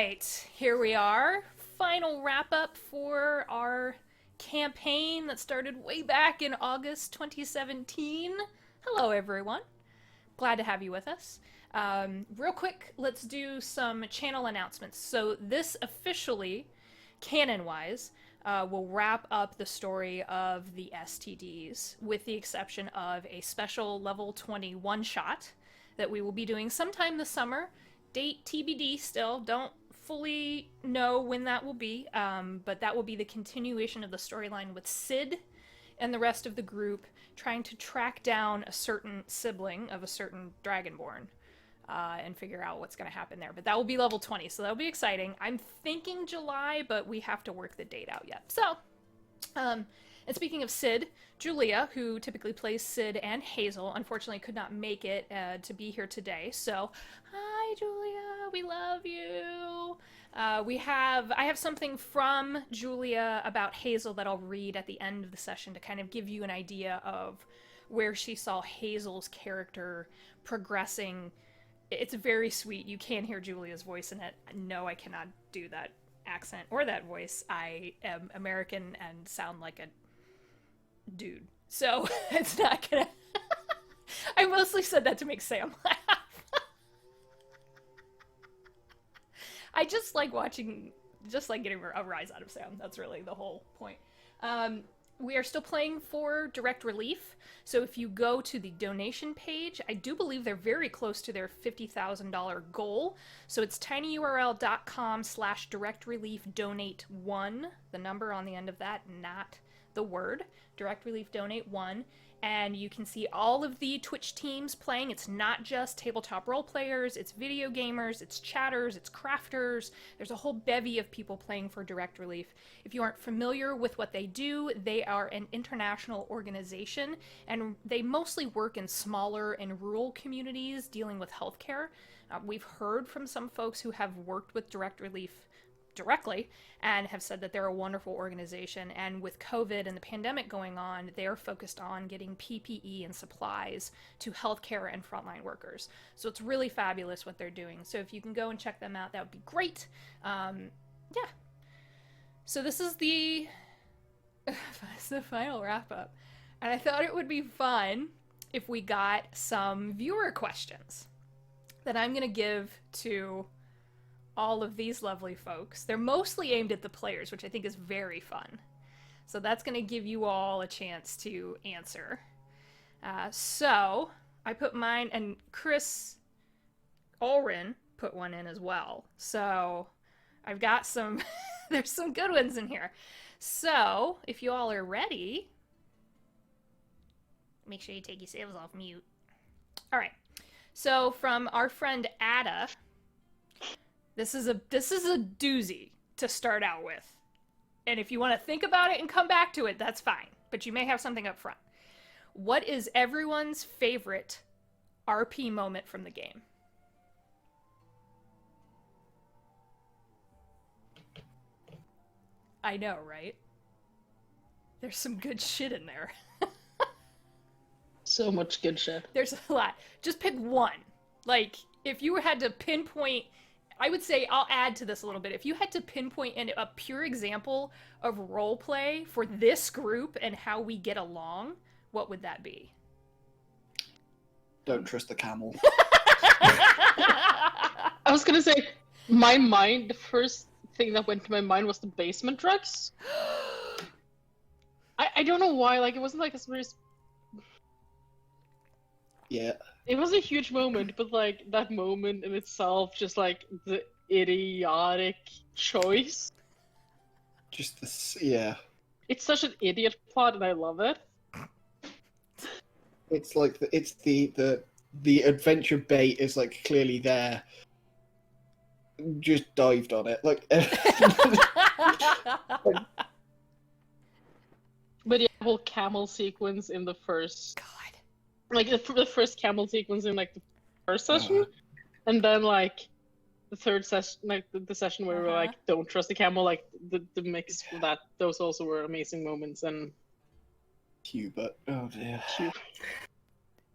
right, here we are. Final wrap up for our campaign that started way back in August 2017. Hello, everyone. Glad to have you with us. Real quick, let's do some channel announcements. So, this officially, canon wise, will wrap up the story of the STDs, with the exception of a special level 20 one shot that we will be doing sometime this summer. Date TBD still. Don't fully know when that will be, but that will be the continuation of the storyline with Sid and the rest of the group trying to track down a certain sibling of a certain Dragonborn and figure out what's going to happen there. But that will be level 20, so that'll be exciting. I'm thinking July, but we have to work the date out yet. So, and speaking of Sid, Julia, who typically plays Sid and Hazel, unfortunately could not make it to be here today. So, hi Julia, we love you. I have something from Julia about Hazel that I'll read at the end of the session to kind of give you an idea of where she saw Hazel's character progressing. It's very sweet. You can hear Julia's voice in it. No, I cannot do that accent or that voice. I am American and sound like a dude. So it's not gonna... I mostly said that to make Sam laugh. I just like watching, just like getting a rise out of Sam. That's really the whole point. We are still playing for Direct Relief, so if you go to the donation page, I do believe they're very close to their $50,000 goal. So it's tinyurl.com/directreliefdonate1, the number on the end of that, not the word, Direct Relief Donate 1, and you can see all of the Twitch teams playing. It's not just tabletop role players, it's video gamers, it's chatters, it's crafters. There's a whole bevy of people playing for Direct Relief. If you aren't familiar with what they do, they are an international organization, and they mostly work in smaller and rural communities dealing with healthcare. We've heard from some folks who have worked with Direct Relief directly and have said that they're a wonderful organization, and with COVID and the pandemic going on, they're focused on getting PPE and supplies to healthcare and frontline workers. So it's really fabulous what they're doing. So if you can go and check them out, that would be great. Yeah. So this is the final wrap up, and I thought it would be fun if we got some viewer questions that I'm going to give to all of these lovely folks. They're mostly aimed at the players, which I think is very fun. So that's going to give you all a chance to answer. So I put mine, and Chris Ulrin put one in as well. So I've got some, there's some good ones in here. So if you all are ready, make sure you take yourselves off mute. All right. So from our friend Ada, This is a doozy to start out with. And if you want to think about it and come back to it, that's fine. But you may have something up front. What is everyone's favorite RP moment from the game? I know, right? There's some good shit in there. So much good shit. There's a lot. Just pick one. Like, if you had to pinpoint... I would say, I'll add to this a little bit. If you had to pinpoint a pure example of roleplay for this group and how we get along, what would that be? Don't trust the camel. I was gonna say, the first thing that went to my mind was the basement drugs. I don't know why, like, it wasn't like a very... Yeah. It was a huge moment, but like that moment in itself, just like the idiotic choice. Just this, yeah. It's such an idiot plot, and I love it. It's like the adventure bait is like clearly there. Just dived on it, like. But yeah, the whole camel sequence in the first. God. Like the first camel sequence in like the first session, and then like the third session, like the session where we were like, don't trust the camel, like the mix of that, those also were amazing moments. And Hubert, oh dear.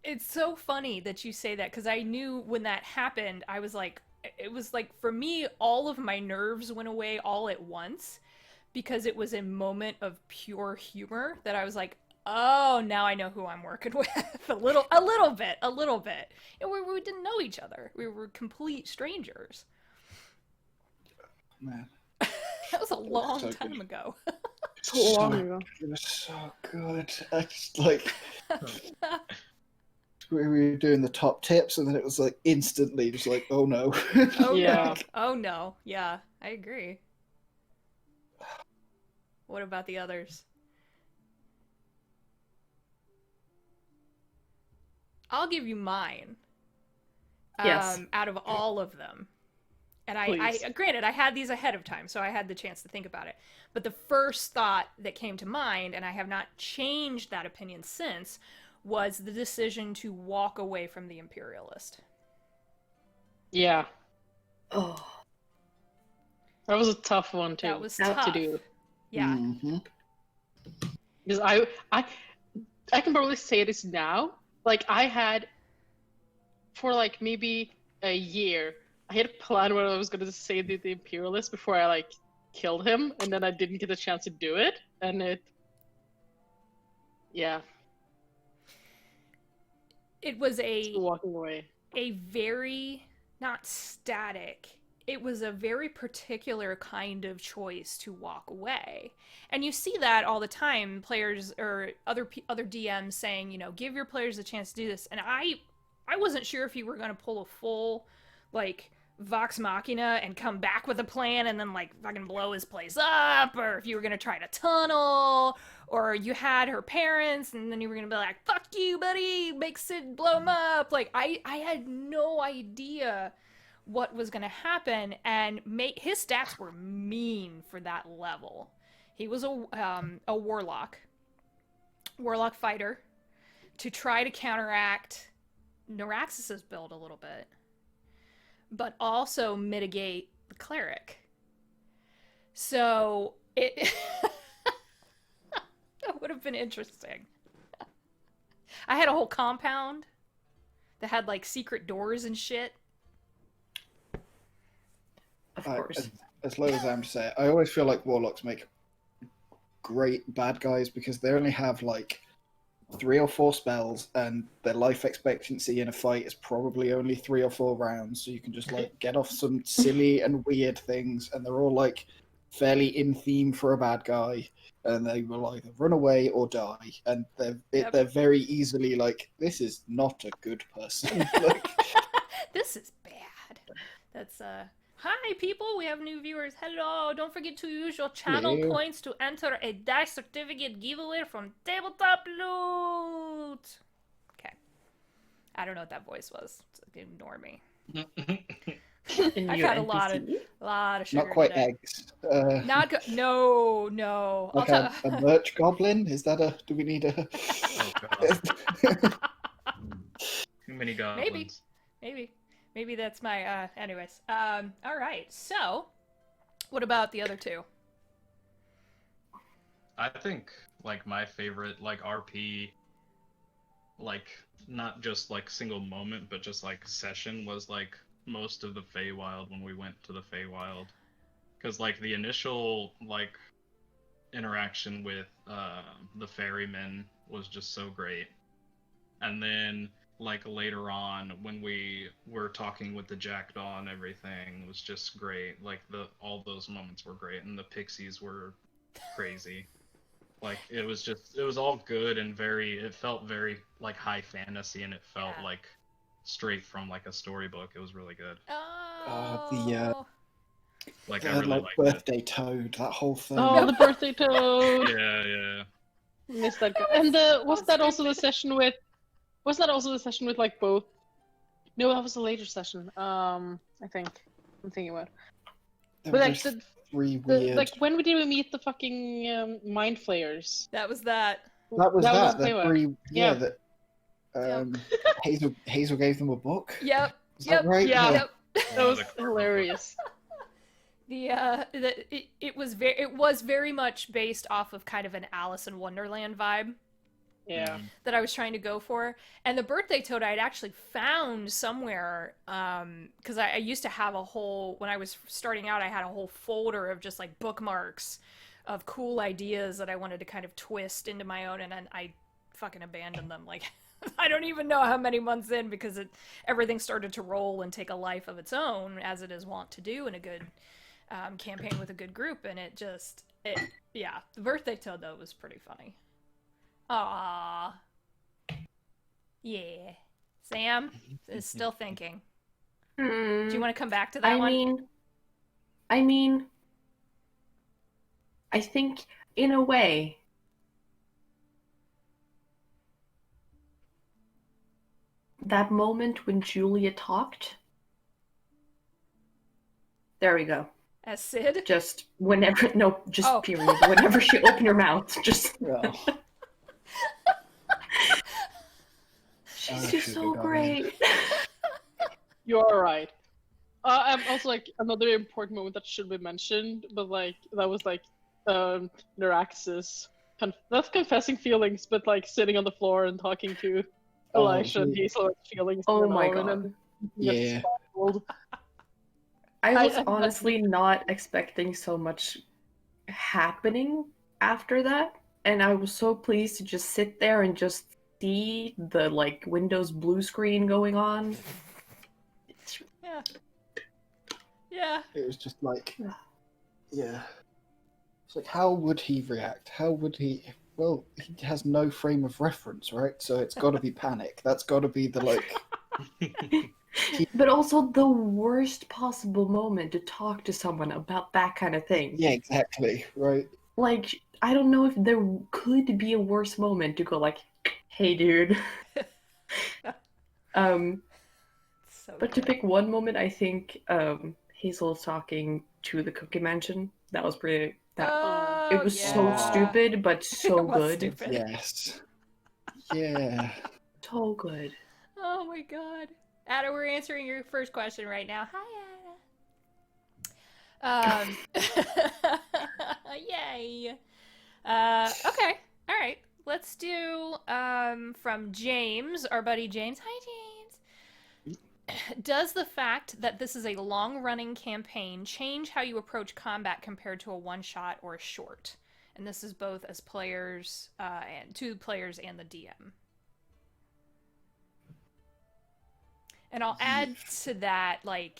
It's so funny that you say that, because I knew when that happened, I was like, it was like, for me, all of my nerves went away all at once because it was a moment of pure humor that I was like, oh, now I know who I'm working with. a little bit. And we didn't know each other. We were complete strangers. Man, That was a long so time good. ago. So long ago. It was so good. I just like we were doing the top tips, and then it was like instantly just like, oh no. Oh Yeah. no. Oh no. Yeah, I agree. What about the others? I'll give you mine. Yes. Out of all of them. And Please. granted, I had these ahead of time, so I had the chance to think about it. But the first thought that came to mind, and I have not changed that opinion since, was the decision to walk away from the Imperialist. Yeah. Oh, That was a tough one too. That was That tough. to do. Yeah. Mhm. Because I can probably say this now. Like I had for like maybe a year, I had a plan where I was gonna save the Imperialist before I like killed him, and then I didn't get a chance to do it, and yeah, It was still walking away. a very, not static, it was a very particular kind of choice to walk away. And you see that all the time, players or other DMs saying, you know, give your players a chance to do this. And I wasn't sure if you were going to pull a full like Vox Machina and come back with a plan and then like fucking blow his place up, or if you were going to try to tunnel, or you had her parents and then you were going to be like, fuck you, buddy, make Sid blow him up. Like I had no idea what was going to happen, and his stats were mean for that level. He was a warlock fighter to try to counteract Neuraxis's build a little bit, but also mitigate the cleric. So it that would have been interesting. I had a whole compound that had like secret doors and shit. of course. As low as I am to say, I always feel like warlocks make great bad guys because they only have like 3 or 4 spells, and their life expectancy in a fight is probably only 3 or 4 rounds. So you can just like get off some silly and weird things, and they're all like fairly in theme for a bad guy, and they will either run away or die. And they're very easily like, this is not a good person. Like, This is bad. That's Hi people, we have new viewers. Hello, don't forget to use your channel Hello. points to enter a dice certificate giveaway from Tabletop Loot. Okay. I don't know what that voice was. So ignore me. I've had a lot of sugar not quite today. eggs. No. Like a merch goblin? Is that do we need a... Oh god. Too many goblins. Maybe that's my anyways. All right. So, what about the other two? I think like my favorite like RP, like not just like single moment, but just like session was like most of the Feywild when we went to the Feywild, because like the initial like interaction with the ferryman was just so great, and then like later on when we were talking with the Jackdaw and everything was just great. Like all those moments were great, and the pixies were crazy. Like it was all good and it felt very like high fantasy, and it felt like straight from like a storybook. It was really good. Oh. Like the I really like liked birthday toad, that whole thing. Oh, the birthday toad. Yeah. Missed that guy. And was that also the session with like both? No, that was a later session. I think I'm thinking about. There But were like just 3 weird... like when did we meet the fucking mind flayers? That was that. That was the the Feywild. 3... Yeah. that Hazel gave them a book. Yep. Is that right? Yeah. Yep. That was hilarious. It was very much based off of kind of an Alice in Wonderland vibe. Yeah. that I was trying to go for. And the birthday toad I had actually found somewhere, because I used to have a whole, when I was starting out, I had a whole folder of just like bookmarks of cool ideas that I wanted to kind of twist into my own, and then I fucking abandoned them. Like, I don't even know how many months in, because everything started to roll and take a life of its own, as it is wont to do in a good campaign with a good group, and yeah, the birthday toad though was pretty funny. Aww. Yeah. Sam is still thinking. Do you want to come back to that one? I mean, I think in a way, that moment when Julia talked. There we go. As Sid? Just whenever, no, just Oh. period. Whenever she opened her mouth, just. Well, She's just so great. You are right. I'm also like another important moment that should be mentioned, but like that was like Naraxis not confessing feelings, but like sitting on the floor and talking to Elisha and Hazel's feelings. Oh my Owen, god. and Yeah. I was I- honestly not expecting so much happening after that, and I was so pleased to just sit there and just see the like Windows blue screen going on. Yeah. Yeah. it was just like, yeah. It's like, how would he react? How would he? Well, he has no frame of reference, right? So it's got to be panic. That's got to be the like. But also the worst possible moment to talk to someone about that kind of thing. Yeah, exactly. Right. Like, I don't know if there could be a worse moment to go like, "Hey, dude." So But to good. pick one moment, I think Hazel talking to the Cookie Mansion. That was pretty. Oh, It was so yeah. stupid, but It so was good. stupid. Yes. Yeah. So good. Oh my god. Ada, we're answering your first question right now. Hi, Ada. Yay. Okay. All right. Let's do from James, our buddy James. Hi, James. Does the fact that this is a long-running campaign change how you approach combat compared to a one-shot or a short? And this is both as players, and to players and the DM. And I'll add to that, like,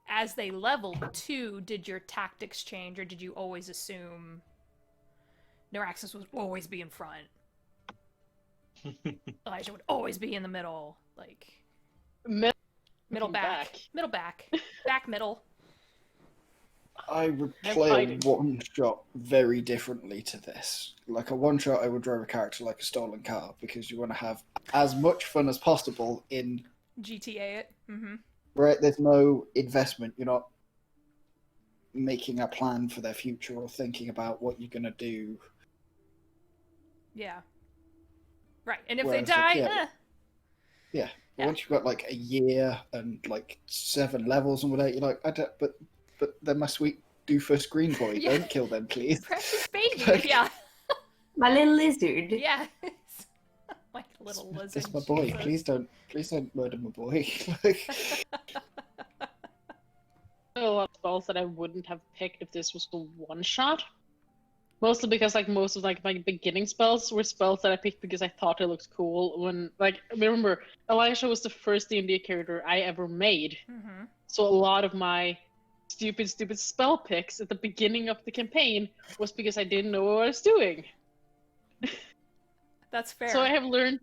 as they leveled too, did your tactics change, or did you always assume Neuraxis would always be in front? Elijah would always be in the middle, like middle back, middle back, back middle. I would I'm play a fighting. one shot very differently to this. Like a one shot, I would drive a character like a stolen car because you want to have as much fun as possible in. GTA it. Mm-hmm. Right, there's no investment. You're not making a plan for their future or thinking about what you're gonna do. Yeah. Right, and if Whereas, they die, like, yeah. Yeah. Once you've got like a year and like 7 levels and whatever, you're like, I don't. But they're my sweet doofus green boy. Yeah. Don't kill them, please. precious baby. Like- Yeah. My little lizard. Yeah. My little lizard. It's my boy. Jesus. Please don't murder my boy. Like, a lot of spells that I wouldn't have picked if this was a one shot. Mostly because like most of like my beginning spells were spells that I picked because I thought it looked cool. When like remember, Elisha was the first D&D character I ever made, Mm-hmm. so a lot of my stupid spell picks at the beginning of the campaign was because I didn't know what I was doing. That's fair. So I've learned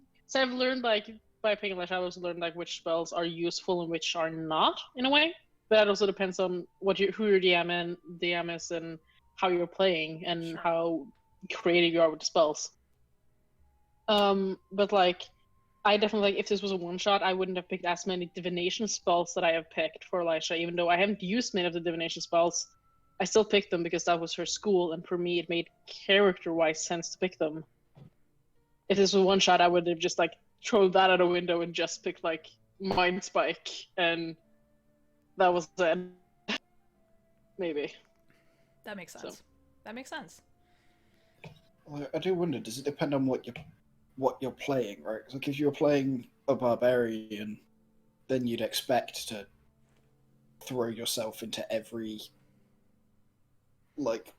like by picking Elisha, I also learned like which spells are useful and which are not in a way. But that also depends on who your DM is and how you're playing and Sure. how creative you are with the spells. But like, I definitely like if this was a one shot, I wouldn't have picked as many divination spells that I have picked for Elisha. Even though I haven't used many of the divination spells, I still picked them because that was her school, and for me, it made character-wise sense to pick them. If this was one shot, I would have just like thrown that out a window and just picked like Mind Spike, and that was it. Maybe. That makes sense. So. That makes sense. I do wonder, does it depend on what you're what you're playing, right? Like if you're playing a barbarian, then you'd expect to throw yourself into every, like,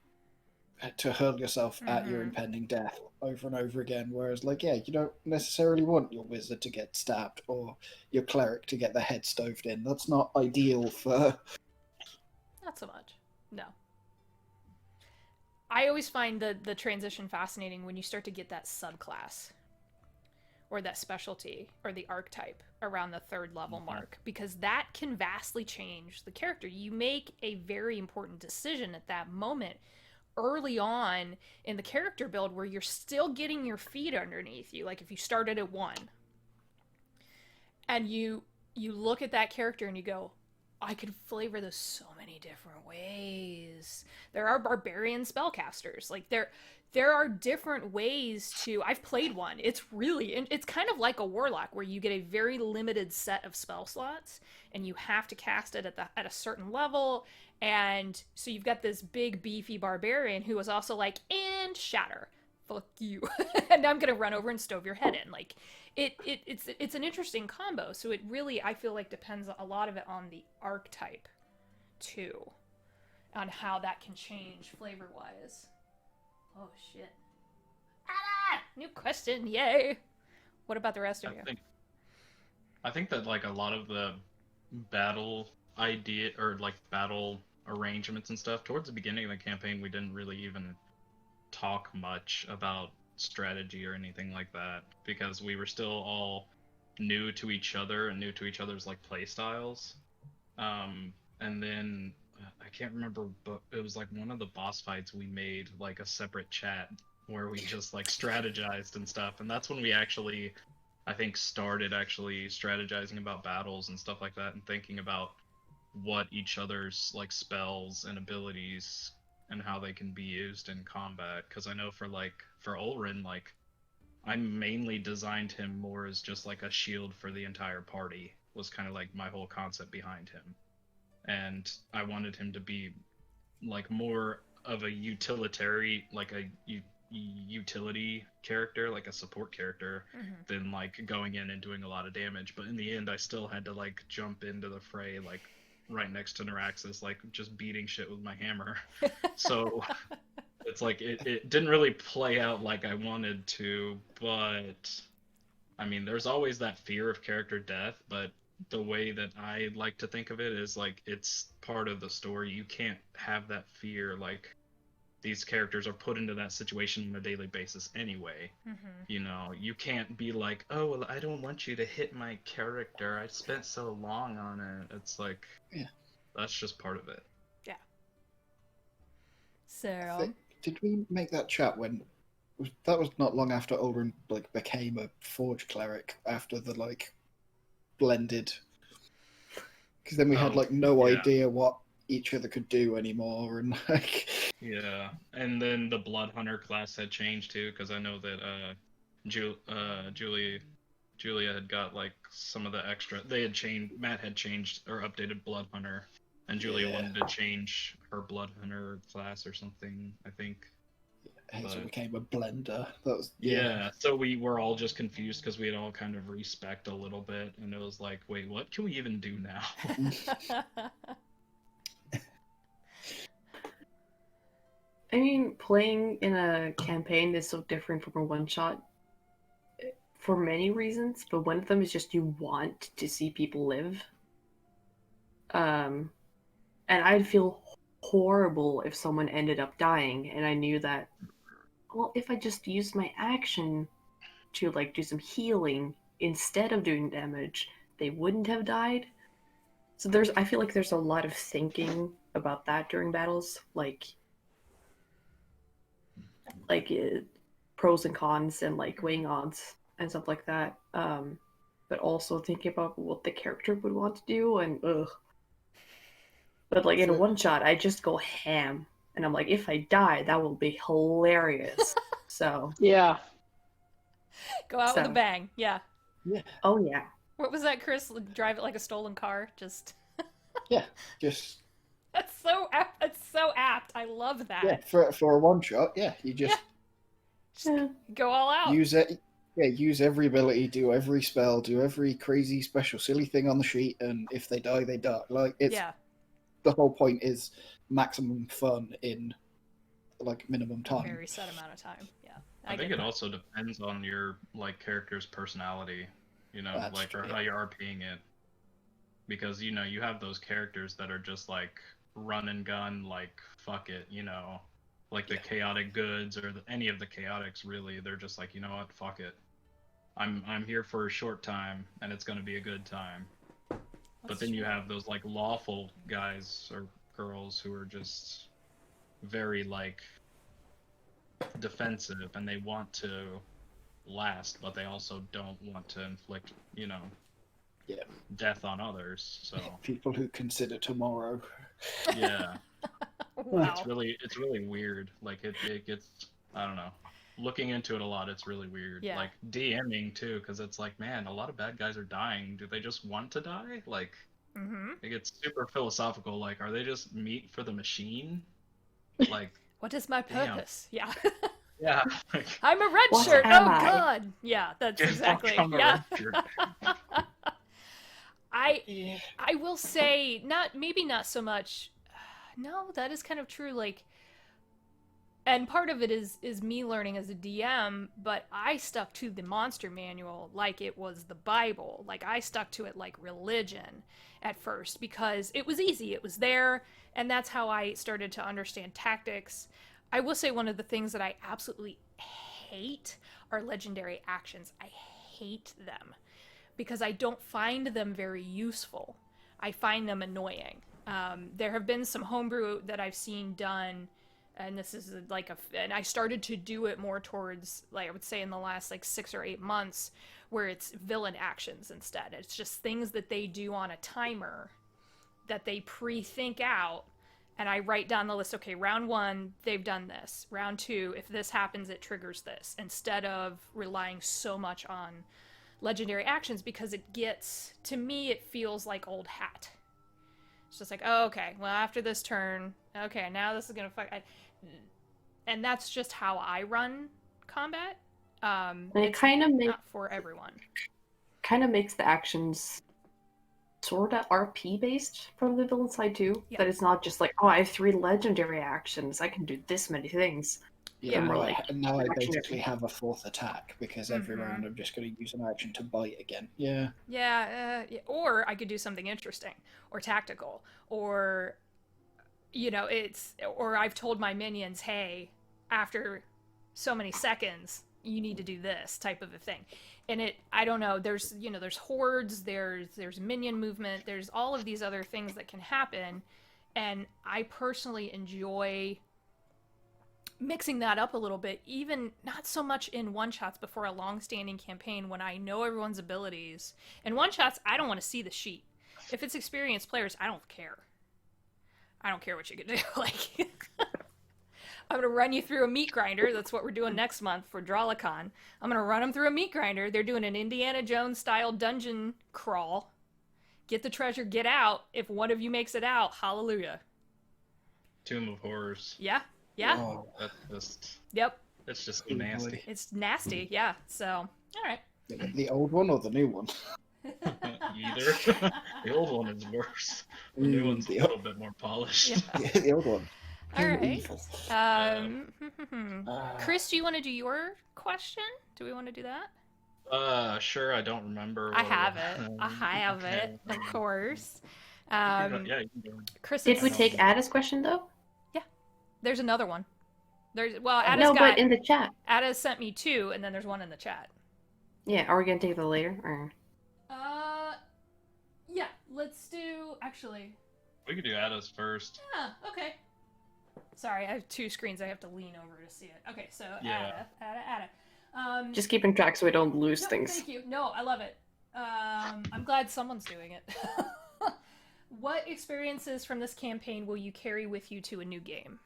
to hurl yourself at your impending death over and over again. Whereas, like, yeah, you don't necessarily want your wizard to get stabbed or your cleric to get their head stoved in. That's not ideal for. Not so much. No. I always find the transition fascinating when you start to get that subclass or that specialty or the archetype around the third level mark, because that can vastly change the character. You make a very important decision at that moment early on in the character build where you're still getting your feet underneath you. Like if you started at 1 and you look at that character and you go, I could flavor this so many different ways. There are barbarian spellcasters. Like there are different ways to. I've played one. It's kind of like a warlock where you get a very limited set of spell slots and you have to cast it at a certain level. And so you've got this big beefy barbarian who is also like, and shatter, fuck you, and I'm gonna run over and stove your head in. Like it's an interesting combo. So it really, I feel like, depends a lot of it on the archetype too, on how that can change flavor wise. Oh shit! New question, yay! What about the rest of you? I think that like a lot of the battle idea or like battle arrangements and stuff towards the beginning of the campaign, we didn't really even talk much about strategy or anything like that because we were still all new to each other and new to each other's like play styles. And then I can't remember, but it was like one of the boss fights we made like a separate chat where we just like strategized and stuff, and that's when we actually, I think, started actually strategizing about battles and stuff like that and thinking about what each other's like spells and abilities and how they can be used in combat. Because I know for Ulrin, like I mainly designed him more as just like a shield for the entire party, was kind of like my whole concept behind him. And I wanted him to be like more of a utilitarian, like a utility character, like a support character, than like going in and doing a lot of damage. But in the end, I still had to like jump into the fray, like right next to Neuraxis, like just beating shit with my hammer. So it's like it didn't really play out like I wanted to, but I mean, there's always that fear of character death, but the way that I like to think of it is like it's part of the story. You can't have that fear. Like these characters are put into that situation on a daily basis anyway. You know, you can't be like, oh, well, I don't want you to hit my character. I spent so long on it. It's like, yeah, that's just part of it. Yeah. So did we make that chat when that was not long after Ulrin like became a forge cleric after the like blended, because then we had like no idea what each other could do anymore, and like and then the blood hunter class had changed too, because I know that Julia had got like some of the extra. Matt had changed or updated blood hunter, and Julia wanted to change her blood hunter class or something, I think. Hazel became a blender. That was so we were all just confused because we had all kind of respect a little bit, and it was like, wait, what can we even do now? I mean, playing in a campaign is so different from a one-shot for many reasons, but one of them is just you want to see people live. And I'd feel horrible if someone ended up dying, and I knew that, well, if I just used my action to like do some healing instead of doing damage, they wouldn't have died. So I feel like there's a lot of thinking about that during battles, like pros and cons and like weighing odds and stuff like that. But also thinking about what the character would want to do, and But like in a one shot, I just go ham, and I'm like, if I die, that will be hilarious. So yeah, go out with a bang. Yeah. Oh yeah. What was that, Chris? Drive it like a stolen car. Just. just. That's so apt. That's so apt. I love that. Yeah, for a one shot, you just go all out. use it. Yeah, use every ability, do every spell, do every crazy special silly thing on the sheet, and if they die, they die. Like it's Yeah. the whole point is maximum fun in like minimum A time. very set amount of time. Yeah. I think get it that. also depends on your like character's personality, you know, That's like true, or yeah. how you're RPing it. Because you know, you have those characters that are just like run and gun, like fuck it, you know, like the chaotic goods or any of the chaotics really. They're just like, you know what, fuck it. I'm here for a short time and it's gonna be a good time. But That's then you true. have those like lawful guys or girls who are just very like defensive and they want to last, but they also don't want to inflict, you know, Yeah. death on others. So People who consider tomorrow. yeah, Wow. it's really weird. Like it gets, I don't know. Looking into it a lot, it's really weird. Yeah. Like DMing too, because it's like, man, a lot of bad guys are dying. Do they just want to die? Like Mm-hmm. it gets super philosophical. Like, are they just meat for the machine? Like, What is my Damn. purpose? Yeah. yeah. Like, I'm a red What shirt. am Oh I? God. Yeah, that's exactly. I'm a Yeah. red shirt. I will say maybe not so much. No, that is kind of true. Like, and part of it is me learning as a DM, but I stuck to the monster manual like it was the Bible. Like I stuck to it like religion at first because it was easy. It was there, and that's how I started to understand tactics. I will say one of the things that I absolutely hate are legendary actions. I hate them because I don't find them very useful. I find them annoying. There have been some homebrew that I've seen done, and this is like and I started to do it more towards, like I would say in the last like 6 or 8 months, where it's villain actions instead. It's just things that they do on a timer that they pre-think out, and I write down the list. Okay, round 1, they've done this. Round 2, if this happens, it triggers this, instead of relying so much on legendary actions, because it gets, to me, it feels like old hat. It's just like, oh, okay, well, after this turn, okay, now this is gonna fuck. And that's just how I run combat. And it It's kind of not for everyone. makes the actions sort of RP based from the villain side too. Yeah. That it's not just like, oh, I have 3 legendary actions. I can do this many things. Yeah, Yeah. now I action basically every- have a 4th attack because every Mhm. round I'm just going to use an action to bite again. Yeah. Yeah, or I could do something interesting or tactical, or or I've told my minions, hey, after so many seconds, you need to do this type of a thing. And I don't know, there's hordes, there's minion movement, there's all of these other things that can happen, and I personally enjoy mixing that up a little bit, even not so much in one-shots, but for a long-standing campaign when I know everyone's abilities. In one-shots, I don't want to see the sheet. If it's experienced players, I don't care. I don't care what you can do. Like, I'm going to run you through a meat grinder. That's what we're doing next month for Drawlicon. I'm going to run them through a meat grinder. They're doing an Indiana Jones-style dungeon crawl. Get the treasure, get out. If one of you makes it out, hallelujah. Tomb of Horrors. Yeah, yeah, Oh, That's just, yep. it's just Oh, boy. nasty. It's nasty, yeah. So, all right. the old one or the new one? Either. The old one is worse. The new one's a the, little bit more polished. Yeah. the old one. All Pure right. evil. Chris, do you want to do your question? Do we want to do that? Sure, I don't remember. I have it. I have okay. it, of course. Yeah, you can go. Chris, Did we it's- take Ada's question though? there's another one. Ada's No, got. but in the chat. Ada sent me 2, and then there's one in the chat. Yeah, are we gonna take that later? Or... Yeah. Let's do. Actually. We could do Ada's first. Yeah. Okay. Sorry, I have 2 screens. I have to lean over to see it. Okay, so Yeah. Ada. Just keeping track so we don't lose No, things. Thank you. No, I love it. I'm glad someone's doing it. What experiences from this campaign will you carry with you to a new game?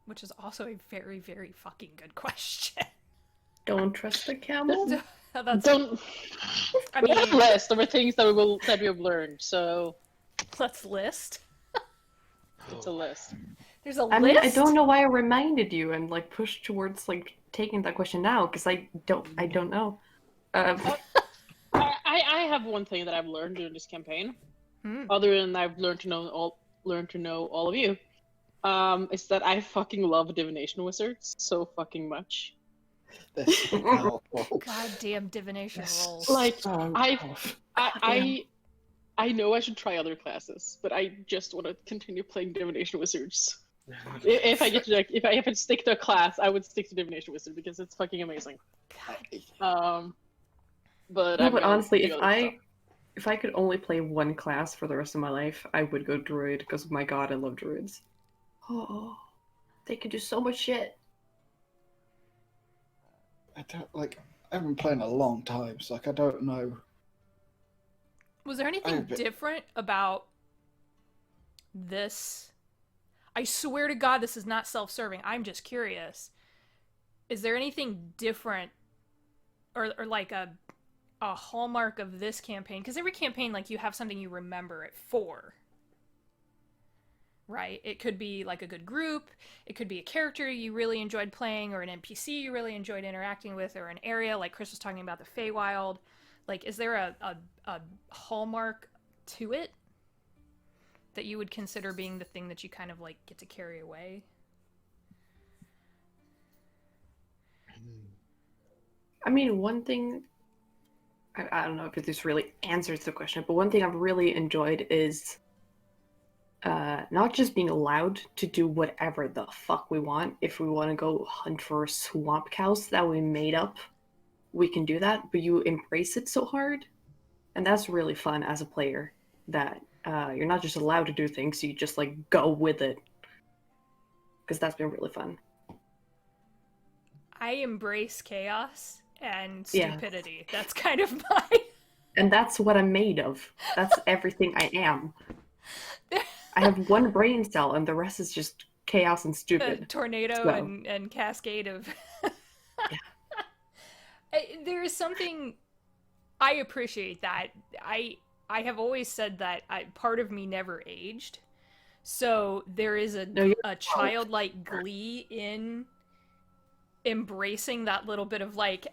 Which is also a very, very fucking good question. Don't trust the camel. That's, Don't. I We have a mean, list of the things that we have learned, so let's list. it's a list. There's a I mean, list. I don't know why I reminded you and like pushed towards like taking that question now because I don't know. I have one thing that I've learned during this campaign, other than I've learned to know all of you, is that I fucking love divination wizards so fucking much. They're so powerful. Goddamn divination They're rolls. Like, so I- powerful. I know I should try other classes, but I just want to continue playing divination wizards. If I get to if I have to stick to a class, I would stick to divination wizard because it's fucking amazing. But No, I'm but gonna honestly, do other stuff. if I could only play one class for the rest of my life, I would go druid because my god, I love druids. Oh, they can do so much shit. I haven't been playing a long time, so I don't know. Was there anything different about this? I swear to God, this is not self-serving. I'm just curious. Is there anything different, or like a hallmark of this campaign? Because every campaign, like, you have something you remember it for, right? It could be like a good group. It could be a character you really enjoyed playing, or an NPC you really enjoyed interacting with, or an area like Chris was talking about, the Feywild. Like, is there a hallmark to it that you would consider being the thing that you kind of like get to carry away? I mean, one thing, I don't know if this really answers the question, but one thing I've really enjoyed is not just being allowed to do whatever the fuck we want. If we want to go hunt for swamp cows that we made up, we can do that, but you embrace it so hard. And that's really fun as a player, that you're not just allowed to do things, you just like go with it. Because that's been really fun. I embrace chaos and Yeah. stupidity. That's kind of my... And that's what I'm made of. That's everything I am. I have one brain cell and the rest is just chaos and A stupid. tornado So. and cascade of... Yeah. There is something... I appreciate that. I have always said that part of me never aged. So there is a childlike glee in embracing that little bit of like,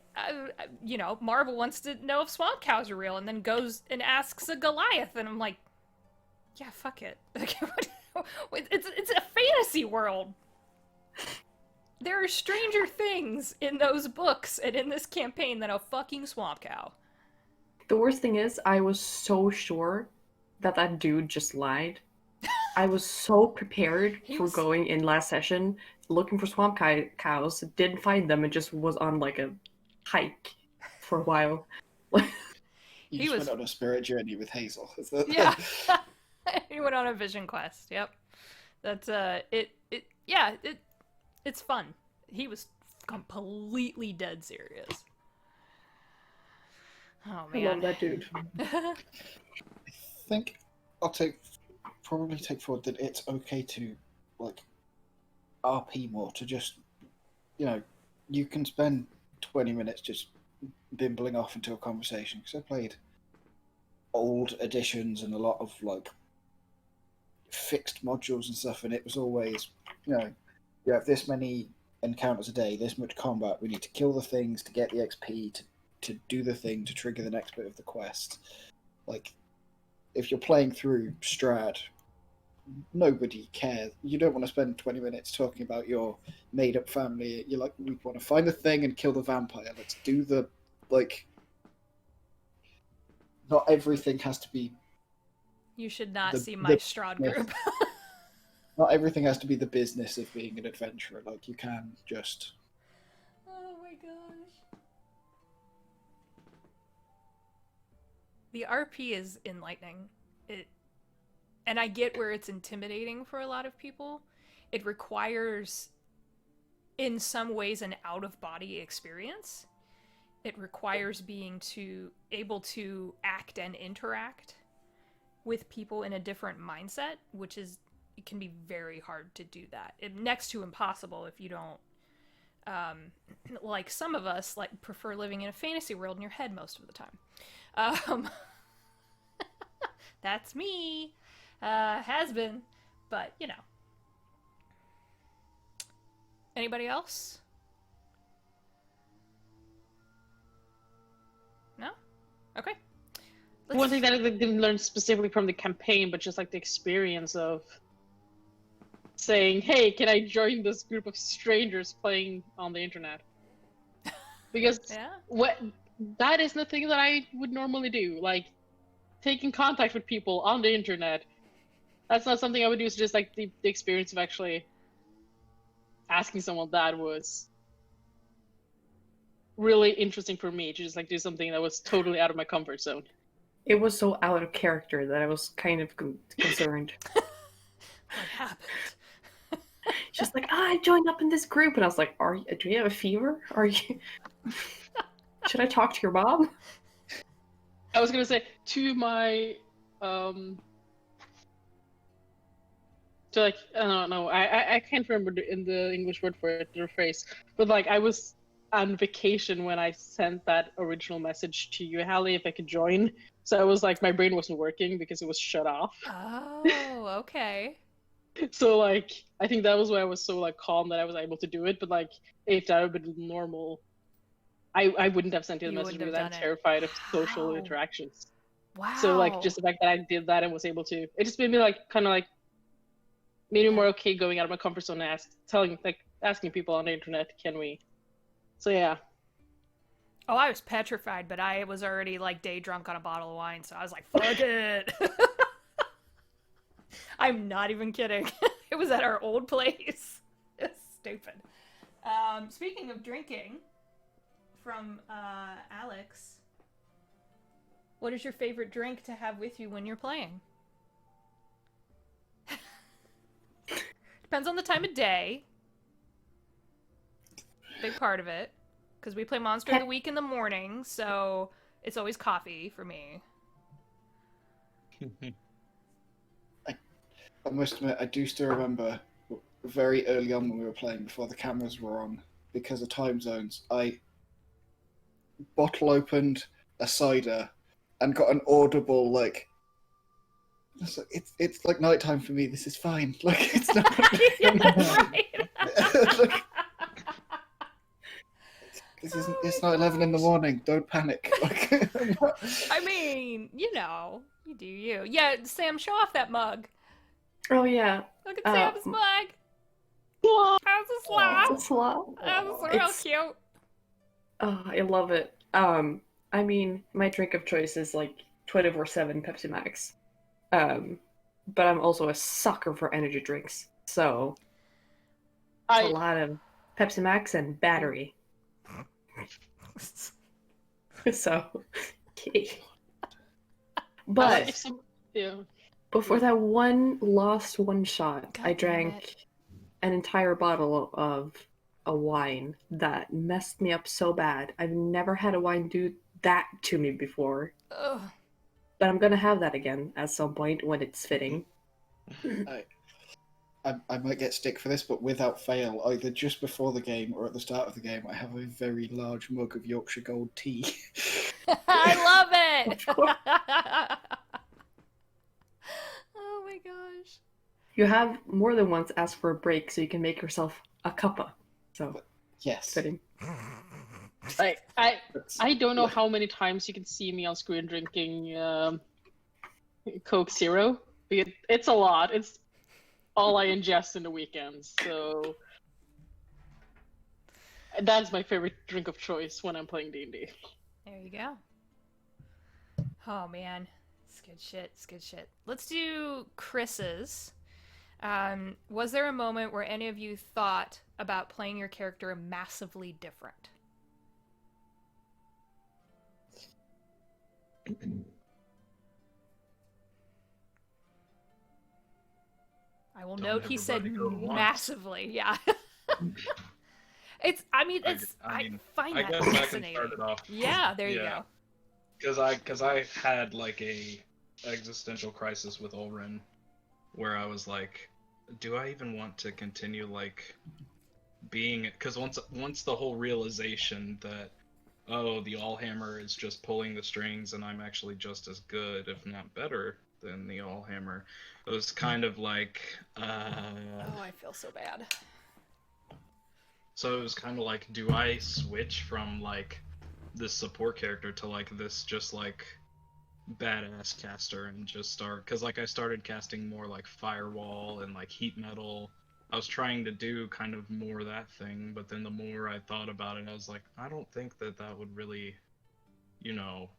Marvel wants to know if swamp cows are real, and then goes and asks a Goliath, and I'm like, yeah, fuck it. It's a fantasy world. There are stranger things in those books and in this campaign than a fucking swamp cow. The worst thing is, I was so sure that dude just lied. I was so prepared for going in last session, looking for swamp cows, didn't find them, and just was on like a hike for a while. You just went on a spirit journey with Hazel. Yeah. He went on a vision quest. Yep. That's it's fun. He was completely dead serious. Oh man. I love that dude. I think I'll probably take forward that it's okay to like RP more, to just, you can spend 20 minutes just bimbling off into a conversation, because I played old editions and a lot of like fixed modules and stuff, and it was always, you have this many encounters a day, this much combat, we need to kill the things to get the XP to do the thing to trigger the next bit of the quest. Like, if you're playing through Strad, nobody cares. You don't want to spend 20 minutes talking about your made-up family. You're like, we want to find the thing and kill the vampire. Let's do the, like... Not everything has to be... You should not see my Strahd group. Not everything has to be the business of being an adventurer. Like, you can just... Oh my gosh. The RP is enlightening. And I get where it's intimidating for a lot of people. It requires, in some ways, an out-of-body experience. It requires being able to act and interact with people in a different mindset, it can be very hard to do that. Next to impossible if you don't, like some of us, like, prefer living in a fantasy world in your head most of the time. That's me. Has been, but Anybody else? Okay. One thing that I didn't learn specifically from the campaign, but just like the experience of saying, "Hey, can I join this group of strangers playing on the internet?" Because Yeah. that is the thing that I would normally do, like taking contact with people on the internet. That's not something I would do. It's just like the experience of actually asking someone that was really interesting for me to just like do something that was totally out of my comfort zone. It was so out of character that I was kind of concerned. What happened? She's like, I joined up in this group, and I was like, do you have a fever? Are you? Should I talk to your mom? I was gonna say to my to like I don't know I can't remember in the English word for it, the phrase, but like I was on vacation when I sent that original message to you, Hallie, if I could join. So I was like, my brain wasn't working because it was shut off. Oh, okay. So like I think that was why I was so like calm that I was able to do it. But like if that had been normal, I wouldn't have sent you the You message wouldn't because have I'm done it. terrified of social Wow. interactions. Wow. So like just the fact that I did that and was able to, it just made me like kind of like made me more okay going out of my comfort zone and asking people on the internet, can we? So yeah. Oh, I was petrified, but I was already like day drunk on a bottle of wine, so I was like, fuck it. I'm not even kidding. It was at our old place. It's stupid. Speaking of drinking, from Alex, what is your favorite drink to have with you when you're playing? Depends on the time of day. Big part of it. Because we play Monster of the Week in the morning, so it's always coffee for me. I must admit, I do still remember very early on when we were playing, before the cameras were on, because of time zones, I bottle opened a cider and got an audible, like, it's like nighttime for me, this is fine. Like, it's not... Yeah, that's right. Like, it's not 11 in the morning, don't panic. Like, I mean, you know, you do you. Yeah, Sam, show off that mug. Oh yeah, Look at Sam's mug. How's a slab? it's a slot. That was real cute. Oh, I love it. I mean, my drink of choice is like 24/7 Pepsi Max. But I'm also a sucker for energy drinks, so a lot of Pepsi Max and battery. So, but yeah. before that one lost one shot, God I damn drank it. an entire bottle of a wine that messed me up so bad. I've never had a wine do that to me before. Ugh. But I'm gonna have that again at some point when it's fitting. I might get stick for this, but without fail, either just before the game or at the start of the game, I have a very large mug of Yorkshire Gold tea. I love it. Oh my gosh. You have more than once asked for a break so you can make yourself a cuppa. So Yes. fitting. Like I don't know how many times you can see me on screen drinking Coke Zero. It's a lot. It's all I ingest in the weekends. So that's my favorite drink of choice when I'm playing D&D. There you go. Oh man, it's good shit. It's good shit. Let's do Chris's. Was there a moment where any of you thought about playing your character massively different? I will note he said massively. Yeah. I find I that guess I can fascinating. start it off. Yeah, there you go. Because I had like a existential crisis with Ulrin, where I was like, do I even want to continue like being? Because once the whole realization that the Allhammer is just pulling the strings and I'm actually just as good, if not better, than the Allhammer, it was kind of like Oh, I feel so bad. So it was kind of like, do I switch from like this support character to like this just like badass caster and just start, because like I started casting more like firewall and like heat metal. I was trying to do kind of more that thing, but then the more I thought about it, I was like, I don't think that that would really, you know,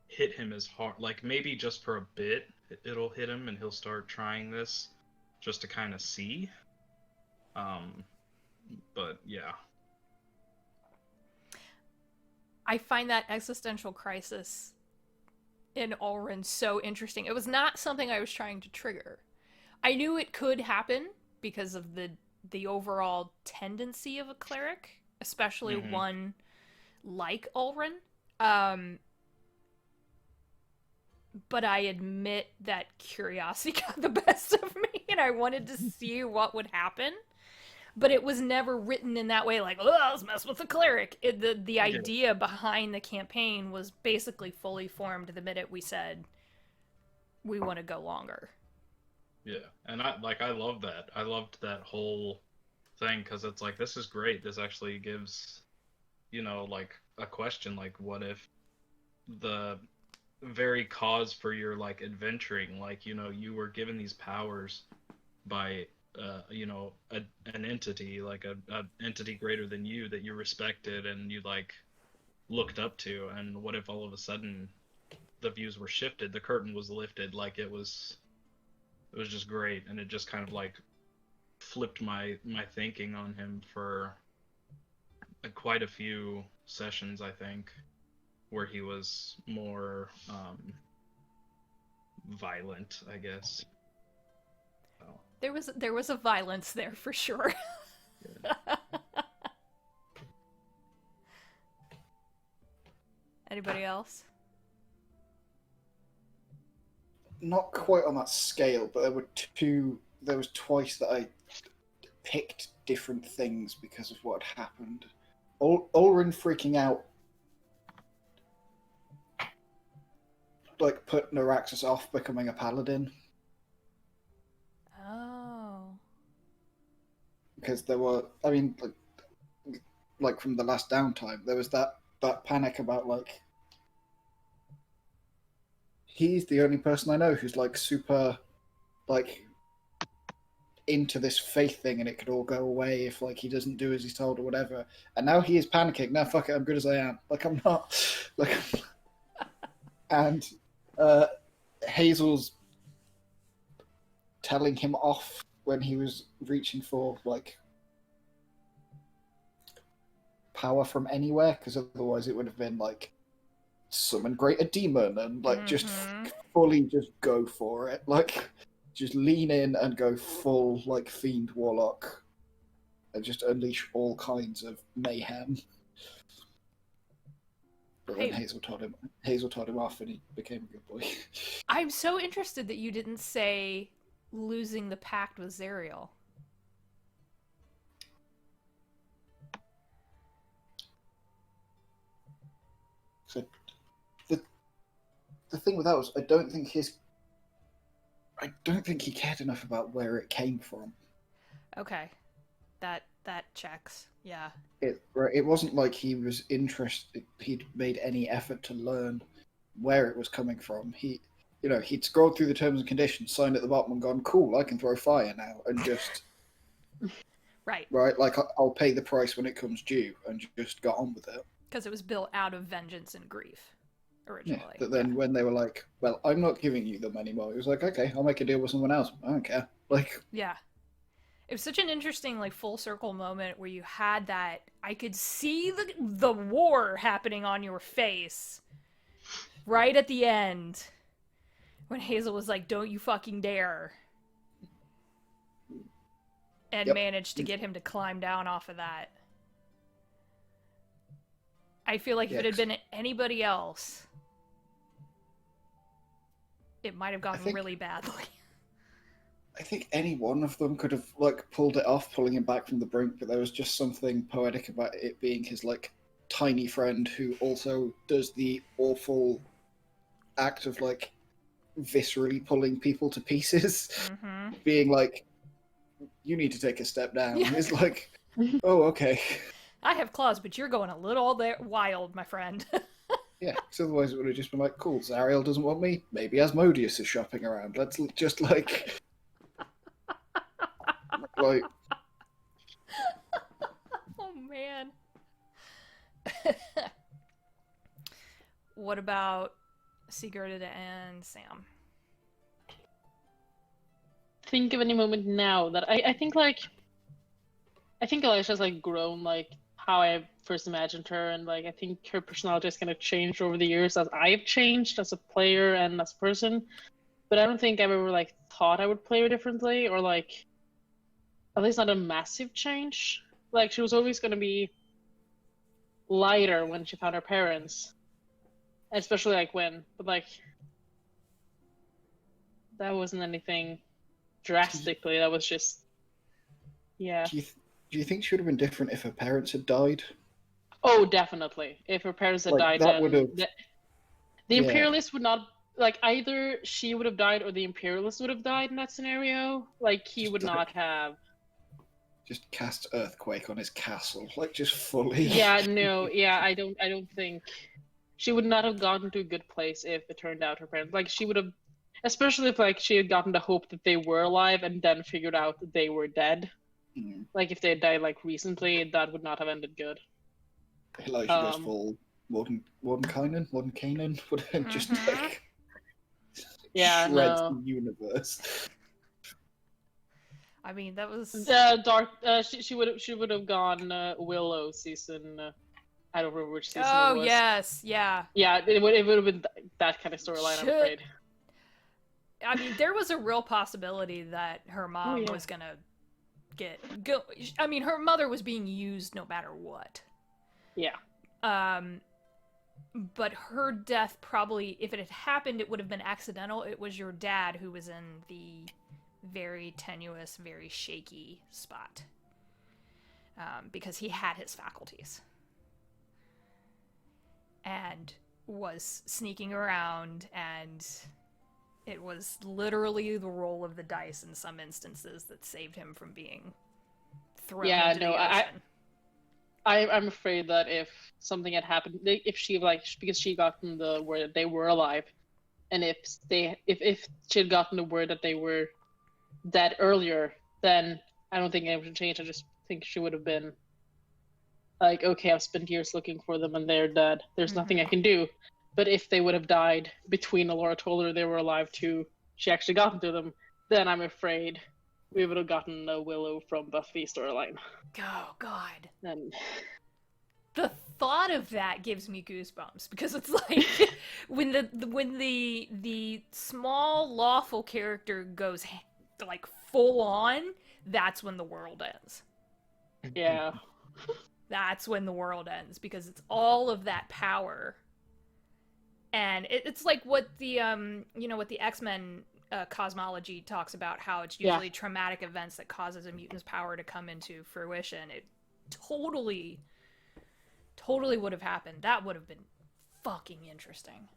hit him as hard. Like maybe just for a bit it'll hit him and he'll start trying this just to kind of see. But yeah. I find that existential crisis in Ulrin so interesting. It was not something I was trying to trigger. I knew it could happen because of the overall tendency of a cleric, especially one like Ulrin. But I admit that curiosity got the best of me, and I wanted to see what would happen. But it was never written in that way, like, oh, let's mess with the cleric. The idea behind the campaign was basically fully formed the minute we said we want to go longer. Yeah, and I love that. I loved that whole thing because it's like, this is great. This actually gives, you know, like a question, like what if the very cause for your like adventuring, like, you know, you were given these powers by you know, an entity, like a entity greater than you that you respected and you like looked up to, and what if all of a sudden the views were shifted, the curtain was lifted, like it was just great, and it just kind of like flipped my thinking on him for quite a few sessions, I think, where he was more violent, I guess. There was a violence there for sure. Yeah. Anybody else? Not quite on that scale, but there was twice that I picked different things because of what had happened. Ulrin freaking out, like, put Neuraxis off becoming a paladin. Oh. Because there were, I mean, like from the last downtime, there was that panic about, like, he's the only person I know who's, like, super, like, into this faith thing, and it could all go away if, like, he doesn't do as he's told or whatever. And now he is panicking. No, fuck it, I'm good as I am. Like, I'm not. Like, and Hazel's telling him off when he was reaching for, like, power from anywhere, because otherwise it would have been, like, summon greater demon and, like, just fully just go for it. Like, just lean in and go full, like, fiend warlock and just unleash all kinds of mayhem. But then Hazel told him off, and he became a good boy. I'm so interested that you didn't say losing the pact with Zariel. So the thing with that was, I don't think he cared enough about where it came from. Okay, that checks. Yeah. It wasn't like he was interested. He'd made any effort to learn where it was coming from. He'd scrolled through the terms and conditions, signed at the bottom, and gone, "Cool, I can throw fire now," and just right, like, I'll pay the price when it comes due, and just got on with it. Because it was built out of vengeance and grief originally. Yeah, but then when they were like, "Well, I'm not giving you them anymore," it was like, "Okay, I'll make a deal with someone else. I don't care." Like, yeah. It was such an interesting, like, full circle moment where you had that. I could see the war happening on your face right at the end when Hazel was like, "Don't you fucking dare," and managed to get him to climb down off of that. I feel like if it had been anybody else, it might have gone really badly. I think any one of them could have, like, pulled it off, pulling him back from the brink, but there was just something poetic about it being his, like, tiny friend who also does the awful act of, like, viscerally pulling people to pieces. Being like, "You need to take a step down." Yeah. It's like, oh, okay. I have claws, but you're going a little there wild, my friend. Yeah, because otherwise it would have just been like, cool, Zariel doesn't want me. Maybe Asmodeus is shopping around. Let's just like Oh man. What about Sigurd and Sam? Think of any moment now that I think like I think Alicia's like grown like how I first imagined her, and like I think her personality has kind of changed over the years as I've changed as a player and as a person. But I don't think I've ever like thought I would play her differently, or like at least not a massive change. Like she was always gonna be lighter when she found her parents, especially like but like that wasn't anything drastically. That was just yeah. Do you think she would have been different if her parents had died? Oh, definitely. If her parents had Like, died, that then would have. the Yeah. Imperialists would not like either she would have died or the Imperialists would have died in that scenario. Like he Just would like- not have. Just cast earthquake on his castle, like just fully. Yeah, no, yeah, I don't think she would not have gotten to a good place if it turned out her parents like she would have, especially if like she had gotten the hope that they were alive and then figured out that they were dead. Mm. Like if they had died like recently, that would not have ended good. Elijah goes full modern Canaan, would have just like Yeah, shreds no. the universe. I mean, that was Dark. She would have gone Willow season. I don't remember which season it Oh was. yes, yeah. Yeah, it would have been that kind of storyline. I'm Shit. afraid. I mean, there was a real possibility that her mom yeah. was gonna go. I mean, her mother was being used no matter what. Yeah. But her death probably, if it had happened, it would have been accidental. It was your dad who was in the very tenuous, very shaky spot. Because he had his faculties. And was sneaking around, and it was literally the roll of the dice in some instances that saved him from being thrown into the ocean. I'm afraid that if something had happened, if she because she gotten the word that they were alive, and if she had gotten the word that they were dead earlier, then I don't think anything would change. I just think she would have been like, okay, I've spent years looking for them and they're dead. There's nothing I can do. But if they would have died between Laura told her they were alive too, she actually got to them, then I'm afraid we would have gotten a Willow from Buffy storyline. Oh God. And the thought of that gives me goosebumps, because it's like when the small lawful character goes like full on, that's when the world ends. yeah. That's when the world ends, because it's all of that power. And it's like what the what the X-Men cosmology talks about, how it's usually traumatic events that causes a mutant's power to come into fruition. It totally would have happened. That would have been fucking interesting.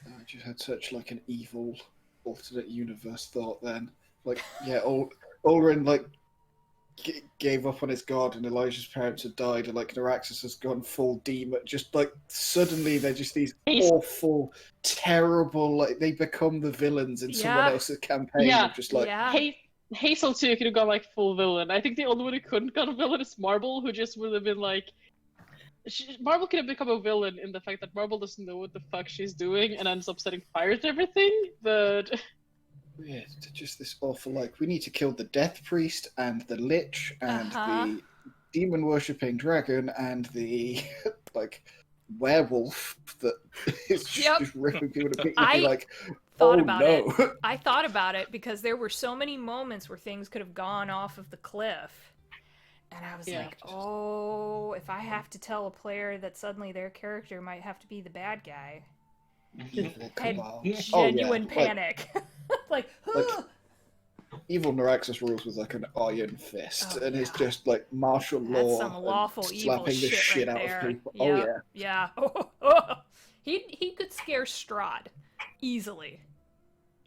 I just had such like an evil alternate universe thought then. Like, yeah, Ulrin like gave up on his god, and Elijah's parents had died, and like Neuraxis has gone full demon. Just like suddenly they're just these awful, terrible, like they become the villains in someone else's campaign. Yeah. Of just like Hazel too could have gone like full villain. I think the only one who couldn't got a villain is Marble, who just would have been like. Marble could have become a villain in the fact that Marble doesn't know what the fuck she's doing and ends up setting fire to everything, but. Yeah, just this awful, like, we need to kill the Death Priest and the Lich and the demon worshipping dragon and the like werewolf that is just ripping people to pieces. I thought about it because there were so many moments where things could have gone off of the cliff. And I was like, oh, if I have to tell a player that suddenly their character might have to be the bad guy. I had genuine panic. like evil Neuraxis rules with like an iron fist, and it's just like martial law, some lawful slapping evil the shit right out there. of people. Yeah. He could scare Strahd easily,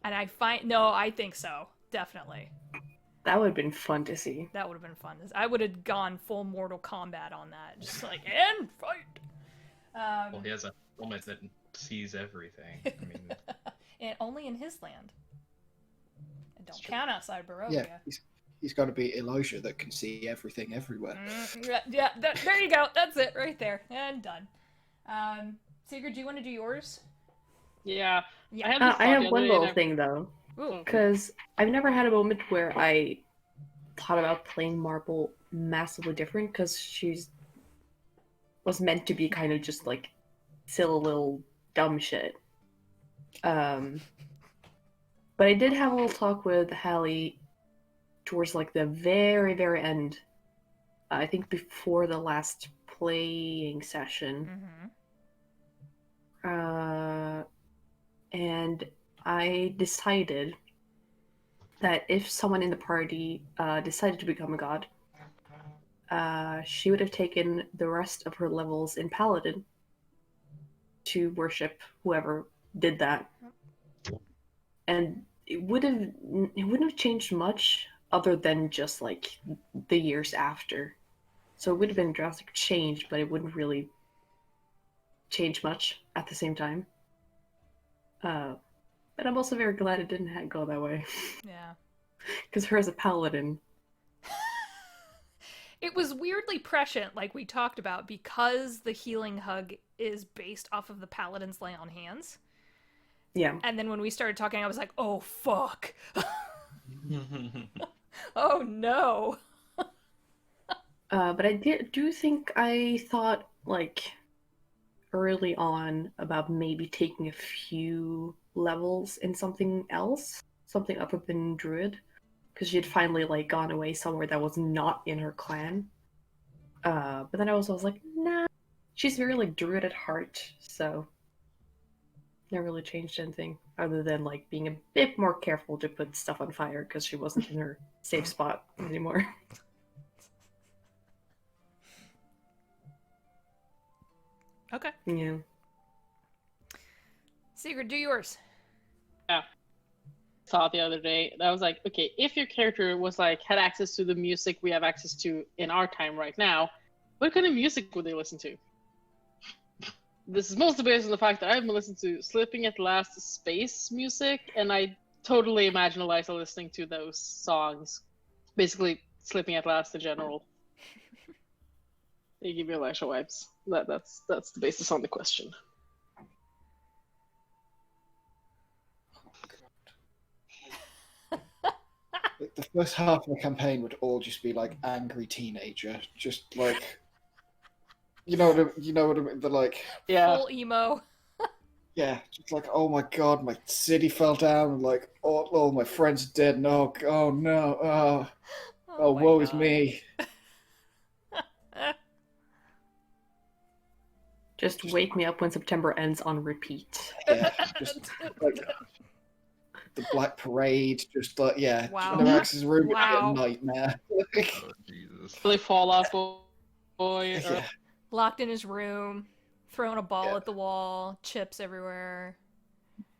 and I think so, definitely. That would have been fun to see. That would have been fun. I would have gone full Mortal Kombat on that. Just like, and fight! Well, he has a helmet that sees everything. I mean, And only in his land. And don't count outside Barovia. Yeah, he's got to be Elijah that can see everything everywhere. Yeah, there you go. That's it right there. And done. Sigurd, do you want to do yours? Yeah. Yeah. I had, this I thought have the one other day little and I- thing though, Ooh. because I've never had a moment where I thought about playing Marble massively different, because was meant to be kind of just like silly little dumb shit. But I did have a little talk with Hallie towards like the very, very end. I think before the last playing session. And I decided that if someone in the party decided to become a god, she would have taken the rest of her levels in Paladin to worship whoever did that. And it wouldn't have changed much other than just like the years after. So it would have been a drastic change, but it wouldn't really change much at the same time. But I'm also very glad it didn't go that way. Yeah. Because her as a paladin. It was weirdly prescient, like we talked about, because the healing hug is based off of the paladin's lay on hands. Yeah. And then when we started talking, I was like, oh, fuck. Oh, no. But I do think I thought, like, early on about maybe taking a few levels in something else. Something up in Druid. Because she had finally, like, gone away somewhere that was not in her clan. But then I was like, nah. She's very, like, Druid at heart, so... Never really changed anything, other than, like, being a bit more careful to put stuff on fire, because she wasn't in her safe spot anymore. Okay. Yeah. Sigurd, do yours. Saw it the other day. I was like, okay, if your character was like had access to the music we have access to in our time right now, what kind of music would they listen to? This is mostly based on the fact that I've been listening to Slipping at Last space music, and I totally imagine Eliza listening to those songs. Basically, Slipping at Last in general. They give you Elijah vibes. That's the basis on the question. The first half of the campaign would all just be like angry teenager, just like you know what I mean. The like Yeah. Full emo. yeah, just like oh my god, my city fell down, and like oh my friends are dead, and oh no, oh my woe is God. me. Just wake me up when September ends on repeat. Yeah, just like the Black Parade, just like yeah, Wow. Norax's room would Wow. be a nightmare. Like, oh Jesus. Really Fall Out Boy. yeah. Locked in his room, throwing a ball Yeah. at the wall, chips everywhere.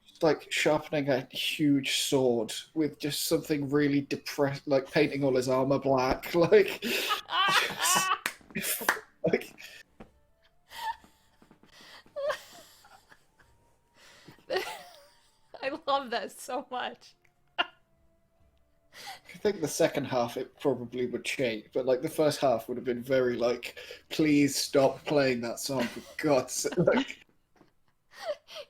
Just like sharpening a huge sword with just something really depressed, like painting all his armor black, like, like I love that so much. I think the second half it probably would change, but like the first half would have been very like, please stop playing that song for God's sake. Like,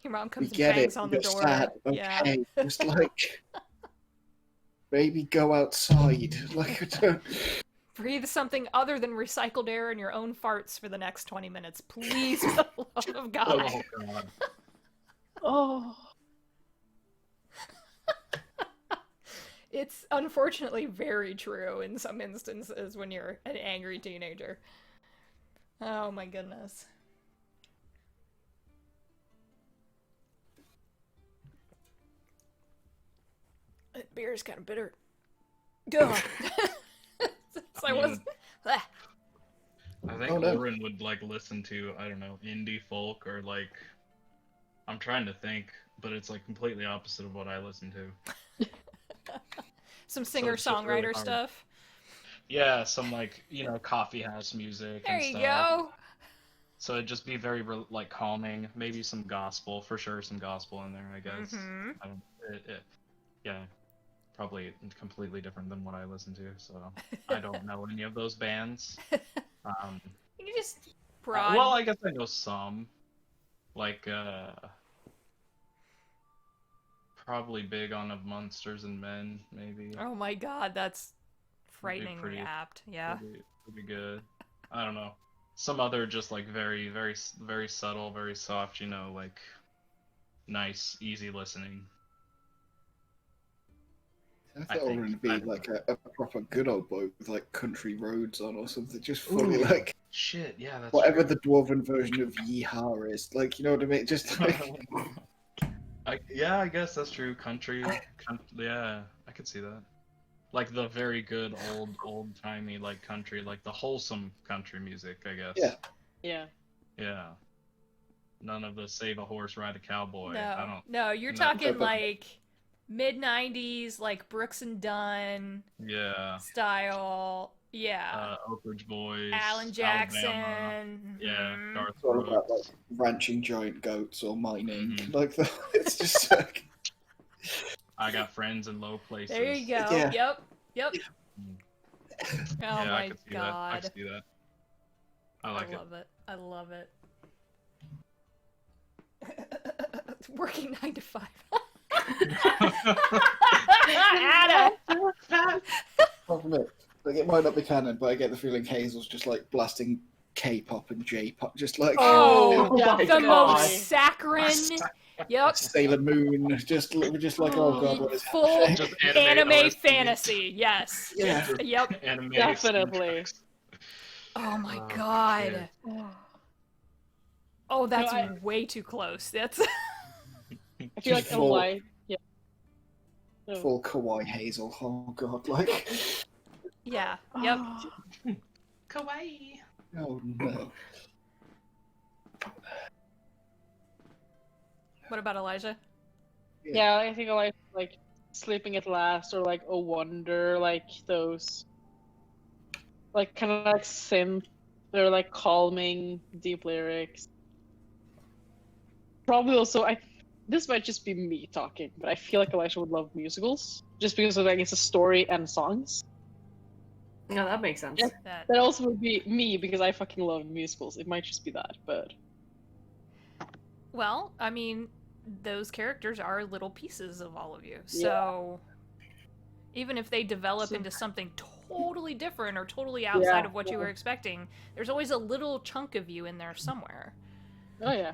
Your mom we comes and get bangs it, on the you're door. sad, Yeah. okay, just like, maybe go outside, like, I don't... Breathe something other than recycled air and your own farts for the next 20 minutes. Please, for the love of God. Oh God. Oh. It's unfortunately very true in some instances when you're an angry teenager. Oh my goodness. That beer is kind of bitter. Ugh. I mean, Ah. I think Oh, no. Oren would like listen to, I don't know, indie folk or like I'm trying to think, but it's like completely opposite of what I listen to. Some So it's just really singer-songwriter hard. stuff. Yeah, some like coffee house music There and you stuff. go. So it'd just be very like calming. Maybe some gospel for sure, some gospel in there, I guess. Mm-hmm. I don't. Yeah, probably completely different than what I listen to. So I don't know any of those bands. You can just broad. Well, I guess I know some. Like probably big on Of Monsters and Men, maybe. Oh my god, that's Would be frighteningly apt. Yeah. Would be good. I don't know. Some other just like very, very, very subtle, very soft, like nice, easy listening. I thought it was going to be I don't like a proper good old boy with like country roads on or something, just fully like Shit, yeah, that's whatever true. the dwarven version of Yeehaw is. Like, you know what I mean? Just like Yeah, I guess that's true. Country, yeah, I could see that. Like the very good old-timey like country, like the wholesome country music, I guess. Yeah. Yeah. Yeah. None of the save a horse, ride a cowboy. I don't. No, you're no. talking like mid-90s, like Brooks and Dunn Yeah. style. Yeah. Oak Ridge Boys. Alan Jackson. Alabama. Yeah. Mhm. Garth it's all about Brooks. like ranching giant goats or mining. Mhm. Like it's just like I got friends in low places. There you go. Yeah. Yep. Yep. Mm. Oh Yeah, my I could see that. I god. could see that. I like it. love it. I love it. Working 9 to 5. Adam. problem is, like it might not be canon, but I get the feeling Hazel's just like blasting K-pop and J-pop, just like Oh, Oh, the definitely. most saccharine. Yep. Sailor Moon, just like oh god, what is Full happening? Just anime OST. fantasy. Yes. Yeah. Yep. Anime Definitely. soundtracks. Oh my Oh, god. shit. Oh, that's No, I- way too close. That's I feel like Just in full- life. Yeah. No. Full kawaii Hazel. Oh god, like yeah. Yep. Kawaii. oh no. What about Elijah? Yeah, I think I like Sleeping at Last or like Oh Wonder, like those like kind of like synth. They're like calming, deep lyrics. Probably also this might just be me talking, but I feel like Elisha would love musicals just because of like it's a story and songs. No, that makes sense. Yeah. That That also would be me because I fucking love musicals. It might just be that, but well, I mean, those characters are little pieces of all of you. So even if they develop So- into something totally different or totally outside Yeah, of what you were expecting, there's always a little chunk of you in there somewhere. oh yeah.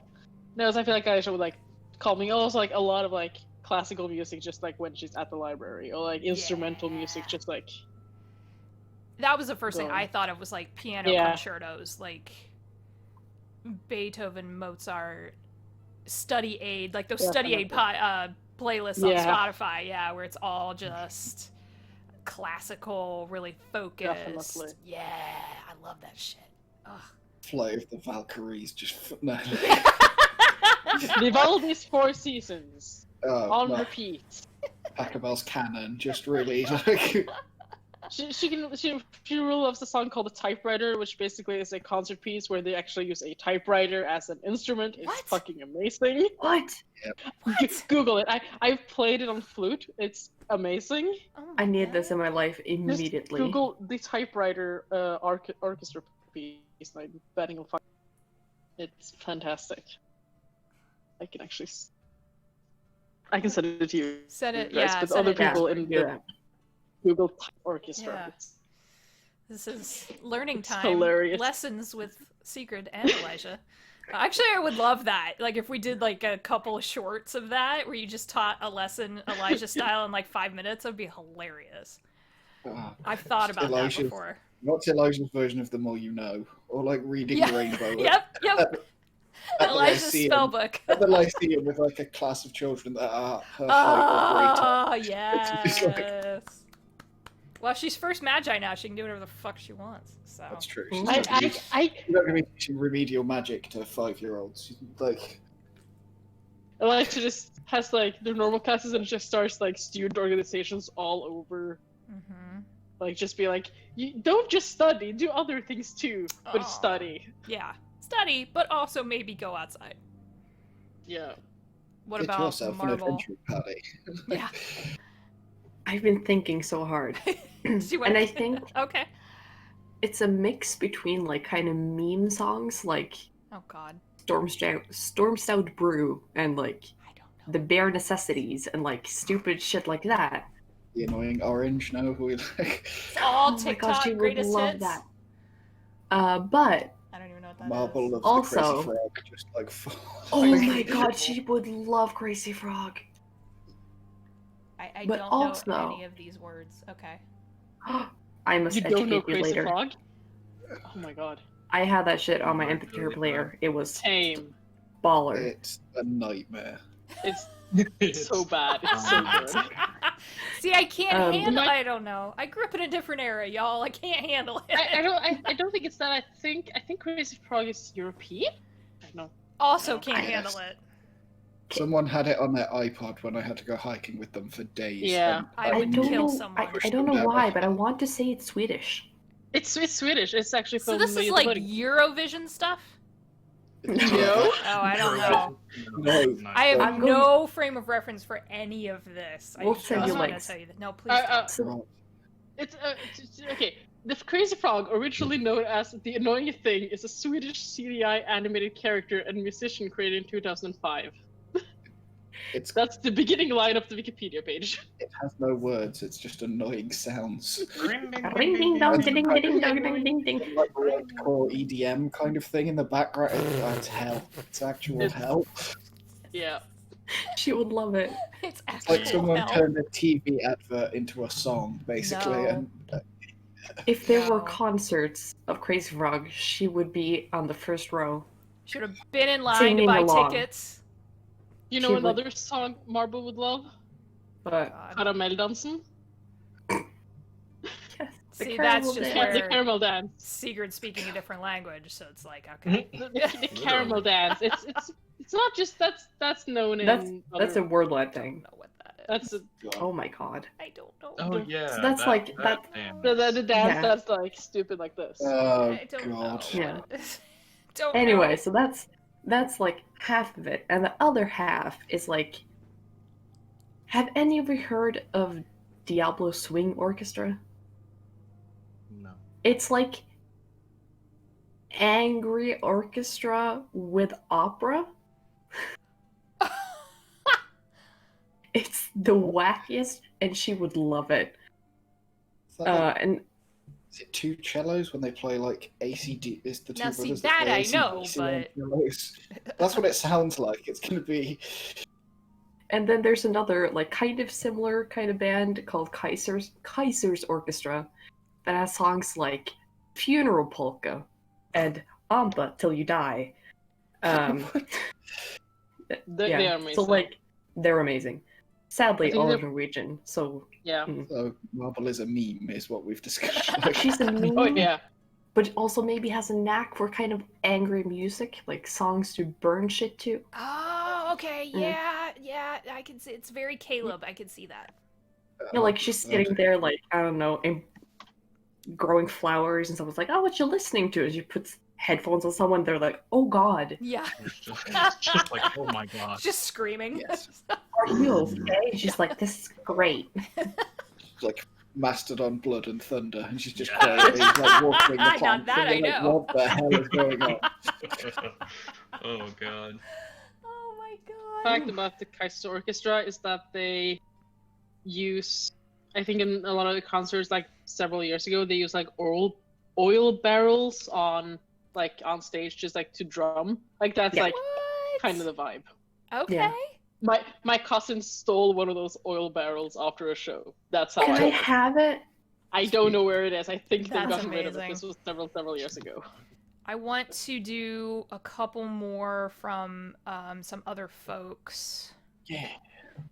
No, so I feel like Elisha would like call me also like a lot of like classical music just like when she's at the library or like instrumental music just like That was the first thing So- I thought of, was like piano Yeah. concertos, like Beethoven, Mozart, study aid, like those study aid playlists on Yeah. Spotify, yeah, where it's all just classical, really focused. Definitely. Yeah, I love that shit. Ugh. Flight of the Valkyries, just no. Vivaldi's Four Seasons Oh, on no. repeat. Pachelbel's canon, just really like She really loves the song called The Typewriter, which basically is a concert piece where they actually use a typewriter as an instrument. It's What? fucking amazing. What? Google it. I've played it on flute. It's amazing. Oh I my need this God. in my life Just immediately. Google the typewriter orchestra piece. I'm betting you'll find it's fantastic. I can actually I can send it to you. Send it, guys, yeah, but send other it to people us. in do the that. Google orchestra. Yeah. It's This is learning It's time. hilarious. Lessons with Sigrid and Elijah. Actually, I would love that. Like, if we did like a couple of shorts of that, where you just taught a lesson Elijah style in like 5 minutes, that'd be hilarious. I've thought about that Elijah's- before. what's Elijah's version of The More You Know, or like reading Yeah. the Rainbow. Yep. At the Elijah's Lyceum- spellbook. At the Lyceum with like a class of children that are her height or greater. Oh, It's like- yes. Well, she's first Magi now. She can do whatever the fuck she wants. So. That's true. Ooh. She's not gonna be- I she's not going to be teaching remedial magic to 5-year-olds. Like, And like she just has like their normal classes and just starts like student organizations all over. Mm-hmm. Like just be like, you don't just study, do other things too, but Aw. study. Yeah, study, but also maybe go outside. Yeah. What Get about yourself an Marble? adventure party. Yeah. I've been thinking so hard. She went- And I think Okay. it's a mix between like kind of meme songs like Oh God. Storm Stout Brew and like I don't know. the bare necessities and like stupid shit like that. The annoying orange, no, who we like. It's all Oh my TikTok gosh, you would greatest love hits. that. But I don't even know what that Marble is. loves Also- the crazy frog, just like. oh my god, she would love Crazy Frog. I but don't also- know any of these words. Okay. I must You don't know educate you Crazy later. Frog? Oh my god. I had that shit on my Really MP3 bad. player. It was Same. baller. It's a nightmare. It's so bad. It's so good. See, I can't Um, handle. my- I don't know. I grew up in a different era, y'all. I can't handle it. I don't think it's that. I think Crazy Frog is European. I don't know. Also, No. can't I- handle it. Someone had it on their iPod when I had to go hiking with them for days. Yeah. and I I would don't kill know. someone. I don't know why, but I want to say it's Swedish. It's Swedish. It's actually So from this the is like Göteborg. Eurovision stuff. No. Oh, I don't know. No. I have I'm going- no frame of reference for any of this. We'll I send just you want to links. tell you that. No, please Uh, don't. So, It's okay. The Crazy Frog, originally known as The Annoying Thing, is a Swedish CDI animated character and musician created in 2005. It's That's the beginning line of the Wikipedia page. it has no words. It's just annoying sounds. ring ding dong ding ding ding dong ding ding ding. Like hardcore EDM kind of thing in the background. It's hell. It's actual It's- hell. Yeah. She would love it. It's It's like actual someone hell. turned a TV advert into a song, basically. No. And If there were No. concerts of Crazy Frog, she would be on the first row. Should have been in line to Singing buy along. tickets. You know She would- another song Marble would love? But God. Karamelldansen? yes, the See, caramel that's just dance. The where caramel dance. Sigurd's speaking a different language, so it's like, okay. The caramel dance. It's not just that's known in That's a other- wordlet I don't thing. know what that is. that's a, Oh my god. I don't know. Oh yeah. So that's like- that- damn. the dance Yeah. that's like stupid like this. oh I don't god. know. Yeah. Don't Anyway, know. so that's like half of it, and the other half is like. Have any of you heard of Diablo Swing Orchestra? No. It's like angry orchestra with opera. It's the wackiest, and she would love it. Is, that like- And is it two cellos when they play like ACD? Is the two Now, see, brothers that play I know, AC/DC on but- cellos? That's what it sounds like. It's gonna be. and then there's another like kind of similar kind of band called Kaiser's Orchestra that has songs like Funeral Polka and Amba Till You Die. They are amazing. So like they're amazing. Sadly, I think all they're- Norwegian. So yeah. So Marble is a meme, is what we've discussed. Like, she's a meme, Oh yeah. but also maybe has a knack for kind of angry music, like songs to burn shit to. Oh, okay. Yeah, I can see. It's very Caleb. I can see that. You know, like she's sitting there, like I don't know, and growing flowers, and someone's like, "Oh, what you listening to?" As you put headphones on someone, they're like, "Oh God, Yeah. It's just like, oh my god. Just screaming. Yes. are you okay?" And she's like, "This is great." like Mastodon, Blood and Thunder, and she's just Yeah. playing. He's like walking the Now plant. that and I you're like, know. what the hell is going on? Oh god. Oh my Fact god. about the Kaiser Orchestra is that they use, I think in a lot of the concerts like several years ago, they use like oil barrels on stage just like to drum. Like that's Yeah. like What? kind of the vibe. Okay. Yeah. My cousin stole one of those oil barrels after a show. That's how Can I I. have it? I don't know where it is. I think they've That's gotten rid of it. amazing. This was several years ago. I want to do a couple more from some other folks. Yeah.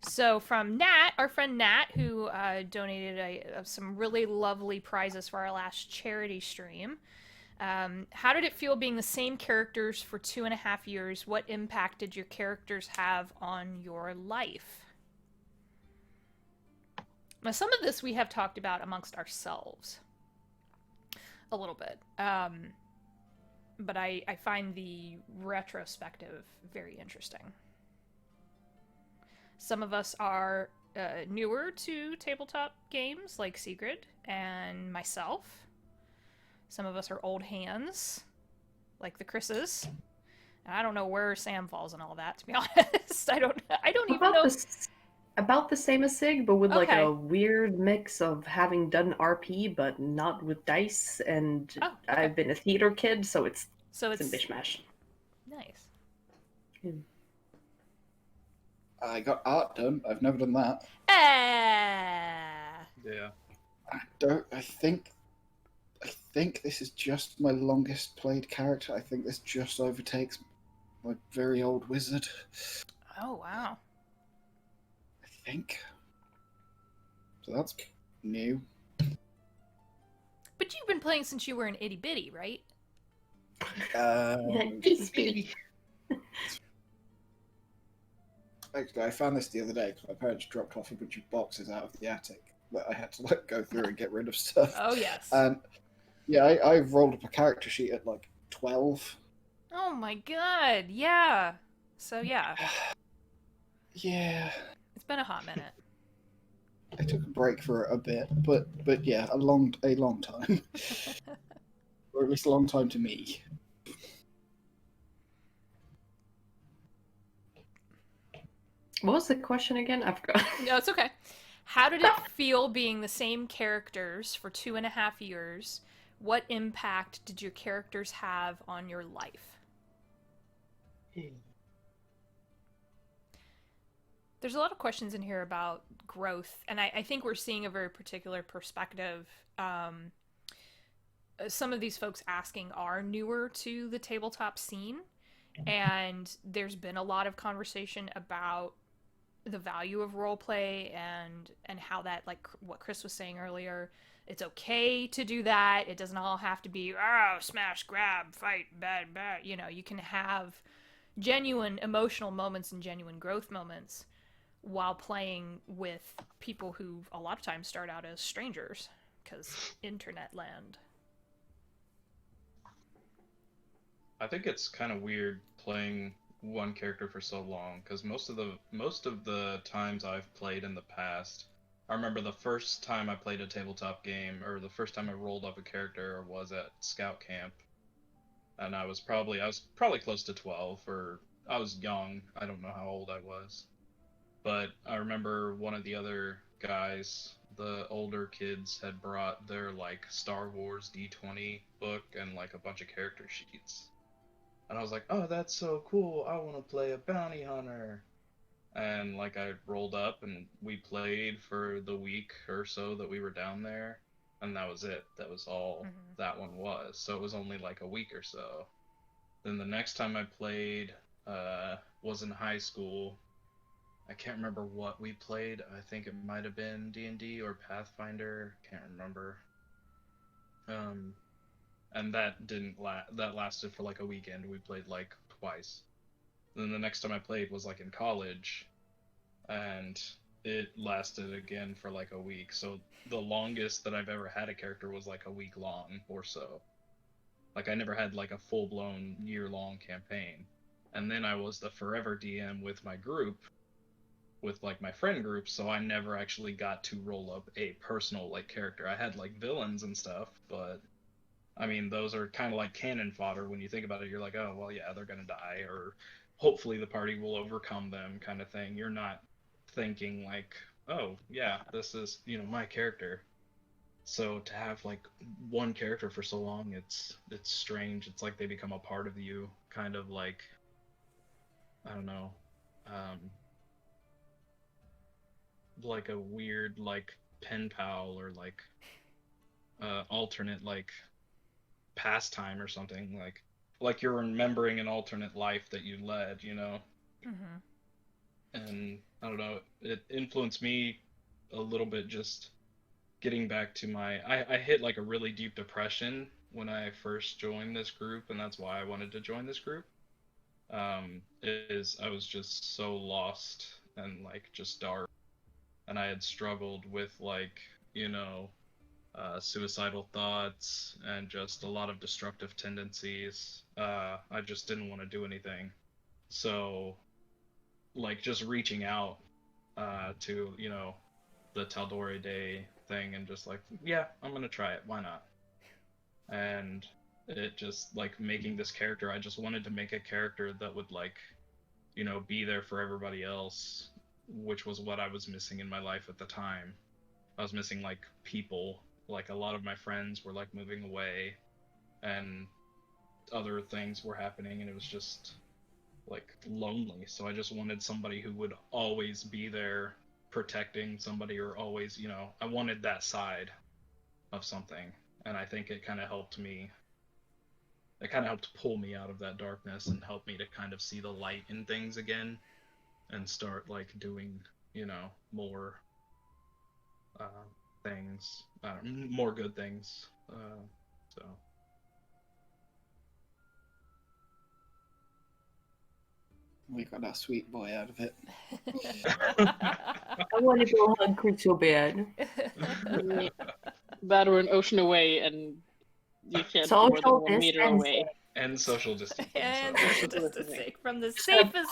So from Nat, our friend Nat, who donated some really lovely prizes for our last charity stream. How did it feel being the same characters for 2.5 years? What impact did your characters have on your life? Now, some of this we have talked about amongst ourselves a little bit. But I find the retrospective very interesting. Some of us are newer to tabletop games, like Sigrid and myself. Some of us are old hands, like the Chris's. And I don't know where Sam falls in all that, to be honest. I don't even know. About the same as Sig, but with like Okay. a weird mix of having done RP, but not with dice. And Oh, okay. I've been a theater kid, so it's So a it's mishmash. nice. I got art done. I've never done that. Yeah. I think this is just my longest played character. I think this just overtakes my very old wizard. Oh, wow. I think. So that's new. But you've been playing since you were an itty bitty, right? Speedy. Actually, I found this the other day because my parents dropped off a bunch of boxes out of the attic that I had to like go through and get rid of stuff. Oh, yes. Yeah, I rolled up a character sheet at like 12. Oh my god, yeah. So yeah, Yeah, it's been a hot minute. I took a break for a bit, but yeah, a long time, or at least a long time to me. What was the question again? I forgot. No, it's okay. How did it feel being the same characters for 2.5 years? What impact did your characters have on your life? There's a lot of questions in here about growth, and I think we're seeing a very particular perspective. Some of these folks asking are newer to the tabletop scene, and there's been a lot of conversation about the value of role play and how that, like what Chris was saying earlier, it's okay to do that. It doesn't all have to be smash, grab, fight, bad. You can have genuine emotional moments and genuine growth moments while playing with people who a lot of times start out as strangers because internet land. I think it's kind of weird playing one character for so long because most of the times I've played in the past, I remember the first time I played a tabletop game or the first time I rolled up a character was at scout camp, and I was probably close to 12, or I was young. I don't know how old I was, but I remember one of the other guys, the older kids, had brought their like Star Wars D20 book and like a bunch of character sheets. And I was like, oh, that's so cool. I want to play a bounty hunter. And like I rolled up and we played for the week or so that we were down there. And that was it. That was all that one was. So it was only like a week or so. Then the next time I played was in high school. I can't remember what we played. I think it might have been D&D or Pathfinder. Can't remember. And that didn't that lasted for like a weekend. We played like twice. Then the next time I played was like in college, and it lasted again for like a week. So the longest that I've ever had a character was like a week long or so. Like I never had like a full-blown year-long campaign. And then I was the forever DM with my group, with like my friend group, so I never actually got to roll up a personal like character. I had like villains and stuff, but I mean, those are kind of like cannon fodder when you think about it. You're like, oh, well, yeah, they're going to die, or hopefully the party will overcome them kind of thing. You're not thinking like, oh, yeah, this is, my character. So to have like one character for so long, it's strange. It's like they become a part of you, kind of like, I don't know, like a weird like pen pal or like alternate like pastime or something, like you're remembering an alternate life that you led, and I don't know, it influenced me a little bit, just getting back to I hit like a really deep depression when I first joined this group, and that's why I wanted to join this group. Is I was just so lost and like just dark, and I had struggled with like suicidal thoughts and just a lot of destructive tendencies. I just didn't want to do anything, so like just reaching out to the Taldore Day thing and just like, yeah, I'm gonna try it. Why not? And it just like making this character. I just wanted to make a character that would like, be there for everybody else, which was what I was missing in my life at the time. I was missing like people. Like a lot of my friends were like moving away, and other things were happening, and it was just like lonely. So I just wanted somebody who would always be there protecting somebody, or always, I wanted that side of something. And I think it kind of helped me. It kind of helped pull me out of that darkness and help me to kind of see the light in things again and start like doing, more things, more good things. So. We got that sweet boy out of it. I want to go hug Chris so bad. That or an ocean away, and you can't be Social more than 1 meter distancing. away. And social distancing. And So. social distancing from the Just gonna safest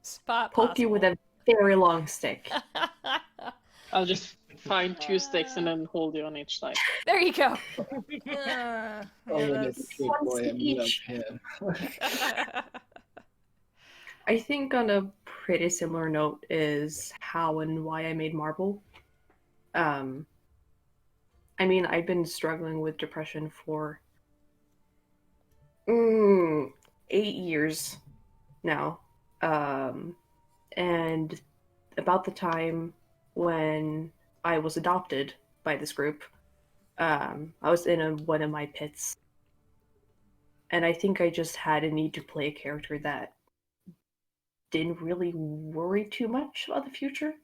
spot poke possible. you with a very long stick. I'll just find 2 sticks and then hold you on each side. There you go. Oh, Yeah, it's that's- a good boy and love him. I think on a pretty similar note is how and why I made Marble. I mean, I've been struggling with depression for 8 years now. And about the time when I was adopted by this group, I was in one of my pits. And I think I just had a need to play a character that didn't really worry too much about the future.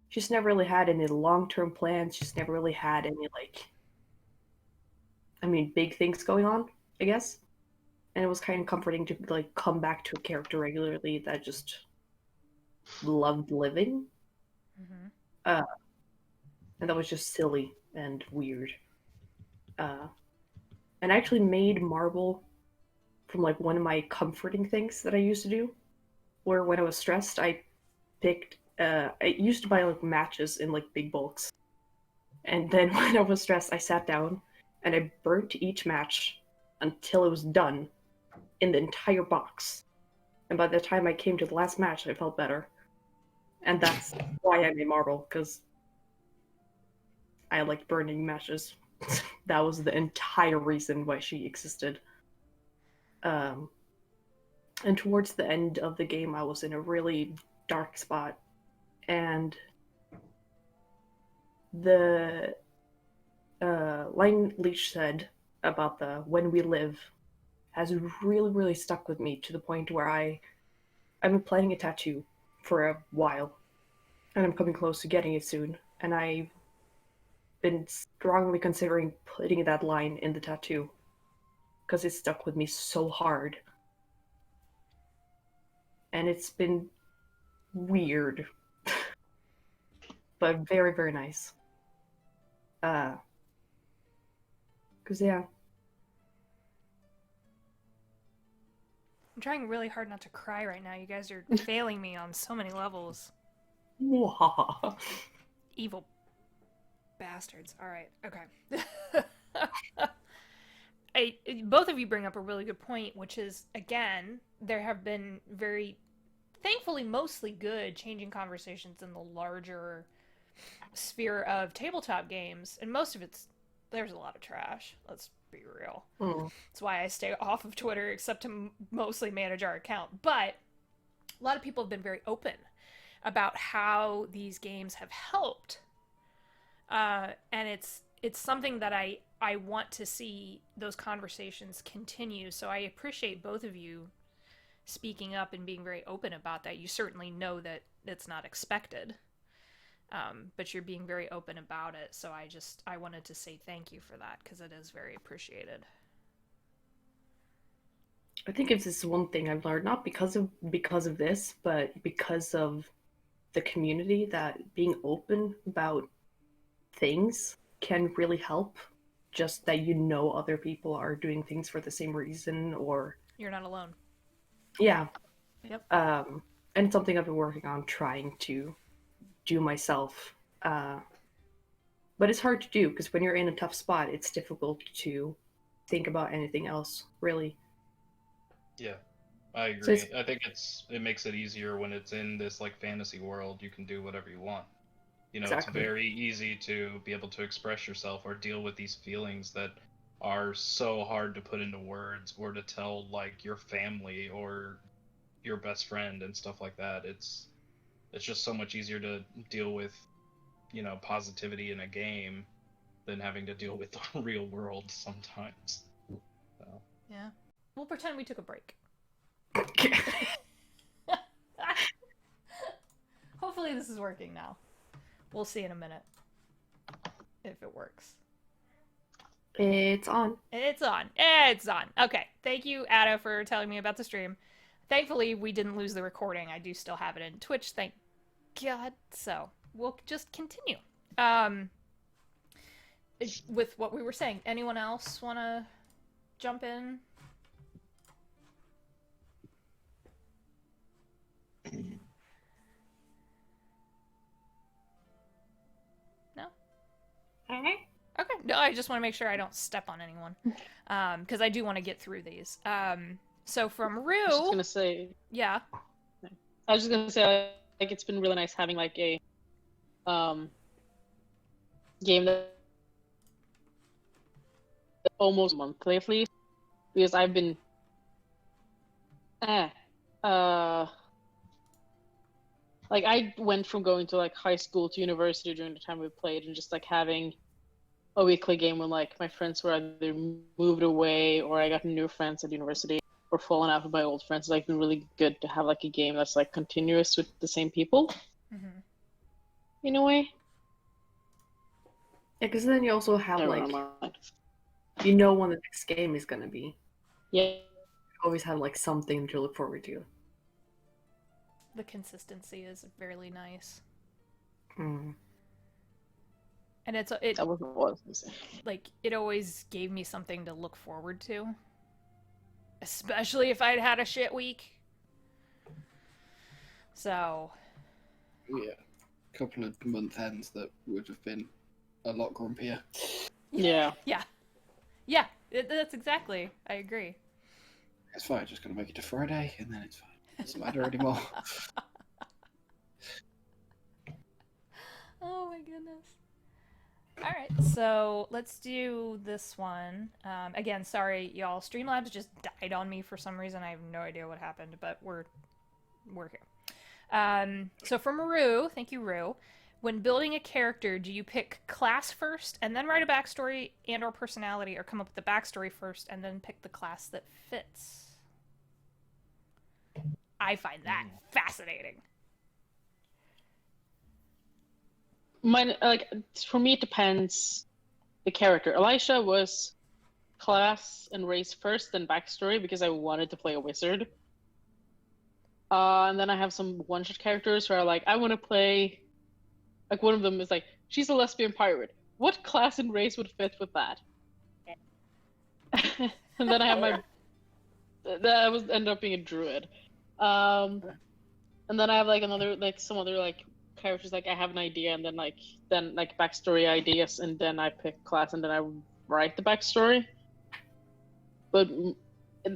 She's never really had any long-term plans. She's never really had any big things going on, I guess. And it was kind of comforting to like come back to a character regularly that just loved living. Mhm. And that was just silly and weird. And I actually made Marble from like one of my comforting things that I used to do, where when I was stressed, I used to buy like matches in like big bulks. And then when I was stressed, I sat down and I burnt each match until it was done in the entire box. And by the time I came to the last match, I felt better. And that's why I made Marble, because I liked burning matches. That was the entire reason why she existed. And towards the end of the game, I was in a really dark spot. And the line Leech said about the when we live has really, really stuck with me to the point where I've been planning a tattoo for a while. And I'm coming close to getting it soon. And I've been strongly considering putting that line in the tattoo because it stuck with me so hard. And it's been weird, but very, very nice. Because, yeah. I'm trying really hard not to cry right now. You guys are failing me on so many levels. Evil bastards. All right. Okay. Both of you bring up a really good point, which is, again, there have been very, thankfully, mostly good changing conversations in the larger sphere of tabletop games, and most of there's a lot of trash. Let's be real. That's why I stay off of Twitter, except to mostly manage our account. But a lot of people have been very open about how these games have helped, and it's something that I want to see those conversations continue. So I appreciate both of you speaking up and being very open about that. You certainly know that it's not expected, but you're being very open about it. So I wanted to say thank you for that, because it is very appreciated. I think if this is one thing I've learned, not because of this, but because of the community, that being open about things can really help. Just that you know other people are doing things for the same reason, or You're not alone. yeah, Yep. and it's something I've been working on trying to do myself. But it's hard to do because when you're in a tough spot, it's difficult to think about anything else, really. Yeah, I So it's agree. I think it makes it easier when it's in this like fantasy world. You can do whatever you want. It's exactly. very easy to be able to express yourself or deal with these feelings that are so hard to put into words or to tell like your family or your best friend and stuff like that. It's just so much easier to deal with, positivity in a game than having to deal with the real world sometimes. So, Yeah. We'll pretend we took a break. Hopefully this is working now. We'll see in a minute if it works. It's on. It's on. It's on. Okay. Thank you, Ada, for telling me about the stream. Thankfully, we didn't lose the recording. I do still have it in Twitch, thank God. So we'll just continue. With what we were saying. Anyone else want to jump in? No? Okay. No, I just want to make sure I don't step on anyone. Because I do want to get through these. So from Rue... I was just gonna say, Yeah. like, it's been really nice having like a game that almost monthly at least, because I've been like I went from going to like high school to university during the time we played, and just like having a weekly game when like my friends were either moved away or I got new friends at university or fallen out with my old friends. It's like been really good to have like a game that's like continuous with the same people in a way. Yeah, because then you also have Never like mind. you know when the next game is gonna be. Yeah. You always have like something to look forward to. The consistency is really nice. Mm. And it That wasn't what I was gonna say. like it always gave me something to look forward to. Especially if I'd had a shit week. So Yeah, a couple of month ends that would have been a lot grumpier. Yeah. Yeah, that's exactly. I agree. It's fine, just gotta make it to Friday, and then it's fine. It doesn't matter anymore. Oh my goodness. Alright, so let's do this one. Again, sorry, y'all. Streamlabs just died on me for some reason. I have no idea what happened, but we're here. So from Rue, thank you, Rue. When building a character, do you pick class first and then write a backstory and or personality, or come up with the backstory first and then pick the class that fits? I find that fascinating. Mine, like, for me, it depends the character. Elisha was class and race first, then backstory, because I wanted to play a wizard. And then I have some one-shot characters where I want to play, like, one of them is like, she's a lesbian pirate. What class and race would fit with that? And then I have that was ended up being a druid. And then I have like another, like some other like characters, like I have an idea, and then backstory ideas, and then I pick class, and then I write the backstory. But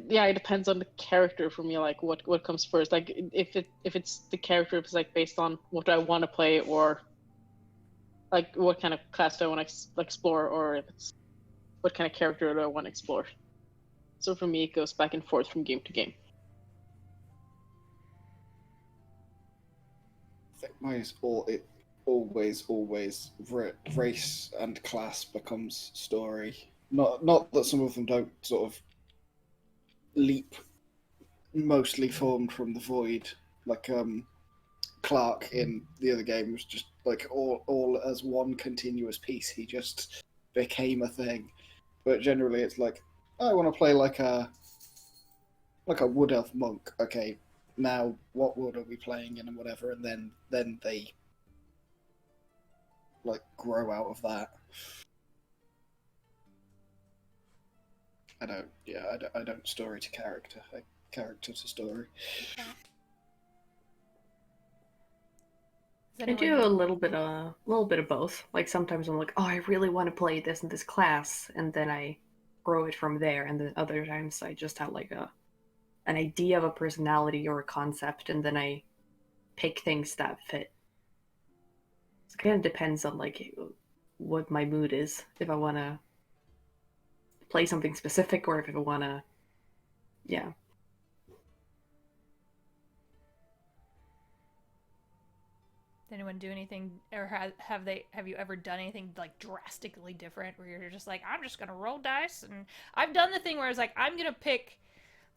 yeah, it depends on the character for me, like what comes first. Like if it's the character, if it's like based on what I want to play, or like what kind of class do I want to explore, or if it's what kind of character do I want to explore. So for me, it goes back and forth from game to game. I think mine is always race and class becomes story. Not that some of them don't sort of leap mostly formed from the void, like Clark in the other game was just like all as one continuous piece. He just became a thing. But generally, it's like I want to play like a like a wood elf monk. Okay, now what wood are we playing in and whatever, and then they like grow out of that. I don't story to character. Character to story. Does I do a anyone... little bit of both. Like sometimes I'm like, oh, I really want to play this in this class, and then I grow it from there. And then other times I just have like an idea of a personality or a concept, and then I pick things that fit. So it kind of depends on like what my mood is. If I want to play something specific, or if I want to, yeah. Did anyone do anything, or have you ever done anything like drastically different where you're just like, I'm just gonna roll dice? And I've done the thing where it's like, I'm gonna pick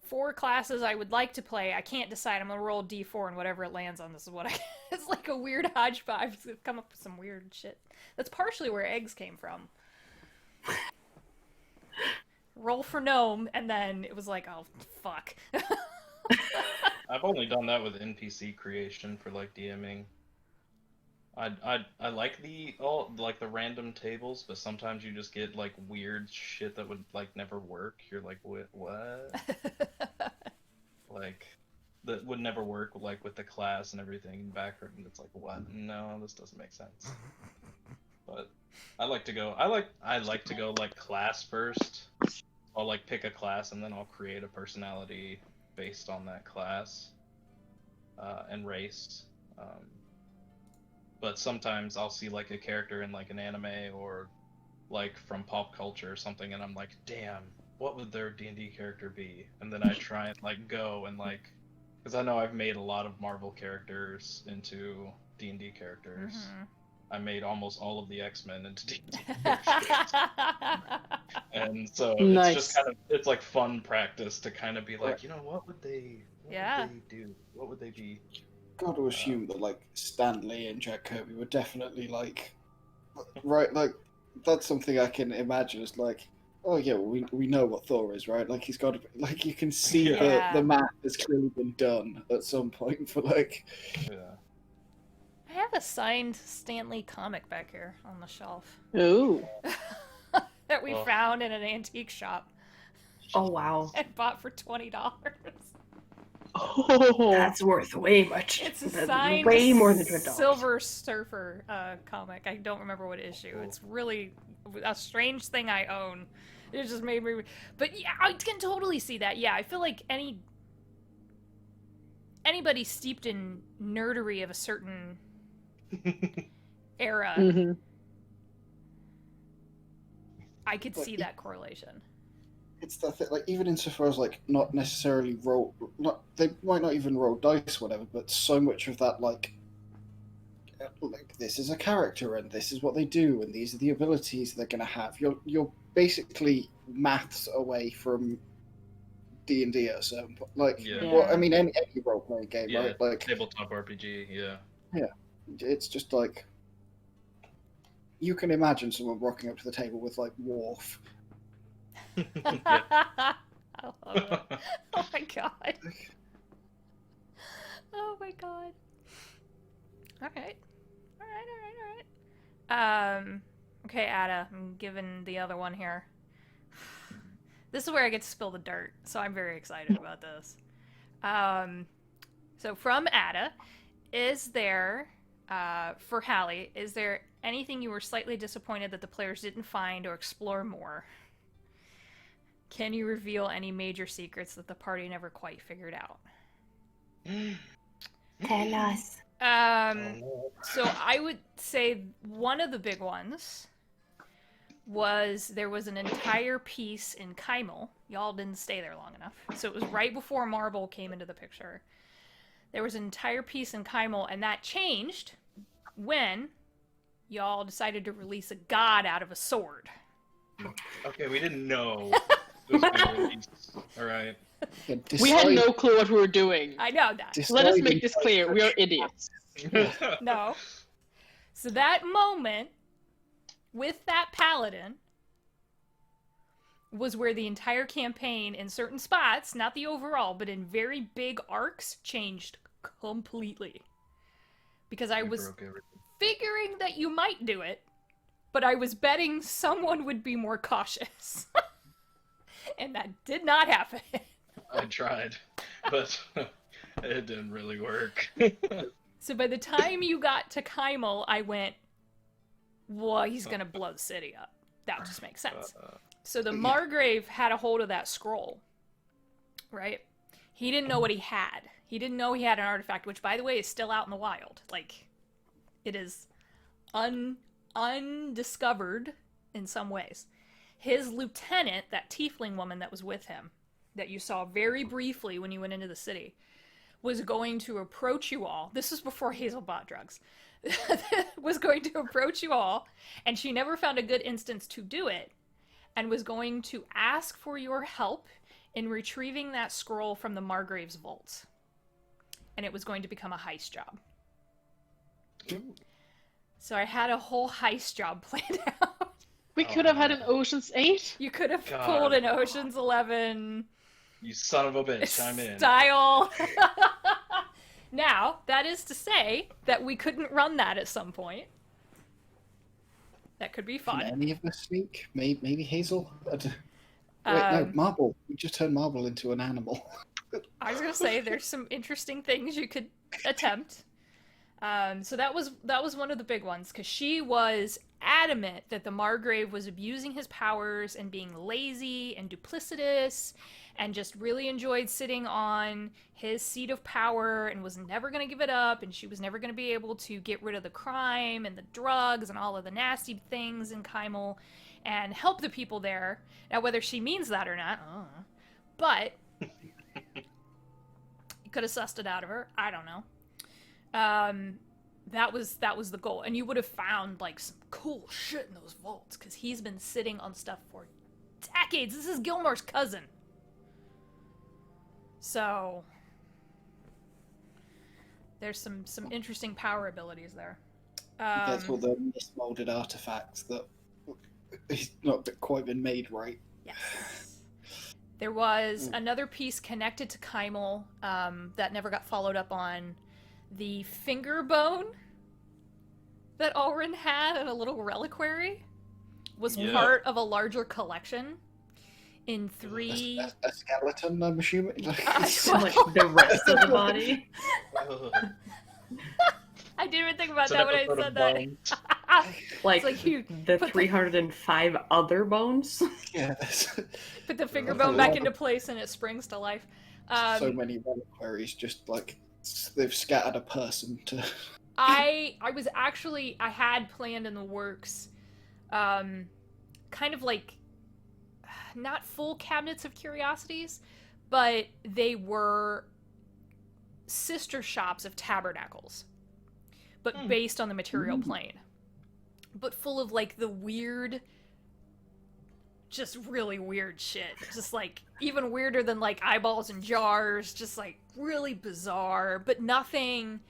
4 classes I would like to play. I can't decide. I'm gonna roll D4 and whatever it lands on, this is what I. It's like a weird hodgepodge. I've come up with some weird shit. That's partially where eggs came from. Roll for gnome, and then it was like, oh fuck. I've only done that with NPC creation for like DMing. I like the random tables, but sometimes you just get like weird shit that would like never work. You're like, what? Like that would never work like with the class and everything in background. It's like, what? No, this doesn't make sense. But I like to go like class first. I'll like pick a class and then I'll create a personality based on that class and race. But sometimes I'll see like a character in like an anime or like from pop culture or something, and I'm like, damn, what would their D&D character be? And then I try and like go and like, because I know I've made a lot of Marvel characters into D&D characters. Mm-hmm. I made almost all of the X-Men into D&D characters. And so Nice. it's just kind of, it's like fun practice to kind of be like, you know, what would they do? What would they be? Got to assume that like Stan Lee and Jack Kirby were definitely like, right? Like that's something I can imagine. Is like, oh yeah, well, we know what Thor is, right? Like he's got to, like you can see Yeah. the math has clearly been done at some point for like. Yeah. I have a signed Stan Lee comic back here on the shelf Ooh. that we Oh. found in an antique shop Oh wow, and bought for $20. Oh. that's worth way much. It's a That's signed way more than $20. Silver Surfer comic. I don't remember what issue. It's really a strange thing I own. It just made me. But yeah, I can totally see that. Yeah, I feel like anybody steeped in nerdery of a certain era, Mhm. I could But see that correlation. It's that thing, like even insofar as like not necessarily they might not even roll dice, whatever. But so much of that like this is a character and this is what they do and these are the abilities they're gonna have. You're basically maths away from D&D at a certain point. Like, Yeah. well, I mean any role playing game, Yeah, right? Like tabletop RPG, yeah. it's just like you can imagine someone rocking up to the table with like Worf. Yeah. I love it. Oh my god. Oh my god. Alright. Alright. Okay, Ada, I'm giving the other one here. This is where I get to spill the dirt, so I'm very excited about this. So from Ada, is there, for Hallie, is there anything you were slightly disappointed that the players didn't find or explore more? Can you reveal any major secrets that the party never quite figured out? Tell us. So I would say one of the big ones was there was an entire piece in Kymel. Y'all didn't stay there long enough. So it was right before Marble came into the picture. There was an entire piece in Kymel, and that changed when y'all decided to release a god out of a sword. Okay, we didn't know it was being released. Alright. Yeah, We had decide- no clue what we were doing. I know that. Let us decide- make this clear. We are idiots. No. So that moment with that paladin was where the entire campaign in certain spots, not the overall, but in very big arcs, changed completely. Because I We was broke everything. figuring that you might do it, but I was betting someone would be more cautious. And that did not happen. I tried, but it didn't really work. So by the time you got to Kymel, I went, well, he's gonna blow the city up. That just makes sense. So the Margrave had a hold of that scroll, right? He didn't know what he had. He didn't know he had an artifact, which, by the way, is still out in the wild. Like, it is undiscovered in some ways. His lieutenant, that tiefling woman that was with him, that you saw very briefly when you went into the city, was going to approach you all. This was before Hazel bought drugs. Was going to approach you all, and she never found a good instance to do it, and was going to ask for your help in retrieving that scroll from the Margrave's vault. And it was going to become a heist job. So I had a whole heist job planned out. We could have had an Ocean's 8. You could have God. pulled an Ocean's 11 You son of a bitch, I'm in. style. Now, that is to say that we couldn't run that at some point. That could be Can fun. any of us speak? Maybe Hazel? No, Marble. You just turned Marble into an animal. I was gonna say there's some interesting things you could attempt. So that was one of the big ones, because she was adamant that the Margrave was abusing his powers and being lazy and duplicitous, and just really enjoyed sitting on his seat of power and was never going to give it up, and she was never going to be able to get rid of the crime and the drugs and all of the nasty things in Kymel and help the people there. Now, whether she means that or not, I don't know. But you could have sussed it out of her. I don't know. That was the goal, and you would have found like some cool shit in those vaults, because he's been sitting on stuff for decades. This is Gilmore's cousin. So there's some interesting power abilities there. That's all the mismolded artifacts that he's not quite been made right. Yes. There was another piece connected to Kymel that never got followed up on. The finger bone that Ulrin had in a little reliquary was part of a larger collection in 3... A skeleton, I'm assuming? Like the rest of the body. I didn't even think about that when I said that. Like, like you the put 305 other bones. Yeah, put the finger bone back into place and it springs to life. so many reliquaries, just like they've scattered a person to. I had planned in the works, kind of like, not full cabinets of curiosities, but they were sister shops of tabernacles, but based on the material plane, but full of like the weird, just really weird shit, just like even weirder than like eyeballs in jars, just like really bizarre, but nothing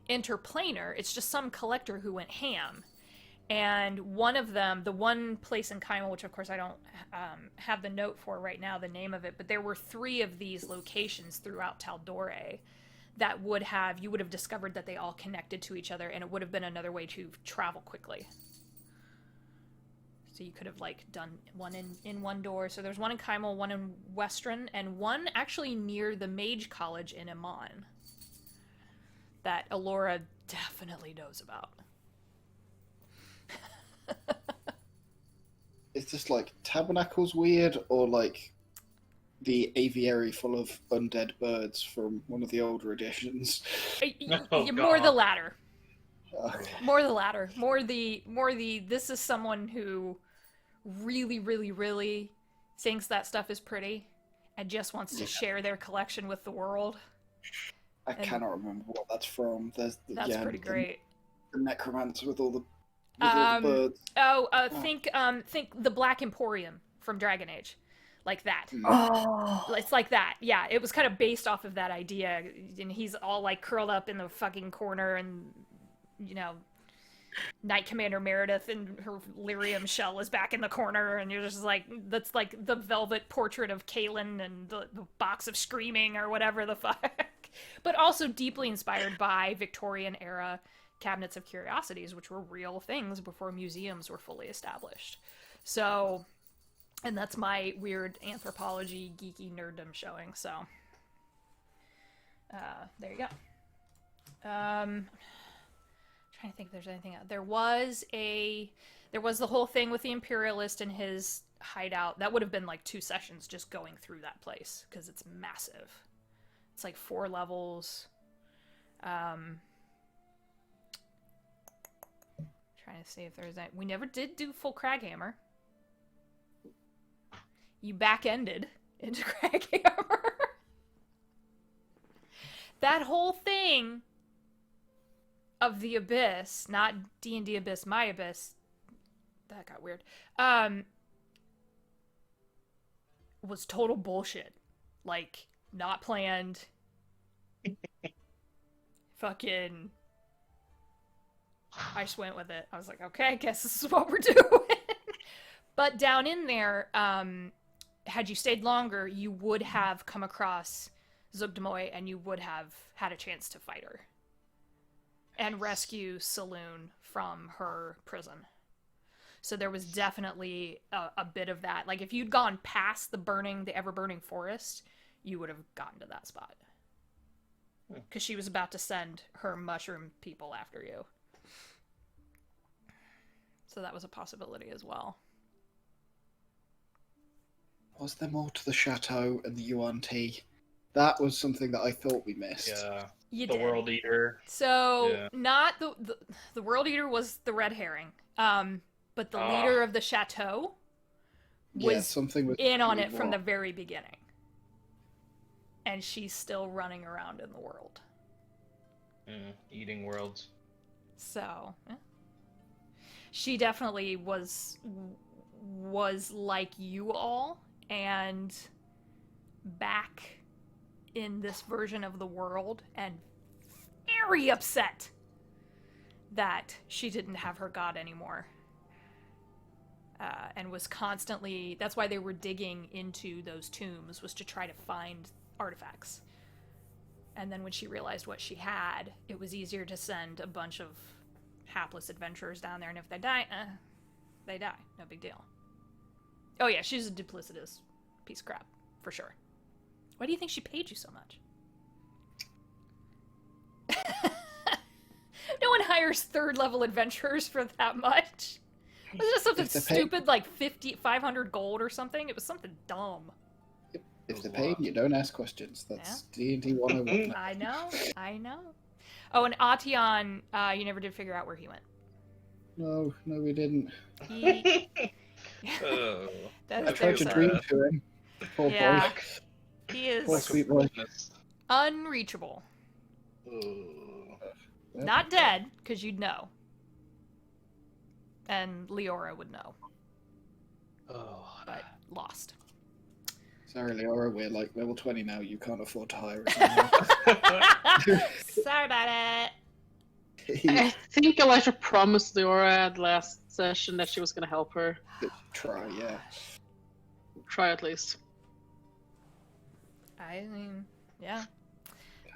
interplanar. It's just some collector who went ham. And one of them, the one place in Kymel, which of course I don't have the note for right now, the name of it, but there were 3 of these locations throughout Taldore that you would have discovered that they all connected to each other, and it would have been another way to travel quickly. So you could have like done one in one door. So there's one in Kymel, one in Westron, and one actually near the Mage College in Amon that Alora definitely knows about. It's just like tabernacles weird, or like the aviary full of undead birds from one of the older editions. More the latter. Okay. More the latter. More the this is someone who really, really, really thinks that stuff is pretty and just wants to share their collection with the world. I cannot remember what that's from. That's pretty great. The necromancer with all the birds. Think the Black Emporium from Dragon Age. Like that. Oh. It's like that. Yeah, it was kind of based off of that idea, and he's all like curled up in the fucking corner and, you know, Knight Commander Meredith and her lyrium shell is back in the corner, and you're just like, that's like the velvet portrait of Kaylin and the box of Screaming or whatever the fuck. But also deeply inspired by Victorian era cabinets of curiosities, which were real things before museums were fully established. So, and that's my weird anthropology geeky nerddom showing. So, there you go. Trying to think if there's anything else. There was the whole thing with the Imperialist and his hideout. That would have been like 2 sessions just going through that place because it's massive. It's like 4 levels. Trying to see if there's any. We never did do full Craghammer. You back-ended into Craghammer. That whole thing of the Abyss, not D&D Abyss, my Abyss, that got weird, was total bullshit. Like, not planned. Fucking, I just went with it. I was like, okay, I guess this is what we're doing. But down in there, had you stayed longer, you would have come across Zugdemoy, and you would have had a chance to fight her and rescue Saloon from her prison. So there was definitely a bit of that. Like, if you'd gone past the ever-burning forest, you would have gotten to that spot. Because she was about to send her mushroom people after you. So that was a possibility as well. Was there more to the chateau and the UNT? That was something that I thought we missed. Yeah. You The did. World Eater. So, Yeah. not the World Eater was the red herring. But the leader of the chateau Yeah, was something was in on really it from the wrong. very beginning. And she's still running around in the world. Eating worlds. So, yeah. She definitely was like you all, and back in this version of the world, and very upset that she didn't have her god anymore. And was constantly, that's why they were digging into those tombs, was to try to find artifacts. And then when she realized what she had, it was easier to send a bunch of hapless adventurers down there, and if they die, they die. No big deal. Oh yeah, she's a duplicitous piece of crap, for sure. Why do you think she paid you so much? No one hires 3rd level adventurers for that much. Was it something If they pay- stupid like 500 gold or something? It was something dumb. If they're paid, you don't ask questions. That's D&D 101. I know. Oh, and Ation, you never did figure out where he went. No, we didn't. He... Oh. I That's, tried to there's dream a... to him. Poor Yeah. boy. He Poor is sweet boy. unreachable. Not dead, because you'd know. And Leora would know. Oh. But lost. Sorry, Leora, we're like level 20 now. You can't afford to hire us anymore. Sorry about it. I think Elijah promised Leora at last session that she was going to help her. Try, yeah. Try at least. I mean, yeah.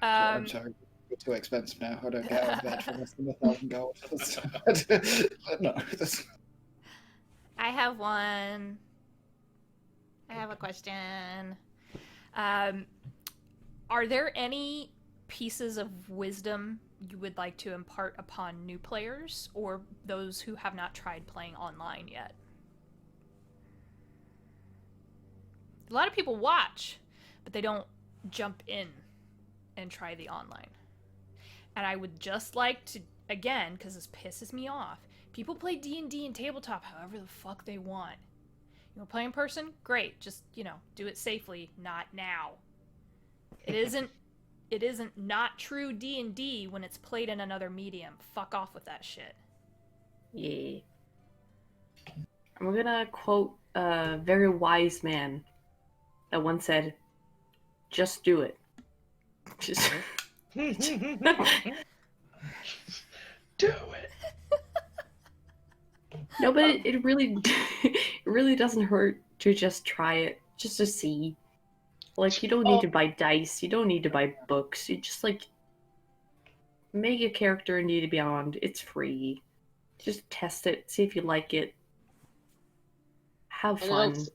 I'm sorry. We're too expensive now. I don't get out of bed for less than 1,000 gold. No, that's... I have one. I have a question. Are there any pieces of wisdom you would like to impart upon new players or those who have not tried playing online yet? A lot of people watch, but they don't jump in and try the online. And I would just like to, again, because this pisses me off, people play D&D and tabletop however the fuck they want. You want to play in person? Great. Just, do it safely. Not now. It isn't not true D&D when it's played in another medium. Fuck off with that shit. Yeah. I'm gonna quote a very wise man that once said, "Just do it." Just... Do it. No, but it really it really doesn't hurt to just try it, just to see. Like, you don't need Oh, to buy dice, you don't need to buy books. You just like make a character in D&D Beyond. It's free. Just test it, see if you like it. Have and fun.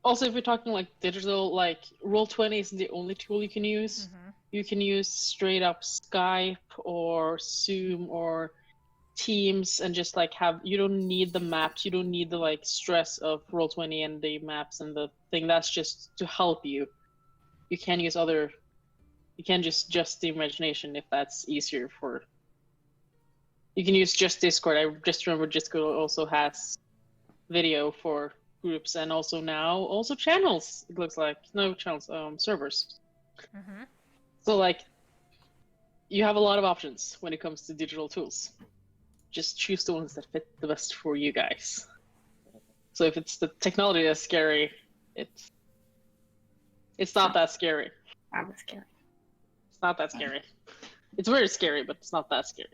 also, if you're talking like digital, like Roll20 isn't the only tool you can use. Mhm. You can use straight up Skype or Zoom or Teams and just like have, you don't need the maps, you don't need the like stress of Roll20 and the maps and the thing. That's just to help you. You can use other, you can just the imagination if that's easier for. You can use just Discord. I just remember Discord also has video for groups and also now also channels. It looks like no channels, servers. Mhm. So like, you have a lot of options when it comes to digital tools. Just choose the ones that fit the best for you guys. So if it's the technology that's scary, it's not that scary. I'm scared. It's not that scary. It's very scary, but it's not that scary.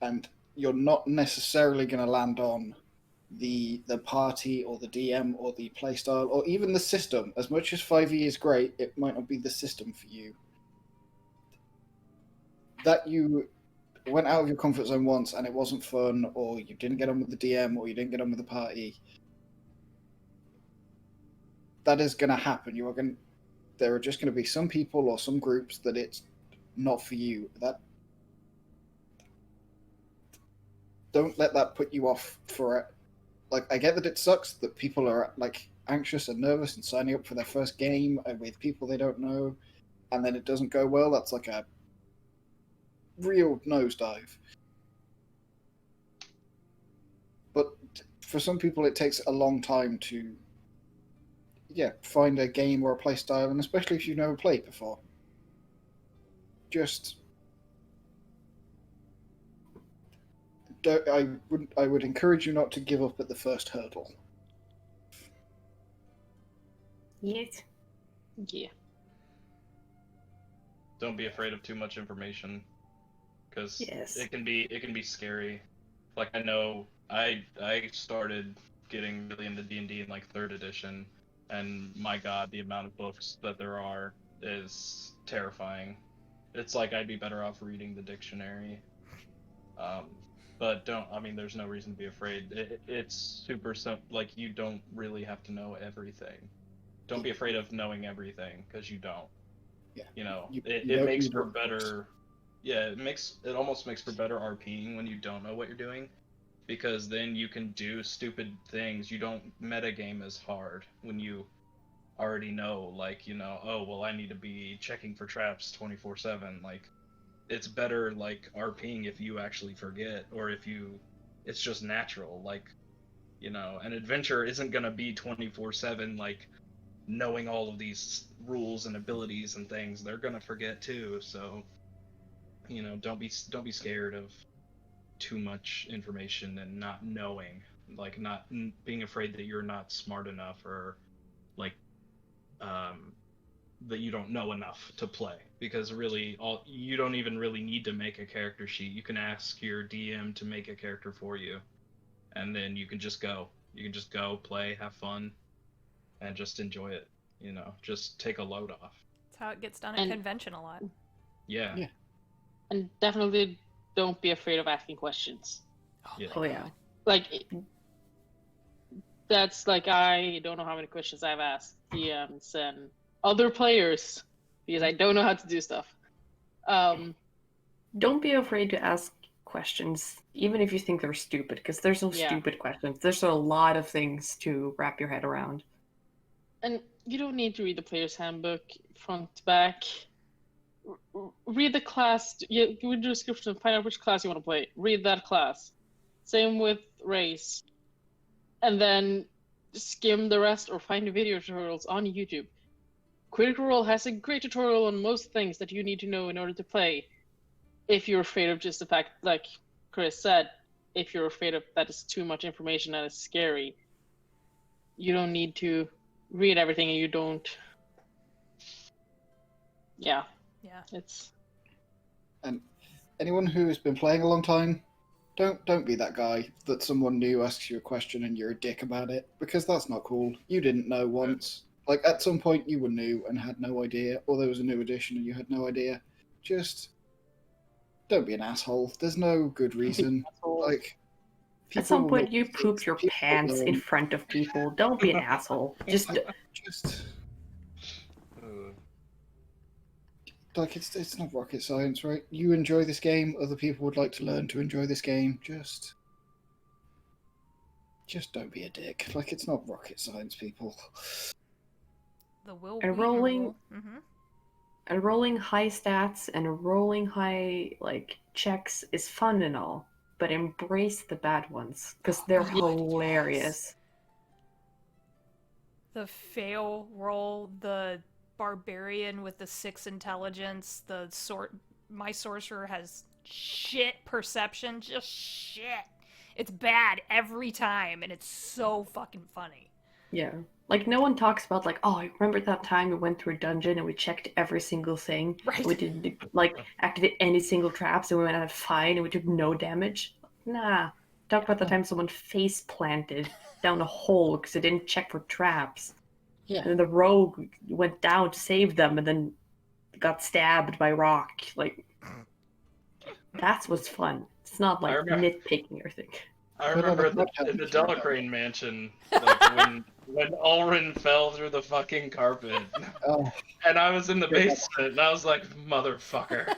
And you're not necessarily going to land on the party or the DM or the playstyle or even the system. As much as 5e is great, it might not be the system for you. That you went out of your comfort zone once and it wasn't fun, or you didn't get on with the DM, or you didn't get on with the party. That is going to happen. There are just going to be some people or some groups that it's not for you. Don't let that put you off for it. Like, I get that it sucks that people are like anxious and nervous and signing up for their first game with people they don't know, and then it doesn't go well. That's like a real nosedive. But for some people, it takes a long time to, find a game or a play style, and especially if you've never played before. Just I would encourage you not to give up at the first hurdle. Yes. Yeah. Don't be afraid of too much information, because Yes. it can be scary. Like, I know I started getting really into D&D in like 3rd edition, and my god, the amount of books that there are is terrifying. It's like I'd be better off reading the dictionary. But there's no reason to be afraid. It's super simple. Like, you don't really have to know everything. Don't be afraid of knowing everything, because you don't. Yeah. You know, You it don't makes need for one. better. Yeah, it almost makes for better RPing when you don't know what you're doing, because then you can do stupid things. You don't metagame as hard when you already know, like, oh, well, I need to be checking for traps 24/7. Like, it's better, like, RPing if you actually forget, or if it's just natural. Like, an adventure isn't gonna be 24/7, like, knowing all of these rules and abilities and things. They're gonna forget too, so don't be scared of too much information and not knowing, like, not being afraid that you're not smart enough, or like that you don't know enough to play, because really you don't even really need to make a character sheet. You can ask your DM to make a character for you, and then you can just go play, have fun, and just enjoy it. Just take a load off. That's how it gets done at And- convention a lot. Yeah. Yeah. And definitely don't be afraid of asking questions. Yeah. Oh yeah. Like, that's like, I don't know how many questions I've asked DMs and other players because I don't know how to do stuff. Don't be afraid to ask questions, even if you think they're stupid, because there's no Yeah. stupid questions. There's a lot of things to wrap your head around. And you don't need to read the player's handbook front to back. Read the class, read the description, find out which class you want to play. Read that class. Same with race. And then skim the rest or find video tutorials on YouTube. Critical Role has a great tutorial on most things that you need to know in order to play. If you're afraid of just the fact, like Chris said, if you're afraid of that is too much information and it's scary, you don't need to read everything, and you don't. Yeah. Yeah. It's. And anyone who has been playing a long time, Don't be that guy that someone new asks you a question and you're a dick about it, because that's not cool. You didn't know once. Like, at some point you were new and had no idea, or there was a new edition and you had no idea. Just don't be an asshole. There's no good reason. Like, At some will point, make you mistakes, poop your people pants in learn. front of people. Don't be an asshole. Just Just like it's not rocket science, right? You enjoy this game, other people would like to learn to enjoy this game. Just don't be a dick. Like, it's not rocket science, people. The Will And Wheaton rolling- rule. Mm-hmm. and rolling high stats and rolling high checks is fun and all, but embrace the bad ones because they're God, hilarious. The fail roll, the barbarian with the 6 intelligence, my sorcerer has shit perception, just shit. It's bad every time, and it's so fucking funny. Yeah. Like, no one talks about, like, oh, I remember that time we went through a dungeon and we checked every single thing. Right. We didn't, activate any single traps and we went out fine and we took no damage. Nah. Talk about the time someone face planted down a hole because they didn't check for traps. Yeah. And then the rogue went down to save them and then got stabbed by rock. Like, that's what's fun. It's not, like, nitpicking or thing. I remember in the Delacrane mansion, like when Ulrin fell through the fucking carpet, and I was in the basement, and I was like, "Motherfucker,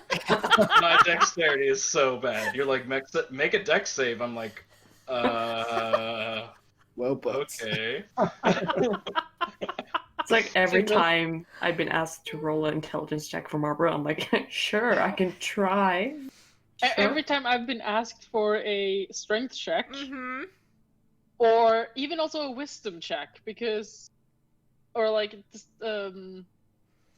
my dexterity is so bad." You're like, "Make a dex save." I'm like, Well, but okay. It's like every time I've been asked to roll an intelligence check for Barbara, I'm like, sure, I can try. Sure. Every time I've been asked for a strength check, Mm-hmm. or even also a wisdom check, or like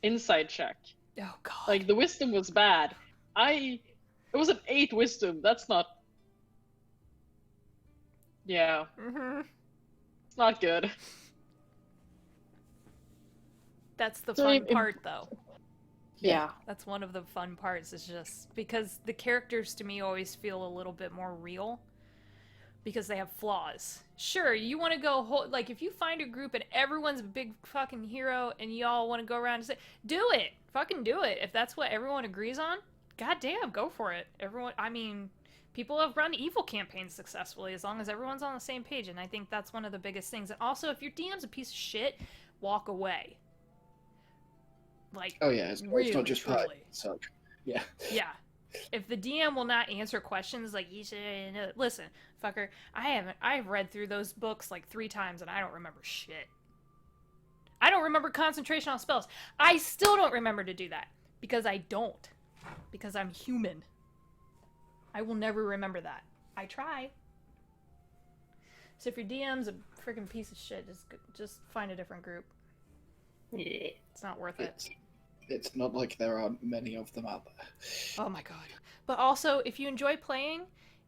insight check. Oh god. Like, the wisdom was bad. It was an 8 wisdom. That's not. Yeah, Mm-hmm. it's not good. That's the So fun part, though. Yeah. That's one of the fun parts, is just because the characters to me always feel a little bit more real because they have flaws. Sure, you want to go like, if you find a group and everyone's a big fucking hero and y'all want to go around and say, do it, fucking do it. If that's what everyone agrees on, goddamn, go for it. People have run evil campaigns successfully as long as everyone's on the same page, and I think that's one of the biggest things. And also, if your DM's a piece of shit, walk away. Like, oh yeah, it's really, not just truly. suck. Yeah. Yeah. If the DM will not answer questions like, you should listen, fucker, I've read through those books like 3 times and I don't remember shit. I don't remember concentration on spells. I still don't remember to do that because I don't. Because I'm human. I will never remember that. I try. So if your DM's a freaking piece of shit, just find a different group. Yeah. It's not worth it. It's not like there aren't many of them out there. Oh my god. But also, if you enjoy playing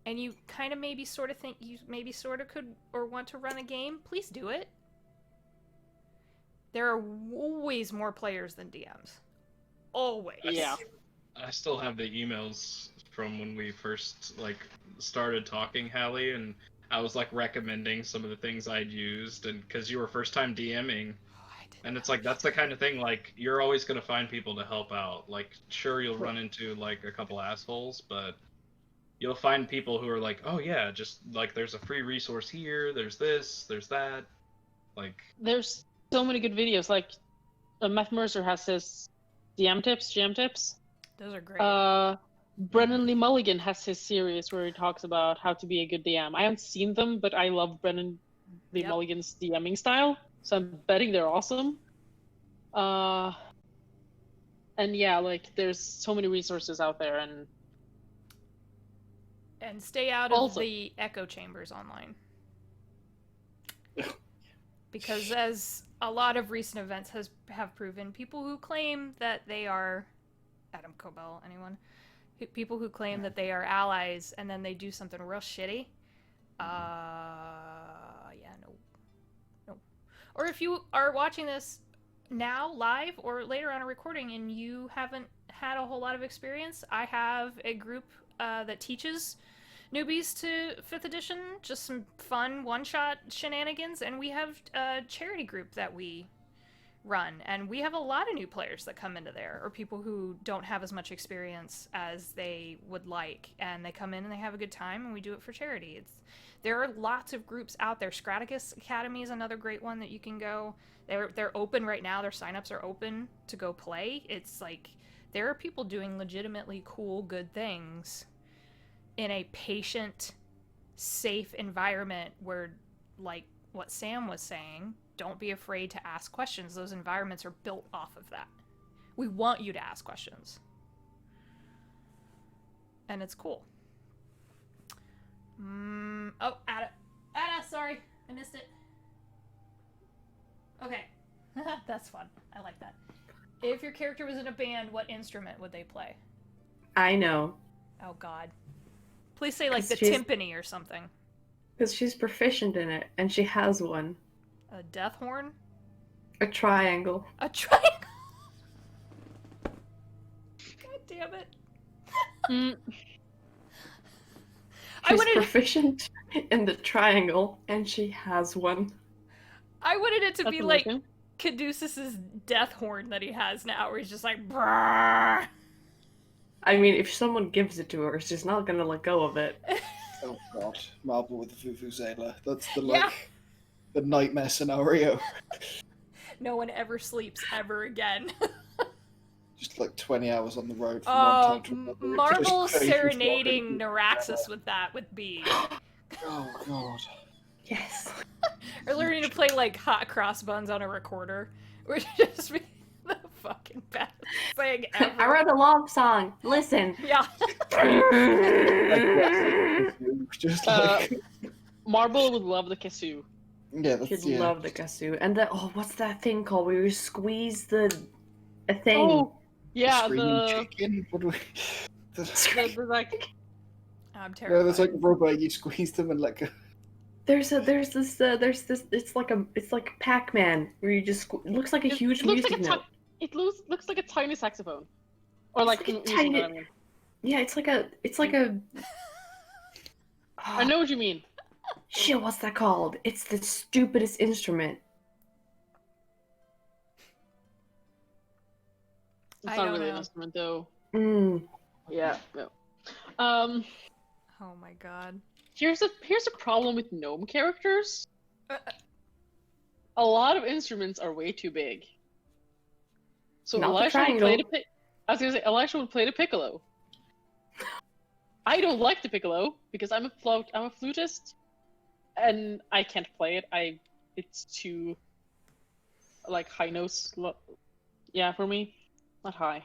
and you kind of maybe sort of think you maybe sort of could or want to run a game, please do it. There are always more players than DMs. Always. Yeah. I still have the emails from when we first started talking, Hallie, and I was recommending some of the things I'd used, and because you were first time DMing. And it's that's the kind of thing, you're always going to find people to help out. Sure, you'll run into, a couple assholes, but you'll find people who are oh, yeah, just, there's a free resource here, there's this, there's that. There's so many good videos. Matt Mercer has his GM tips. Those are great. Brennan Lee Mulligan has his series where he talks about how to be a good DM. I haven't seen them, but I love Brennan Lee Mulligan's DMing style. So I'm betting they're awesome. And yeah, there's so many resources out there, and stay out of the echo chambers online. Because as a lot of recent events have proven, people who claim that they are Adam Cobell, anyone? People who claim that they are allies and then they do something real shitty. No. Or if you are watching this now live or later on a recording and you haven't had a whole lot of experience, I have a group that teaches newbies to 5th edition, just some fun one-shot shenanigans, and we have a charity group that we run, and we have a lot of new players that come into there, or people who don't have as much experience as they would like, and they come in and they have a good time, and we do it for charity. There are lots of groups out there. Scraticus Academy is another great one that you can go. They're open right now. Their signups are open to go play. It's like there are people doing legitimately cool, good things in a patient, safe environment where, like what Sam was saying, don't be afraid to ask questions. Those environments are built off of that. We want you to ask questions. And it's cool. Oh, Ada, sorry. I missed it. Okay. That's fun. I like that. If your character was in a band, what instrument would they play? I know. Oh, God. Please say, like, the 'Cause timpani or something. Because she's proficient in it, and she has one. A death horn? A triangle. A triangle? God damn it. She's proficient in the triangle, and she has one. I wanted it to That's be like amazing. Caduceus's death horn that he has now, where he's just like, brrr. I mean, if someone gives it to her, she's not gonna let go of it. Oh god, Marble with the Vuvuzela. That's the Yeah. the nightmare scenario. No one ever sleeps ever again. Just like 20 hours on the road from Oh, one time to another. Marble Just crazy serenading fucking- Neuraxis with that, with B. Oh god. Yes. Or learning to play like Hot Cross Buns on a recorder. Which would just be the fucking best thing ever. I wrote a love song. Listen. Yeah. Just like Marble would love the kazoo. yeah, that's She'd love the kazoo. And the what's that thing called where you squeeze a thing? Oh, yeah, Screaming the chicken. What do we? the like I'm No, terrified. there's like a robot. You squeeze them and like. There's this it's like Pac-Man where you just it looks like a huge it looks music like a note. it looks like a tiny saxophone, or like like a music tiny- note, I mean. Yeah, it's like a I know what you mean. Shit, what's that called? It's the stupidest instrument. It's I not don't really know. an instrument though. Mm. Yeah, no. Oh my god. Here's a problem with gnome characters. Uh, A lot of instruments are way too big. So Not the Elisha would play triangle. I was gonna say Elisha would play the piccolo. I don't like the piccolo because I'm a flutist, and I can't play it. It's too like high notes. Yeah, for me, not high.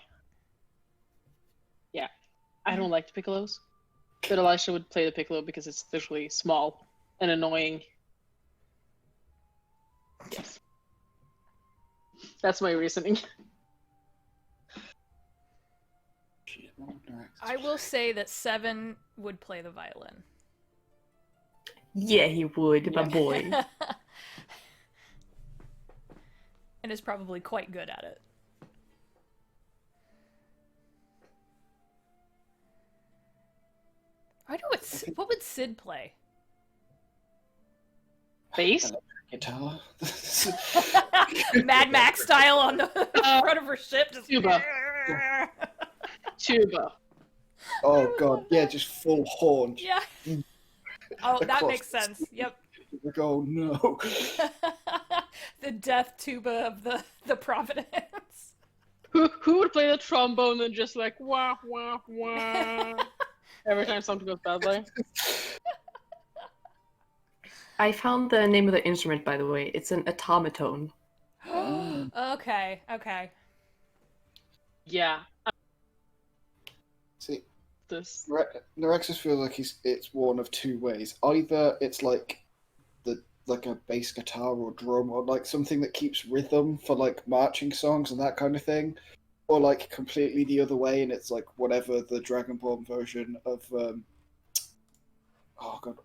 Yeah, I don't like the piccolos. But Elisha would play the piccolo because it's visually small and annoying. Yes. That's my reasoning. I will say that Seven would play the violin. Yeah, he would, my Yeah. boy. And is probably quite good at it. I wonder what would Sid play? Bass? Guitar. Mad Max style on the front of her ship. Just... Tuba. Tuba. Oh god, yeah, just full horn. Yeah. Oh, that Across makes sense. Yep. Like, oh no. The death tuba of the Providence. Who would play the trombone and just like wah wah wah every time something goes badly? I found the name of the instrument, by the way. It's an automaton. Okay. Yeah. See, This. Neuraxis feels like it's one of two ways. Either it's like a bass guitar or drum or like something that keeps rhythm for like marching songs and that kind of thing, or like completely the other way and it's like whatever the Dragonborn version of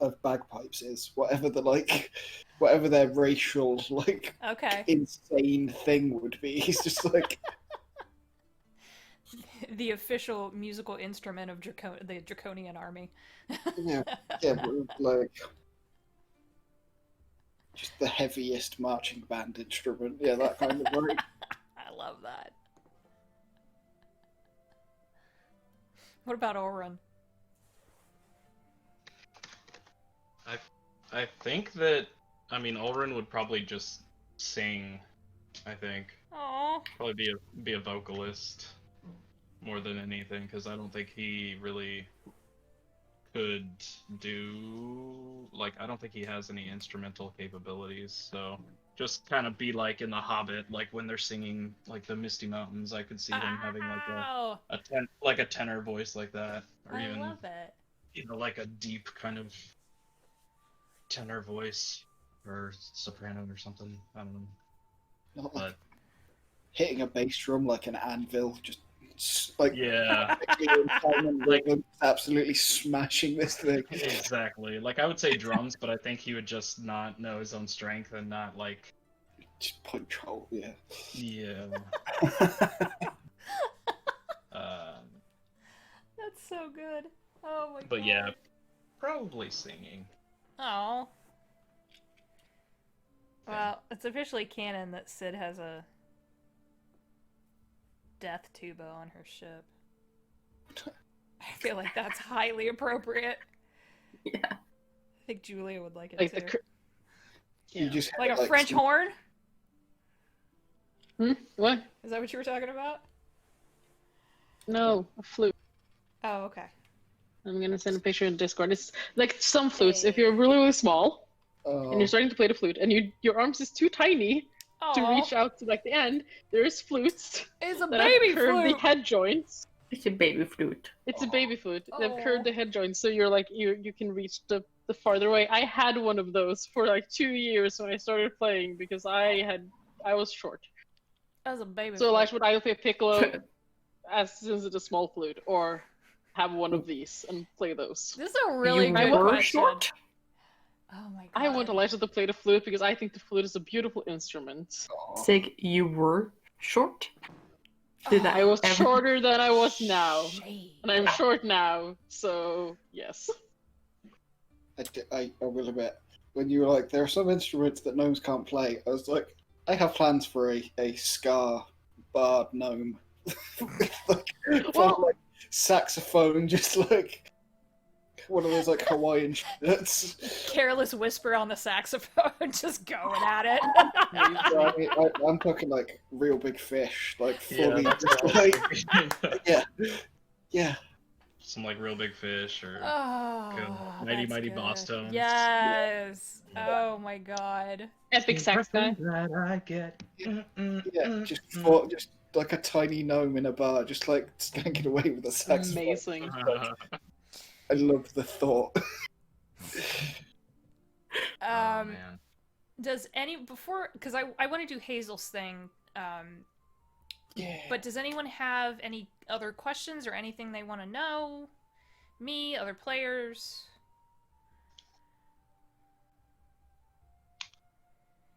of bagpipes is, whatever their racial like Okay. insane thing would be. He's just like the official musical instrument of the Draconian army. Yeah, but like just the heaviest marching band instrument. Yeah, that kind of work. I love that. What about Oren? I think that Ulrin would probably just sing. I think Oh, probably be a vocalist more than anything, because I don't think he really could do I don't think he has any instrumental capabilities. So just kind of be like in The Hobbit, like when they're singing like the Misty Mountains. I could see him having wow! a tenor voice like that, or I even love it. like a deep kind of tenor voice or soprano or something. I don't know. Not But like hitting a bass drum like an anvil, just like yeah, like absolutely smashing this thing. exactly. Like I would say drums, but I think he would just not know his own strength and not like. Just punch hole, yeah. Yeah. That's so good. Oh my god. But yeah, probably singing. Oh. Well, it's officially canon that Sid has a death tuba on her ship. I feel like that's highly appropriate. Yeah. I think Julia would like it Like too. You just Like a French horn? What? Is that what you were talking about? No, a flute. Oh, okay. I'm gonna send a picture in Discord. It's like some flutes. If you're really, really small and you're starting to play the flute, and your arms is too tiny to Aw, reach out to like the end, there's flutes it's a that have baby curved the flute! head joints. It's a baby flute. It's a baby flute. They've Aw. curved the head joints, so you're like you can reach the farther away. I had one of those for like 2 years when I started playing because I was short. That's a baby So flute. like would either play piccolo since it's a small flute, or have one of these and play those. This is a really You good were question. short? Oh my god. I want Elijah to play the flute because I think the flute is a beautiful instrument. Sig, you were short? Did I was ever- shorter than I was now, Shade. and I'm short now, so yes. I will admit, when you were like, there are some instruments that gnomes can't play, I was like, I have plans for a ska bard gnome. Well- like saxophone, just like one of those like Hawaiian shirts. Careless whisper on the saxophone, just going at it. I'm talking like real big fish, like fully, that's just what I was like, thinking. yeah. Some like real big fish or Oh, Mighty that's Mighty good. Boss Tones. Yes. Oh my god. Epic sax guy. That I get. Yeah, just like a tiny gnome in a bar, just like skanking away with a saxophone. Amazing. I love the thought. Oh man. Does any before because I want to do Hazel's thing. Yeah. But does anyone have any other questions or anything they want to know? Me, other players?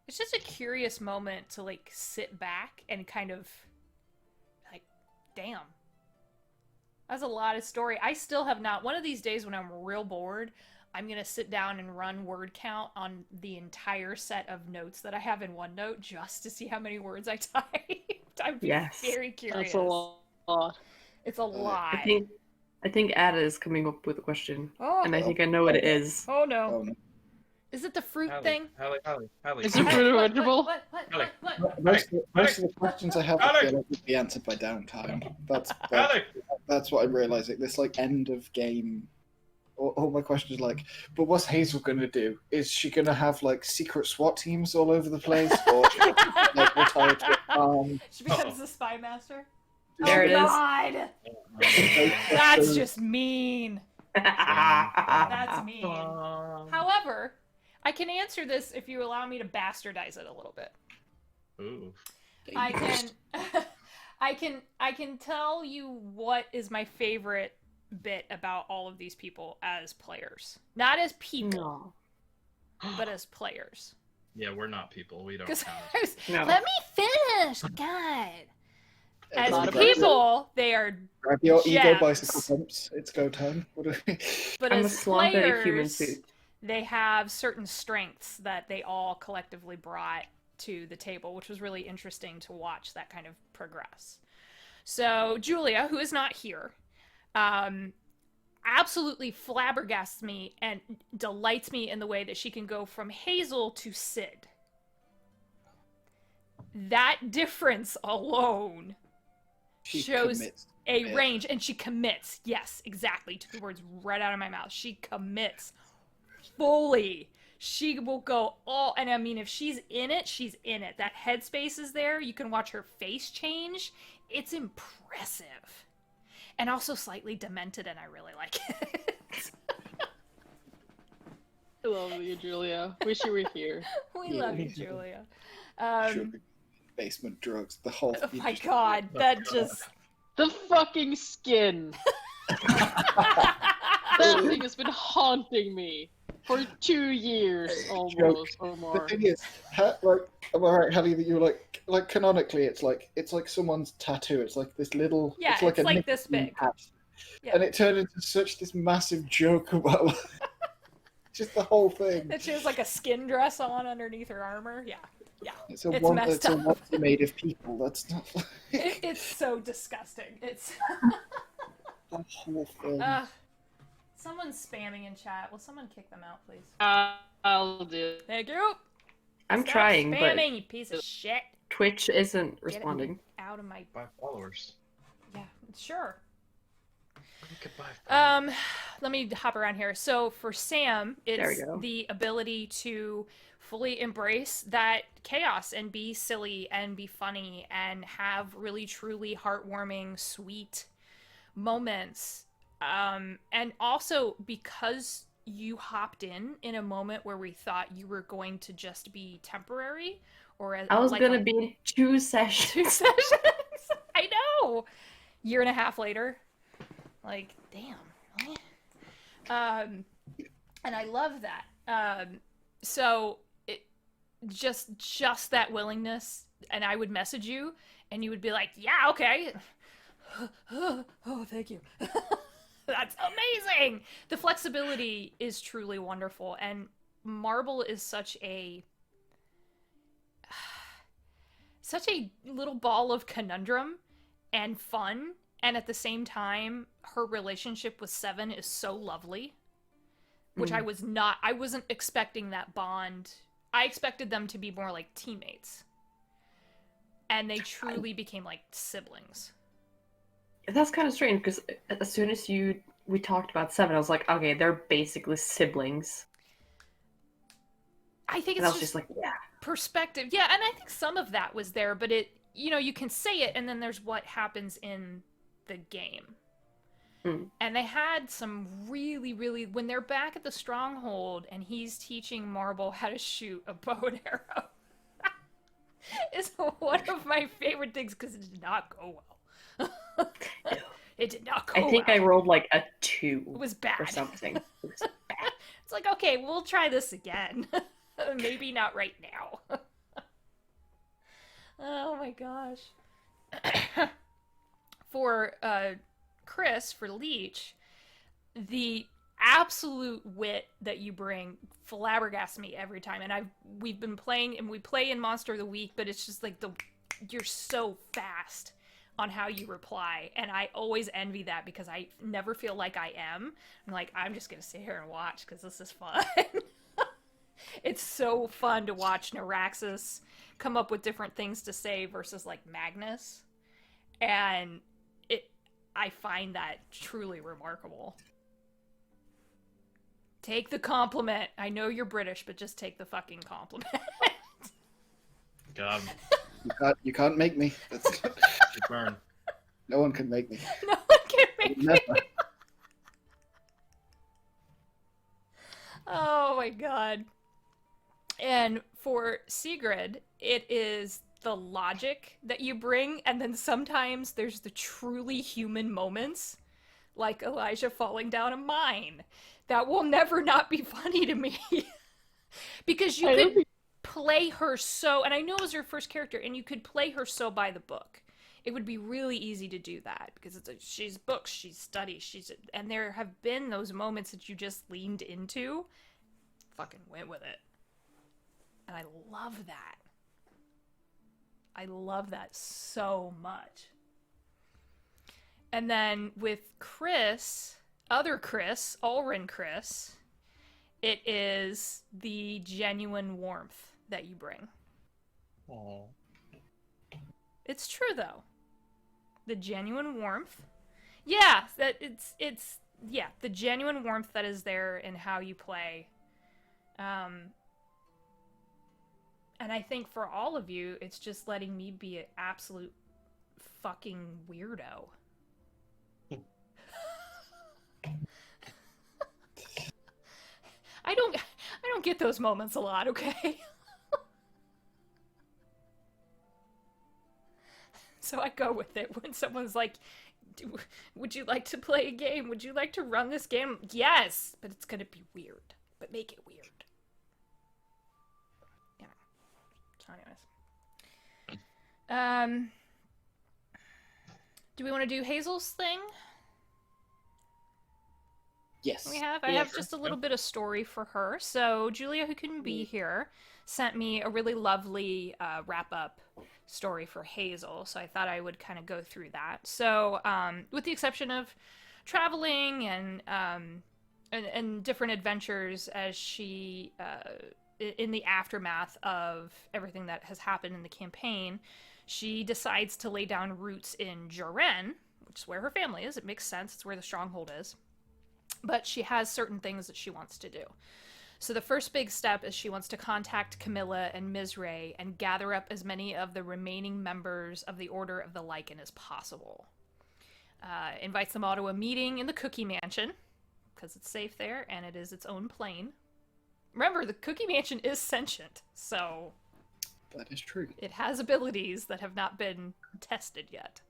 It's just a curious moment to like sit back and kind of like, damn. That's a lot of story. I still have not. One of these days when I'm real bored, I'm going to sit down and run word count on the entire set of notes that I have in OneNote just to see how many words I typed. I'm Yes. very curious. That's a lot. It's a lot. I think Ada is coming up with a question, Oh, and I think I know what it is. oh no. Oh, no. Is it the fruit Hallie, thing? Hallie. Is it fruit or vegetable? What? Most of the questions I have Alex! will be answered by downtime. Hallie! That's what I'm realizing. This like end of game. All my questions are like, but what's Hazel gonna do? Is she gonna have like secret SWAT teams all over the place, or like retire to a farm? She becomes the spy master? There it is. God! That's just mean. That's mean. However, I can answer this if you allow me to bastardize it a little bit. Ooh. I can I can tell you what is my favorite bit about all of these people as players. Not as people, No. but as players. Yeah, we're not people. We don't Because count. No. let me finish, God. As Not a people, they are Grab your ego gems. bicycle pumps. It's go time. But I'm a as sloth in a human players, suit. they have certain strengths that they all collectively brought to the table, which was really interesting to watch that kind of progress. So Julia, who is not here, absolutely flabbergasts me and delights me in the way that she can go from Hazel to Sid. That difference alone She shows commits. a Yeah. range, and she commits. Yes, exactly. Took the words right out of my mouth. She commits fully. She will go all, and I mean, if she's in it, she's in it. That headspace is there. You can watch her face change. It's impressive. And also slightly demented, and I really like it. I love you, Julia. Wish you were here. We love you, Julia. Sugar, basement drugs. The whole. Oh my god, that just... The fucking skin. That thing has been haunting me for 2 years almost or The more. thing is, like, am I right, Hallie, that you're like canonically, it's like someone's tattoo. It's like this little. Yeah, it's like it's a like this nicotine big. patch. Yeah. And it turned into such this massive joke about just the whole thing. That she has like a skin dress on underneath her armor. Yeah. It's a It's messed up. onesie made of people. That's not It's so disgusting. It's... the whole thing. Someone's spamming in chat. Will someone kick them out, please? I'll do. Thank you. I'm Stop trying, spamming, you piece of shit. but Twitch isn't Get it responding. out of my... Buy followers. Yeah, sure. You could buy followers. Let me hop around here. So for Sam, There we it's go. the ability to fully embrace that chaos and be silly and be funny and have really truly heartwarming, sweet moments. And also because you hopped in a moment where we thought you were going to just be temporary, or I was like gonna a- be in 2 sessions. 2 sessions. I know. Year and a half later. Like, damn. Really? And I love that. So it just that willingness, and I would message you, and you would be like, "Yeah, okay." Oh, thank you. That's amazing. The flexibility is truly wonderful, and Marble is such a little ball of conundrum and fun, and at the same time her relationship with Seven is so lovely, which I wasn't expecting that bond. I expected them to be more like teammates, and they truly became like siblings. That's kind of strange because as soon as we talked about Seven, I was like, okay, they're basically siblings. I think And I it's was just like, yeah. perspective. Yeah, and I think some of that was there, but it, you can say it, and then there's what happens in the game. And they had some really, really, when they're back at the stronghold and he's teaching Marble how to shoot a bow and arrow, is one of my favorite things because it did not go well. It did not go I think well. I rolled like a 2 It was bad. or something. It was bad. It's like, okay, we'll try this again. Maybe not right now. Oh my gosh. For Chris, for Leech, the absolute wit that you bring flabbergasts me every time. And we've been playing, and we play in Monster of the Week, but it's just like you're so fast on how you reply, and I always envy that because I never feel like I am. I'm like, I'm just gonna sit here and watch because this is fun. It's so fun to watch Neuraxis come up with different things to say versus like Magnus, and I find that truly remarkable. Take the compliment. I know you're British, but just take the fucking compliment. God, You can't make me. That's, good burn. no one can make me. No one can make me. Never. Oh my god. And for Sigrid, it is the logic that you bring, and then sometimes there's the truly human moments, like Elijah falling down a mine, that will never not be funny to me. Because you could play her so, and I know it was your first character, and you could play her so by the book. it would be really easy to do that because she's books, she's studies, and there have been those moments that you just leaned into, fucking went with it. And I love that. I love that so much. And then with Chris, other Chris, Ulrin Chris, it is the genuine warmth that you bring. Aww. It's true though. The genuine warmth. Yeah, that it's the genuine warmth that is there in how you play. And I think for all of you, it's just letting me be an absolute fucking weirdo. I don't get those moments a lot, okay? So I go with it when someone's like, would you like to play a game? Would you like to run this game? Yes, but it's gonna be weird. But make it weird. Yeah. So anyways. Do we want to do Hazel's thing? Yes. I have just a little bit of story for her. So Julia, who couldn't be here, sent me a really lovely wrap-up story for Hazel. So I thought I would kind of go through that. So with the exception of traveling and different adventures as she in the aftermath of everything that has happened in the campaign, she decides to lay down roots in Joren, which is where her family is. It makes sense. It's where the stronghold is. But she has certain things that she wants to do. So the first big step is she wants to contact Camilla and Mizrae and gather up as many of the remaining members of the Order of the Lycan as possible. Invites them all to a meeting in the Cookie Mansion, because it's safe there, and it is its own plane. Remember, the Cookie Mansion is sentient, so... That is true. It has abilities that have not been tested yet.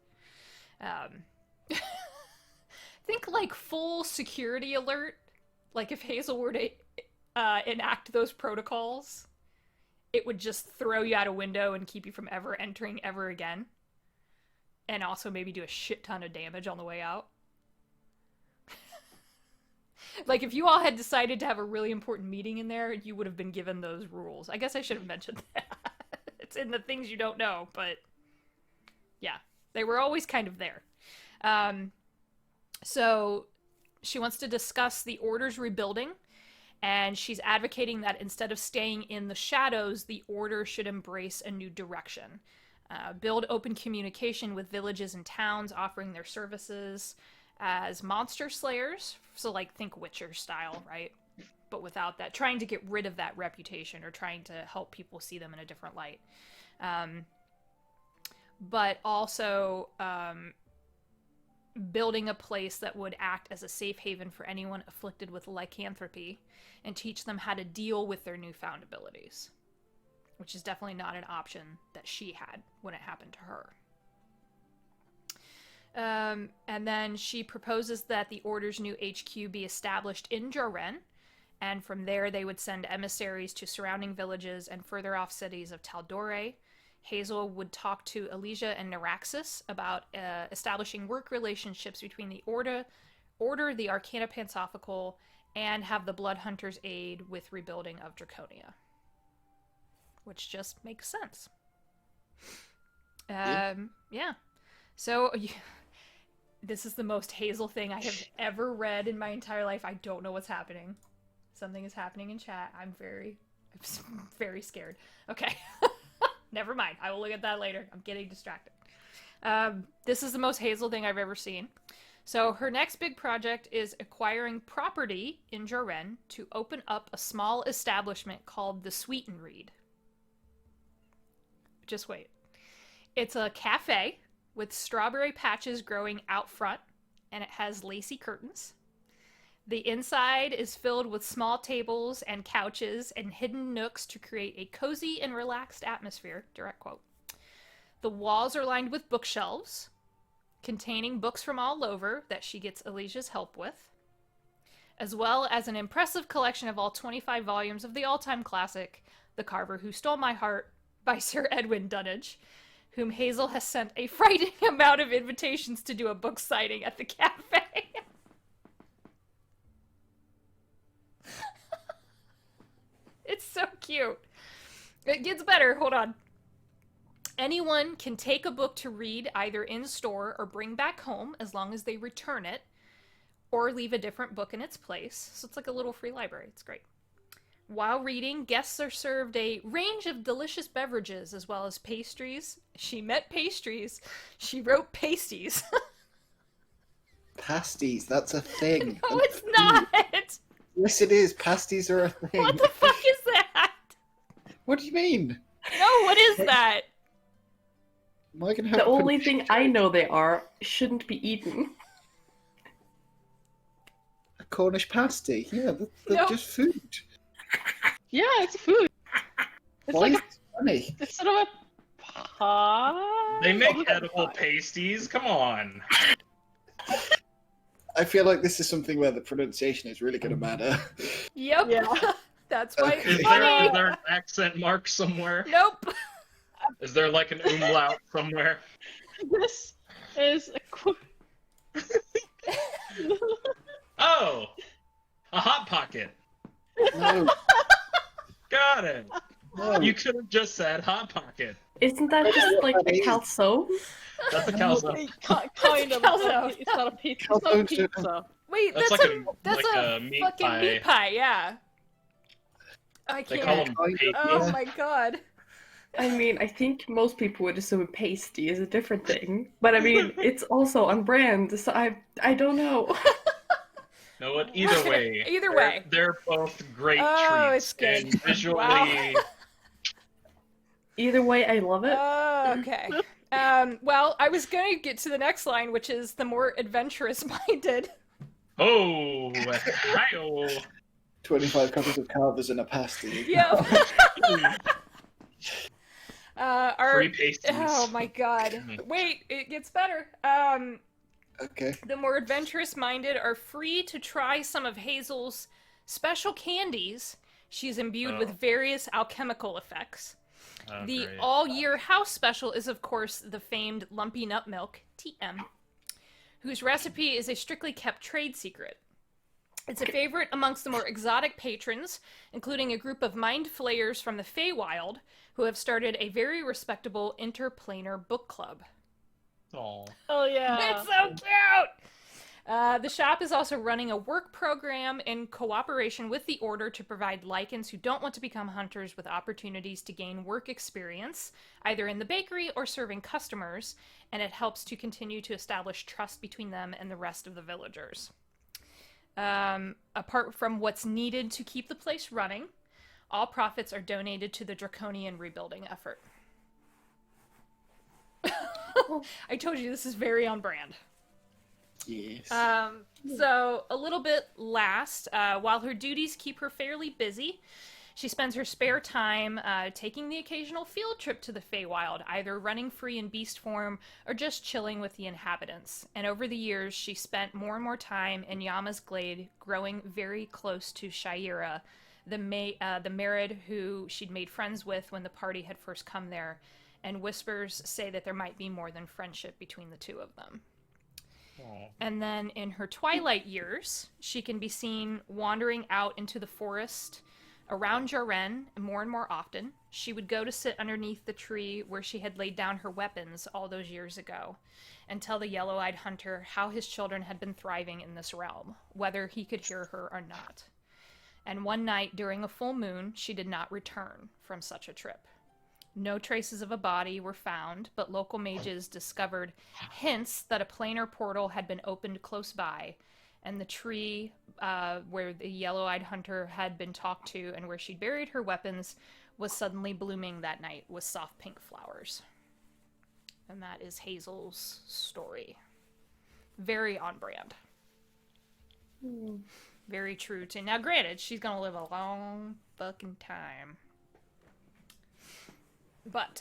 Think like full security alert. Like if Hazel were to enact those protocols, it would just throw you out a window and keep you from ever entering ever again. And also maybe do a shit ton of damage on the way out. Like if you all had decided to have a really important meeting in there, you would have been given those rules. I guess I should have mentioned that. It's in the things you don't know, but yeah, they were always kind of there. So she wants to discuss the Order's rebuilding, and she's advocating that instead of staying in the shadows, the Order should embrace a new direction. Build open communication with villages and towns offering their services as monster slayers. So like think Witcher style, right? But without that, trying to get rid of that reputation or trying to help people see them in a different light. But also building a place that would act as a safe haven for anyone afflicted with lycanthropy and teach them how to deal with their newfound abilities, which is definitely not an option that she had when it happened to her. And then she proposes that the Order's new HQ be established in Joren, and from there they would send emissaries to surrounding villages and further off cities of Taldore. Hazel would talk to Elysia and Naraxis about establishing work relationships between the Order, the Arcana Pansophical, and have the Blood Hunters aid with rebuilding of Draconia. Which just makes sense. Yeah. So, this is the most Hazel thing I have ever read in my entire life. I don't know what's happening. Something is happening in chat. I'm very scared. Okay. Never mind. I will look at that later. I'm getting distracted. This is the most Hazel thing I've ever seen. So her next big project is acquiring property in Joren to open up a small establishment called the Sweet and Reed. Just wait. It's a cafe with strawberry patches growing out front, and it has lacy curtains. The inside is filled with small tables and couches and hidden nooks to create a cozy and relaxed atmosphere, direct quote. The walls are lined with bookshelves containing books from all over that she gets Elysia's help with, as well as an impressive collection of all 25 volumes of the all-time classic, The Carver Who Stole My Heart by Sir Edwin Dunnage, whom Hazel has sent a frightening amount of invitations to do a book signing at the cafe. It's so cute. It gets better. Hold on. Anyone can take a book to read either in store or bring back home as long as they return it or leave a different book in its place. So it's like a little free library. It's great. While reading, guests are served a range of delicious beverages as well as pastries. She met pastries. She wrote pasties. Pasties, that's a thing. No, it's not. Yes, it is. Pasties are a thing. What the fuck is that? What do you mean? No, what is that? Am I gonna have The to put a only thing picture I of know they are shouldn't be eaten. a Cornish pasty? Yeah, they're No. just food. Yeah, it's food. It's Why like is it funny? it's sort of a pie. They make Like a edible pie. pasties. Come on. I feel like this is something where the pronunciation is really going to matter. Yep. Yeah. That's why Okay. it's Is funny. there an accent mark somewhere? Nope. Is there like an umlaut somewhere? This is a Oh! A Hot Pocket. No, Got it. no. You could have just said Hot Pocket. Isn't that just like a calzone? That's a calzone. kind of. Calzone. It's not a pizza. It's not a Calzones don't- pizza. Wait, That's that's, like a a- that's like a a meat fucking pie. meat pie, yeah. I They can't. call them Kind of, pasties. Oh yeah. my god. I mean, I think most people would assume pasty is a different thing, but I mean, it's also on brand, so I don't know. No, what? Either way. Either way. They're both great Oh, treats. it's good. And visually, Wow. Either way, I love it. Oh, okay. Well, I was going to get to the next line, which is the more adventurous minded. oh, hi-oh. 25 copies of Carvers in a pasty. Yep. Our, Free pasties. oh my god. Wait, it gets better. Okay. The more adventurous minded are free to try some of Hazel's special candies. She's imbued Oh. with various alchemical effects. Oh, The great. all-year house special is, of course, the famed lumpy nut milk, TM, whose recipe is a strictly kept trade secret. It's a favorite amongst the more exotic patrons, including a group of mind flayers from the Feywild, who have started a very respectable interplanar book club. Aw. Oh yeah. It's so cute! The shop is also running a work program in cooperation with the Order to provide Lycans who don't want to become hunters with opportunities to gain work experience, either in the bakery or serving customers, and it helps to continue to establish trust between them and the rest of the villagers. Apart from what's needed to keep the place running, all profits are donated to the Draconian rebuilding effort. I told you this is very on brand. Yes. So a little bit last, while her duties keep her fairly busy, she spends her spare time taking the occasional field trip to the Feywild, either running free in beast form or just chilling with the inhabitants. And over the years, she spent more and more time in Yama's Glade, growing very close to Shaira, the Merid who she'd made friends with when the party had first come there. And whispers say that there might be more than friendship between the two of them. Aw. And then in her twilight years, she can be seen wandering out into the forest around Jaren more and more often. She would go to sit underneath the tree where she had laid down her weapons all those years ago and tell the yellow-eyed hunter how his children had been thriving in this realm, whether he could hear her or not. And one night during a full moon, she did not return from such a trip. No traces of a body were found, but local mages discovered hints that a planar portal had been opened close by, and the tree where the yellow-eyed hunter had been talked to and where she'd buried her weapons was suddenly blooming that night with soft pink flowers. And that is Hazel's story. Very on brand. Very true to... Now, granted, she's gonna live a long fucking time. But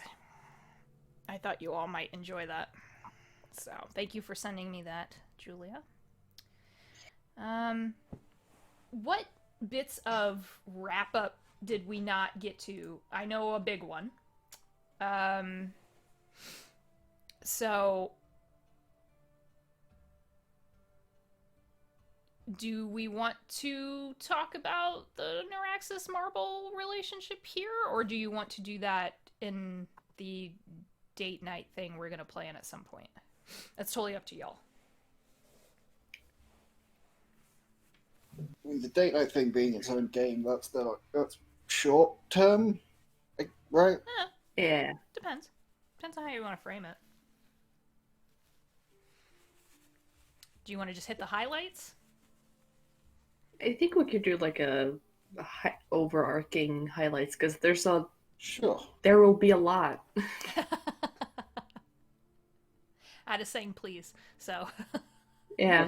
I thought you all might enjoy that. So, thank you for sending me that, Julia. What bits of wrap-up did we not get to? I know a big one. So, do we want to talk about the Neuraxis Marble relationship here, or do you want to do that in the date night thing we're gonna plan at some point? That's totally up to y'all. I mean, the date night thing being its own game, that's short term, right? Yeah. Depends. Depends on how you want to frame it. Do you want to just hit the highlights? I think we could do like a overarching highlights because Sure. there will be a lot. I had a saying please, so. Yeah.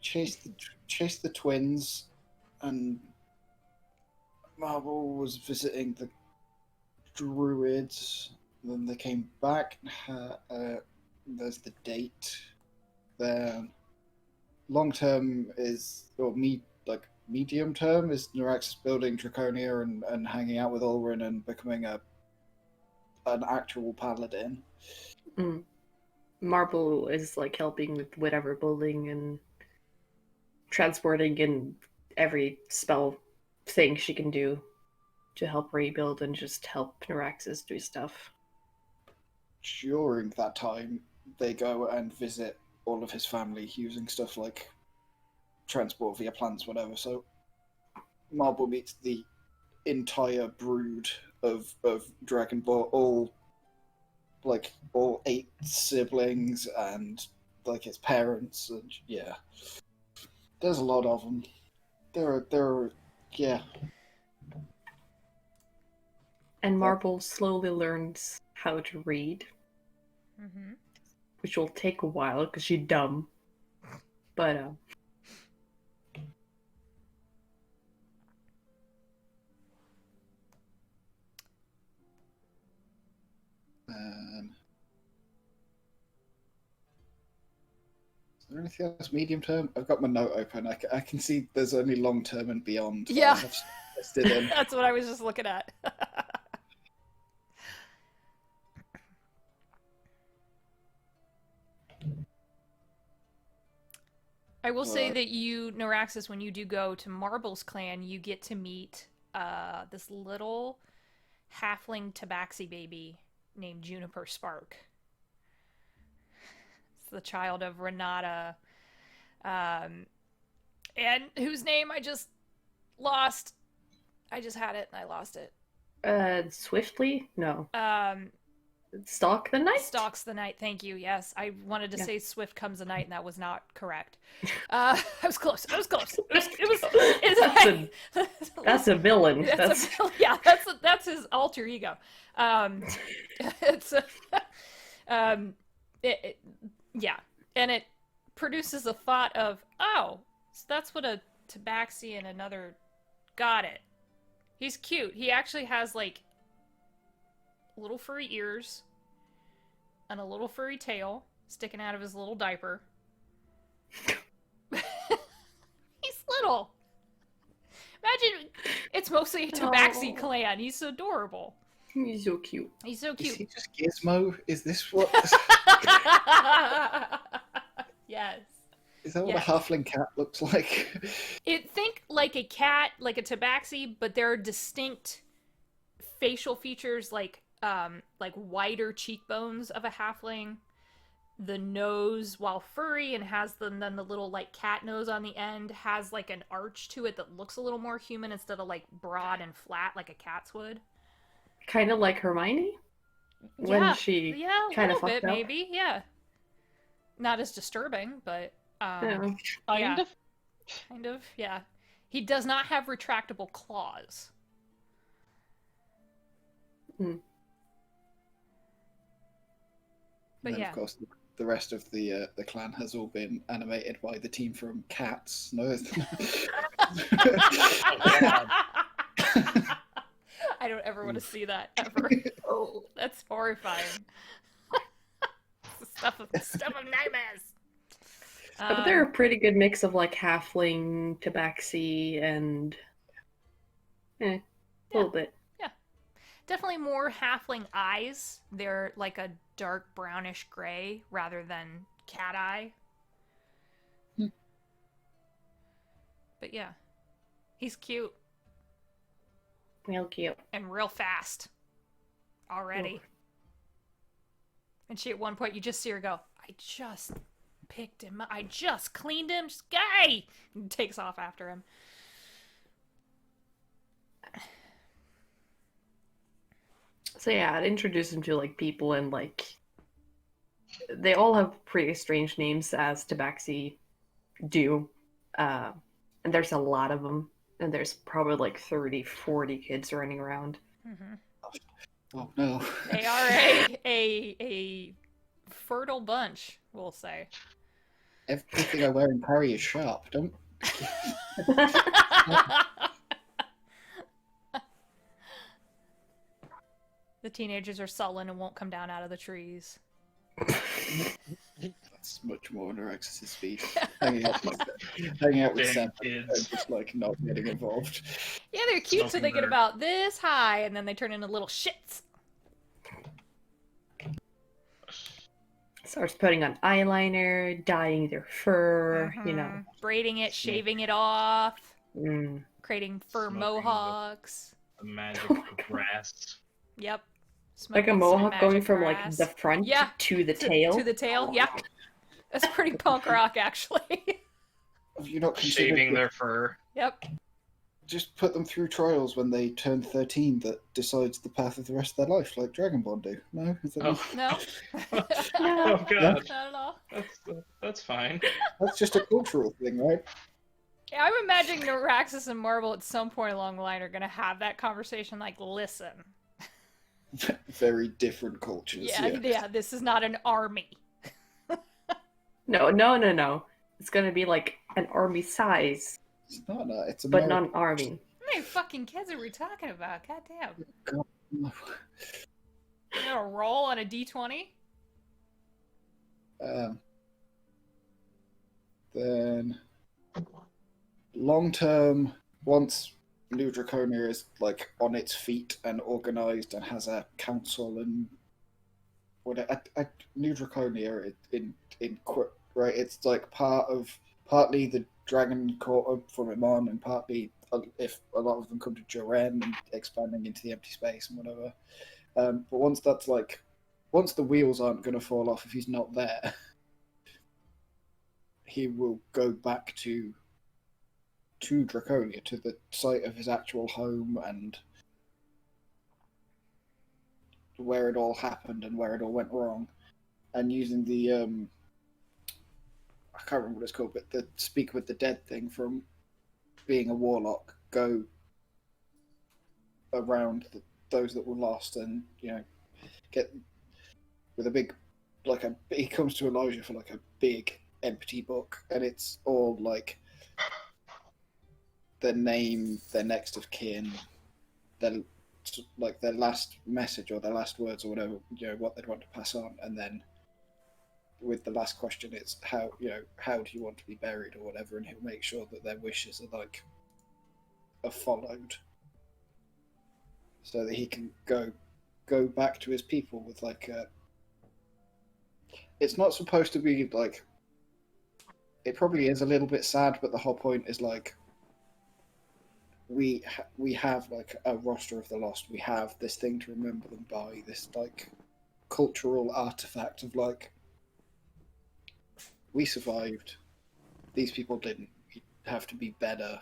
Chase the twins, and Marvel was visiting the druids. Then they came back. There's the date. Then long term is, or medium term is Neuraxis building Draconia and hanging out with Ulrin and becoming an actual paladin. Mm. Marble is like helping with whatever building and transporting and every spell thing she can do to help rebuild and just help Neuraxis do stuff. During that time, they go and visit all of his family using stuff like transport via plants, whatever. So Marble meets the entire brood of Dragonborn, all 8 siblings and like his parents, and yeah, there's a lot of them. There are, yeah. And Marble slowly learns how to read, Mm-hmm. which will take a while because she's dumb. But Is there anything else medium term? I've got my note open. I can see there's only long term and beyond. Yeah. I've listed in. That's what I was just looking at. I will say that you, Neuraxis, when you do go to Marble's clan, you get to meet this little halfling tabaxi baby named Juniper Spark. It's the child of Renata, and whose name I just lost. I just had it and I lost it. Swiftly? No. Stalk the Night? Stalks the Night, thank you, yes. I wanted to say Swift Comes the Night, and that was not correct. I was close. It was That's a villain. That's his alter ego. Yeah. And it produces a thought of, oh, so that's what a tabaxi and another... Got it. He's cute. He actually has, like, little furry ears and a little furry tail sticking out of his little diaper. He's little. Imagine it's mostly a tabaxi clan. He's adorable. He's so cute. He's so cute. Is he just Gizmo? Is this what? Yes. Is that what a halfling cat looks like? Think like a cat, like a tabaxi, but there are distinct facial features, like wider cheekbones of a halfling. The nose, while furry and has then the little like cat nose on the end, has like an arch to it that looks a little more human instead of like broad and flat like a cat's would. Kind of like Hermione when she kind of fucked up. Maybe, yeah. Not as disturbing, but Kind of, yeah. He does not have retractable claws. Mm. But and then, of course, the rest of the clan has all been animated by the team from Cats. No, I don't ever want to see that ever. Oh, that's horrifying. It's the stuff of nightmares. But they're a pretty good mix of like halfling, tabaxi, and a little bit. Yeah, Definitely more halfling eyes. They're like a dark brownish gray rather than cat eye. Hmm. But yeah, he's cute Real cute. and real fast already. Ooh. And she, at one point, you just see her go, I just picked him up. I just cleaned him. Just, guy! And takes off after him. So yeah, I'd introduce him to like people and like they all have pretty strange names as Tabaxi do. And there's a lot of them. And there's probably like 30, 40 kids running around. Mm-hmm. Oh no. They are a fertile bunch, we'll say. Everything I wear in Parry is sharp. Don't. The teenagers are sullen and won't come down out of the trees. That's much more under Axis' speed. Hanging out with Dang Sam kids. and just like not getting involved. Yeah, they're cute, so Smoking they get their- about this high, and then they turn into little shits. Starts putting on eyeliner, dyeing their fur, you know. Mhm. Braiding it, shaving it off, Mm. creating fur Smoking mohawks. The magic Oh my of God. grass. Yep. Like a Smoking some mohawk going magic from grass. like the front Yeah, to the tail. To the tail, yeah. That's pretty punk rock, actually. Have you not considered Shaving their fur. Yep. just put them through trials when they turn 13 that decides the path of the rest of their life, like Dragon Ball do? No? Is that Oh. No. Oh god. Not at all. That's fine. That's just a cultural thing, right? Yeah, I'm imagining Neuraxis and Marvel at some point along the line are gonna have that conversation. Like, listen, Very different cultures. yeah, this is not an army. No. It's gonna be like an army size, It's not that. It's but American. not an army. How many fucking kids are we talking about? Goddamn. God, no. You gonna roll on a d20? Then long term, once New Draconia is like on its feet and organized and has a council and New Draconia right, it's like partly the Dragon Court from Iman and partly if a lot of them come to Joren and expanding into the empty space and whatever. But once the wheels aren't going to fall off if he's not there, he will go back to Draconia, to the site of his actual home and where it all happened and where it all went wrong, and using the I can't remember what it's called, but the speak with the dead thing from being a warlock, go around those that were lost and get with a big he comes to Elijah for like a big empty book, and it's all like their name, their next of kin, their last message or their last words or whatever, what they'd want to pass on, and then with the last question it's how do you want to be buried or whatever, and he'll make sure that their wishes are followed so that he can go back to his people with it's not supposed to be like, it probably is a little bit sad, but the whole point is like we have like a roster of the lost. We have this thing to remember them by, this like cultural artifact of like, we survived, these people didn't. We have to be better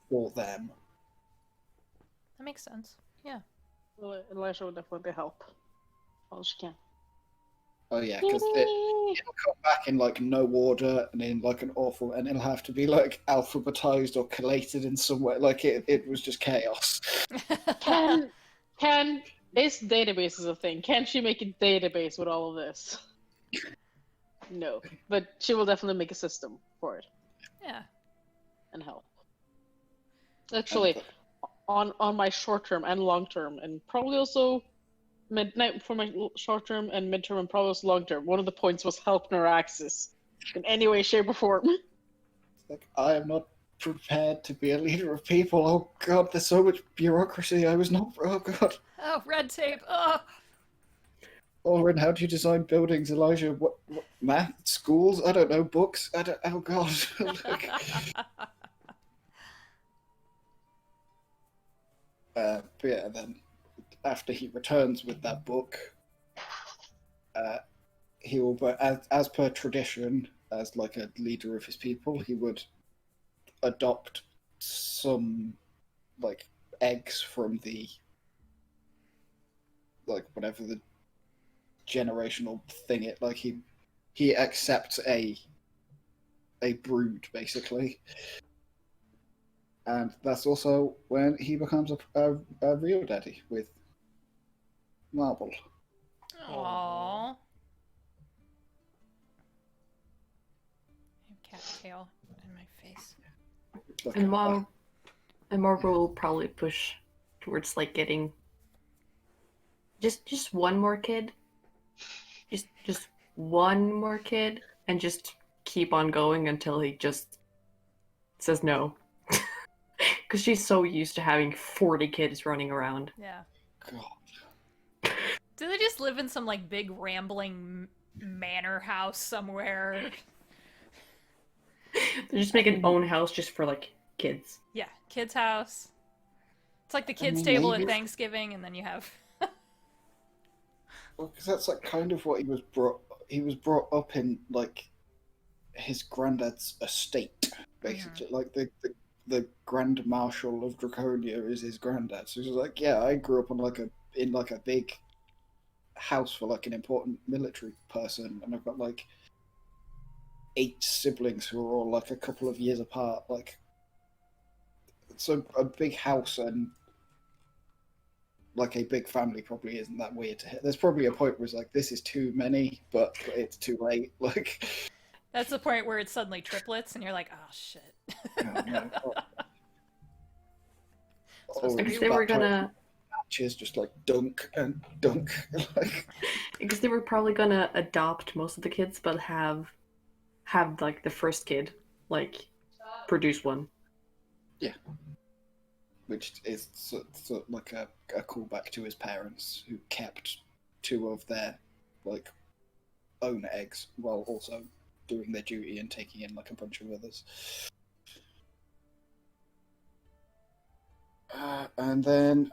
for them. That makes sense. Yeah. Elijah would definitely help. All she can. Oh yeah, because it'll come back in like no order and in like an awful, and it'll have to be like alphabetized or collated in some way. Like it was just chaos. Can this database is a thing? Can she make a database with all of this? No, but she will definitely make a system for it Yeah. and help. Actually, on my short term and long term, and probably also midnight for my short term and midterm, and probably also long term. One of the points was help Neuraxis in any way, shape, or form. It's like, I am not prepared to be a leader of people. Oh god, there's so much bureaucracy. I was not. Oh god. Oh, red tape. Oh. Oren, how do you design buildings, Elijah? What math? Schools? I don't know. Books? I don't. Oh god. But yeah, then after he returns with that book, he will, but as per tradition, as like a leader of his people, he would adopt some like eggs from the like whatever the generational thing it like he accepts a brood basically, and that's also when he becomes a real daddy with Marble. Aww. I have cat tail in my face. Look, And Marvel will probably push towards like getting just one more kid. Just one more kid and just keep on going until he just says no. Because she's so used to having 40 kids running around. Yeah. God. Do they just live in some like big rambling manor house somewhere? They just make an own house just for like kids. Yeah, kids' house. It's like the kids' mean, table maybe. at Thanksgiving, and then you have. Well, because that's like kind of what he was brought up in, like his granddad's estate, basically. Like the Grand Marshal of Draconia is his granddad. So he's like, yeah, I grew up on in a big house for like an important military person, and I've got like 8 siblings who are all like a couple of years apart. Like, it's a big house, and like a big family probably isn't that weird to hit. There's probably a point where it's like, this is too many, but it's too late. Like, That's the point where it's suddenly triplets, and you're like, oh shit. no. Supposed to Because be they were gonna. Matches just like dunk and dunk. Like, Because they were probably gonna adopt most of the kids, but have like the first kid like produce one. yeah. Which is sort of like a callback to his parents, who kept 2 of their like own eggs while also doing their duty and taking in like a bunch of others. And then,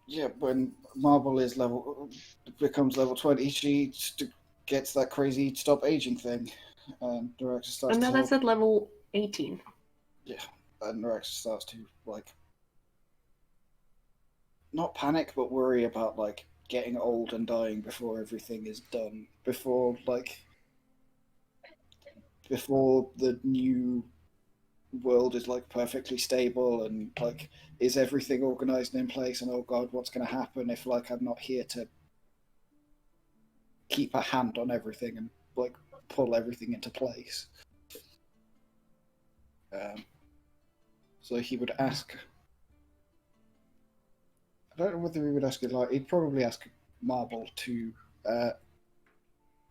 yeah, when Marble becomes level 20, she gets that crazy stop aging thing, and Director starts And now to that's at level 18. and Rex starts to like not panic but worry about like getting old and dying before everything is done, before the new world is like perfectly stable, and like, is everything organized and in place, and oh god, what's going to happen if like I'm not here to keep a hand on everything and like pull everything into place. So he would ask. I don't know whether he would ask it like, he'd probably ask Marble to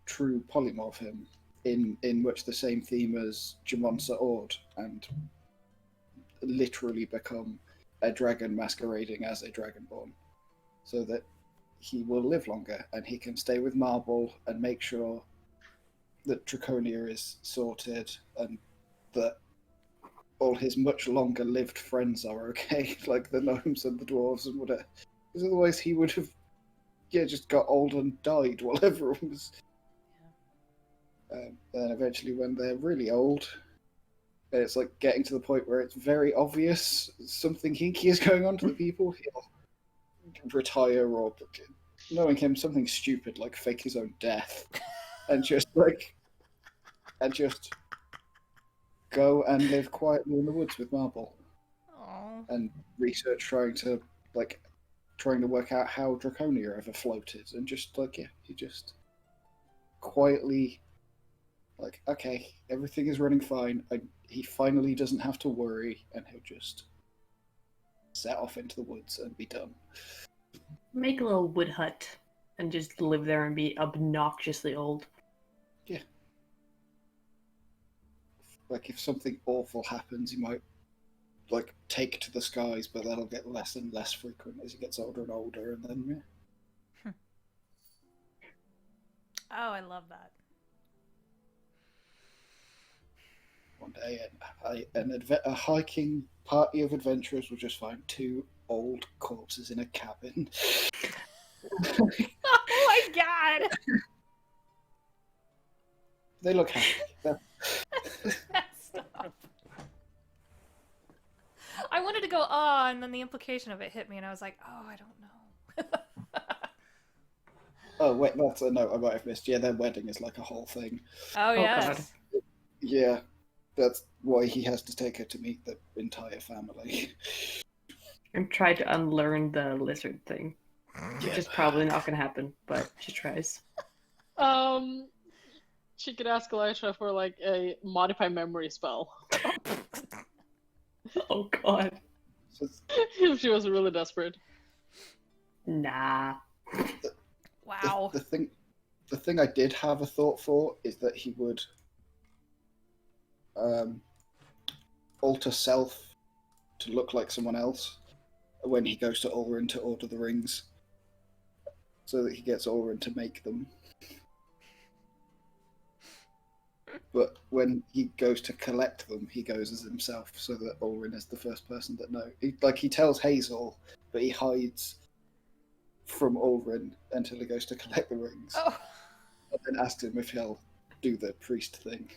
true polymorph him in much the same theme as Jamonsa Ord, and literally become a dragon masquerading as a dragonborn, so that he will live longer and he can stay with Marble and make sure that Draconia is sorted and that all his much longer lived friends are okay, like the gnomes and the dwarves and whatever. Because otherwise he would have just got old and died while everyone was. Then eventually, when they're really old, it's like getting to the point where it's very obvious something hinky is going on to the people, he'll retire, or, knowing him, something stupid like fake his own death, and just go and live quietly in the woods with Marble Aww. and research, trying to work out how Draconia ever floated, and just he just quietly okay, everything is running fine. He finally doesn't have to worry, and he'll just set off into the woods and be done. Make a little wood hut and just live there and be obnoxiously old. Yeah. like if something awful happens, he might like take to the skies, but that'll get less and less frequent as he gets older and older, and then Oh, I love that. one day a hiking party of adventurers will just find two old corpses in a cabin. Oh my god! They look happy. Stop. I wanted to go, oh, and then the implication of it hit me, and I was like, oh, I don't know. Oh wait, that's a note I might have missed. Yeah, their wedding is like a whole thing. Oh, God. yes. Yeah, that's why he has to take her to meet the entire family. I'm trying to unlearn the lizard thing, Yeah. which is probably not going to happen, but she tries. She could ask Elisha for like a modify memory spell Oh god. So if she was really desperate. Nah. Wow. the thing I did have a thought for is that he would alter self to look like someone else when he goes to Ulrin to order the rings, so that he gets Ulrin to make them. But when he goes to collect them, he goes as himself, so that Ulrin is the first person that knows. He tells Hazel, but he hides from Ulrin until he goes to collect the rings, Oh. and then asks him if he'll do the priest thing.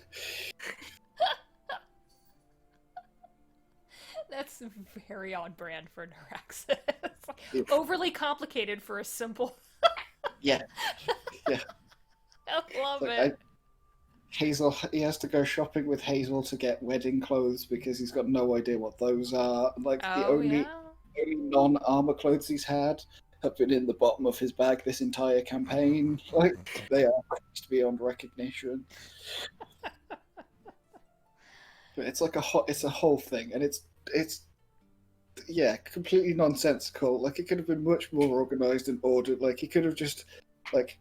That's very on brand for Neuraxis. Yeah. Overly complicated for a simple. Yeah. I love Like, it. Hazel, he has to go shopping with Hazel to get wedding clothes because he's got no idea what those are. Like the Oh, only yeah. non-armor clothes he's had have been in the bottom of his bag this entire campaign. Like they are beyond recognition. But it's like it's a whole thing, and it's yeah, completely nonsensical. Like it could have been much more organized and ordered. Like he could have just like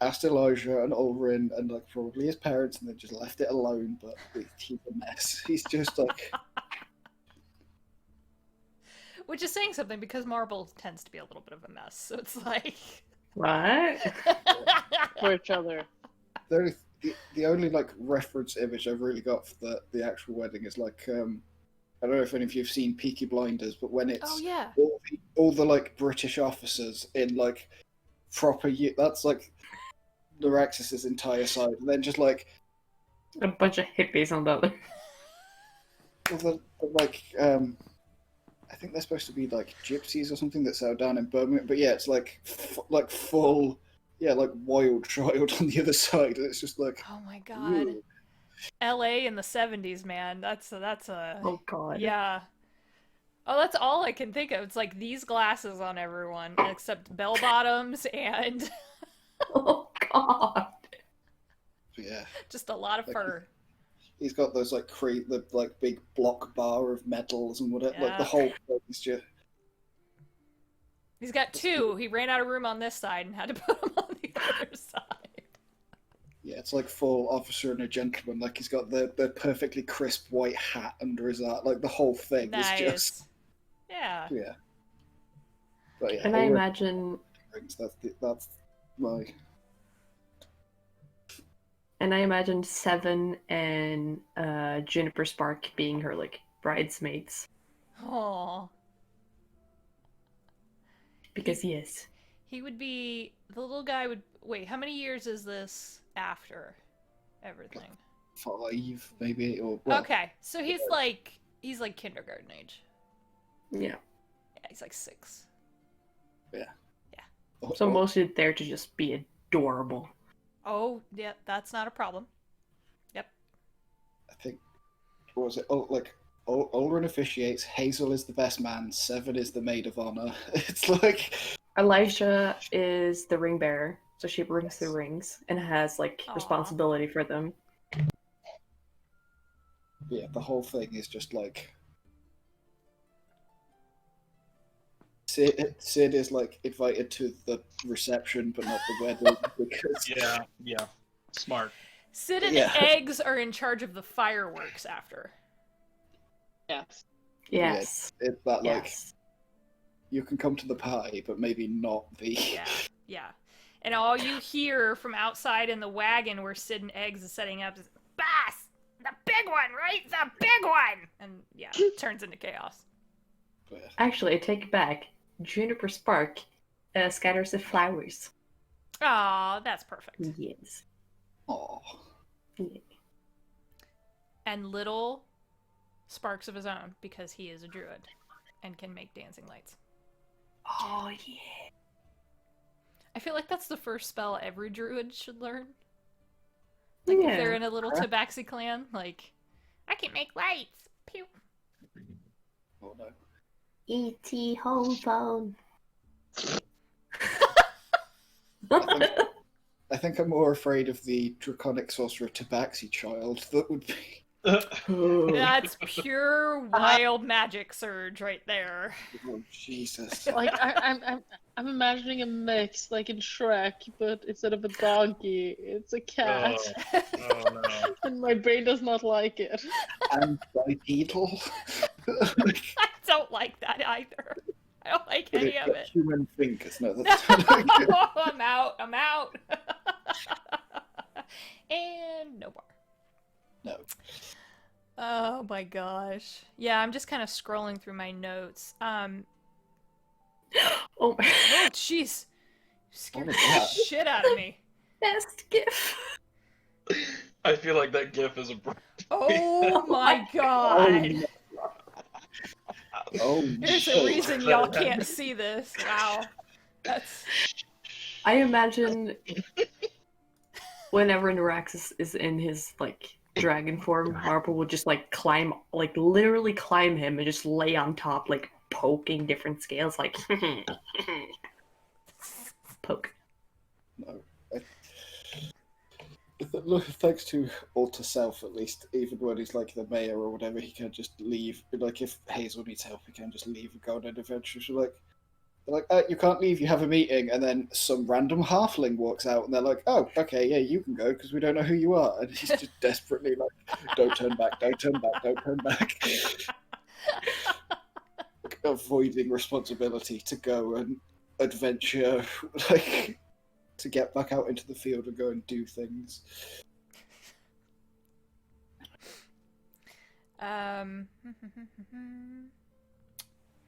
asked Elijah and Ulrin and like probably his parents, and then just left it alone. But he's a mess. He's just like. Which is saying something because Marble tends to be a little bit of a mess. So it's like. What? For each other. The only like reference image I've really got for the actual wedding is like I don't know if any of you've seen Peaky Blinders, but when it's Oh, yeah. all the like British officers in like proper that's like Neuraxis's entire side, and then just like A bunch of hippies on the other. all the like I think they're supposed to be like gypsies or something that settled down in Birmingham, but yeah, it's like like full like wild child on the other side, and it's just like Oh my god. Ew. LA in the 70s, man. That's a. Oh god. Yeah. Oh, that's all I can think of. It's like these glasses on everyone, except bell bottoms and Oh god. Yeah. just a lot of fur. He's got those like the like big block bar of medals and whatever. Like the Yeah. whole thing is just He's got two. He ran out of room on this side and had to put them on the other side. yeah, it's like full officer and a gentleman. Like he's got the perfectly crisp white hat under his eye. Like the whole thing Nice. is just Yeah. yeah. But yeah, And I Ulrich imagine rings, that's my Seven and Juniper Spark being her like bridesmaids. Oh. Because yes. He would be the little guy would wait, how many years is this after everything? 5 maybe or well, Okay. So he's like kindergarten age. Yeah. Yeah, he's like 6. So mostly there to just be adorable. Oh, yeah, that's not a problem. Yep. I think what was it? Oh, like Ulrich officiates. Hazel is the best man. 7 is the maid of honor. It's like Elijah is the ring bearer, so she brings the rings and has like Aw. responsibility for them. yeah, the whole thing is just like Sid is like invited to the reception but not the wedding because Yeah, smart. Sid and Yeah. Eggs are in charge of the fireworks after. Yes. Yes. It's that, like, Yes. you can come to the party, but maybe not the... Yeah. And all you hear from outside in the wagon where Sid and Eggs is setting up is, Boss! The big one, right? The big one! And yeah, it turns into chaos. But, Actually, I take it back. Juniper Spark scatters the flowers. Aw, that's perfect. Yes. aw. Yeah. And little sparks of his own, because he is a druid and can make dancing lights. Oh, yeah. I feel like that's the first spell every druid should learn. Like, if they're in a little Tabaxi clan, like, I can make lights! Pew! Oh no. E.T. home phone. I think I'm more afraid of the draconic sorcerer Tabaxi child that would be... That's pure wild magic surge right there. Oh, Jesus. Like I'm imagining a mix, like in Shrek, but instead of a donkey, it's a cat, Oh no. and my brain does not like it. And bipedal. I don't like that either. I don't like any of it. Human fingers. No, that's... I'm out. And no more. No. Oh my gosh. Yeah, I'm just kind of scrolling through my notes. Oh my. Oh jeez. Scared Oh, the yeah. shit out of me. Best gift. I feel like that gif is a. Oh my god. Oh, There's shit. a reason y'all can't see this. Wow. That's I imagine whenever Noraxis is in his, like, dragon form, Marple will just, like, climb, like, literally climb him and just lay on top, like, poking different scales, like, poke. No. Look, thanks to Alter Self, at least, even when he's like the mayor or whatever, he can just leave. Like, if Hazel needs help, he can just leave and go on an adventure. So, like, they're like, you can't leave, you have a meeting, and then some random halfling walks out, and they're like, oh, okay, yeah, you can go, because we don't know who you are. And he's just desperately like, don't turn back, don't turn back, don't turn back. Like, avoiding responsibility to go and adventure, like, to get back out into the field and go and do things.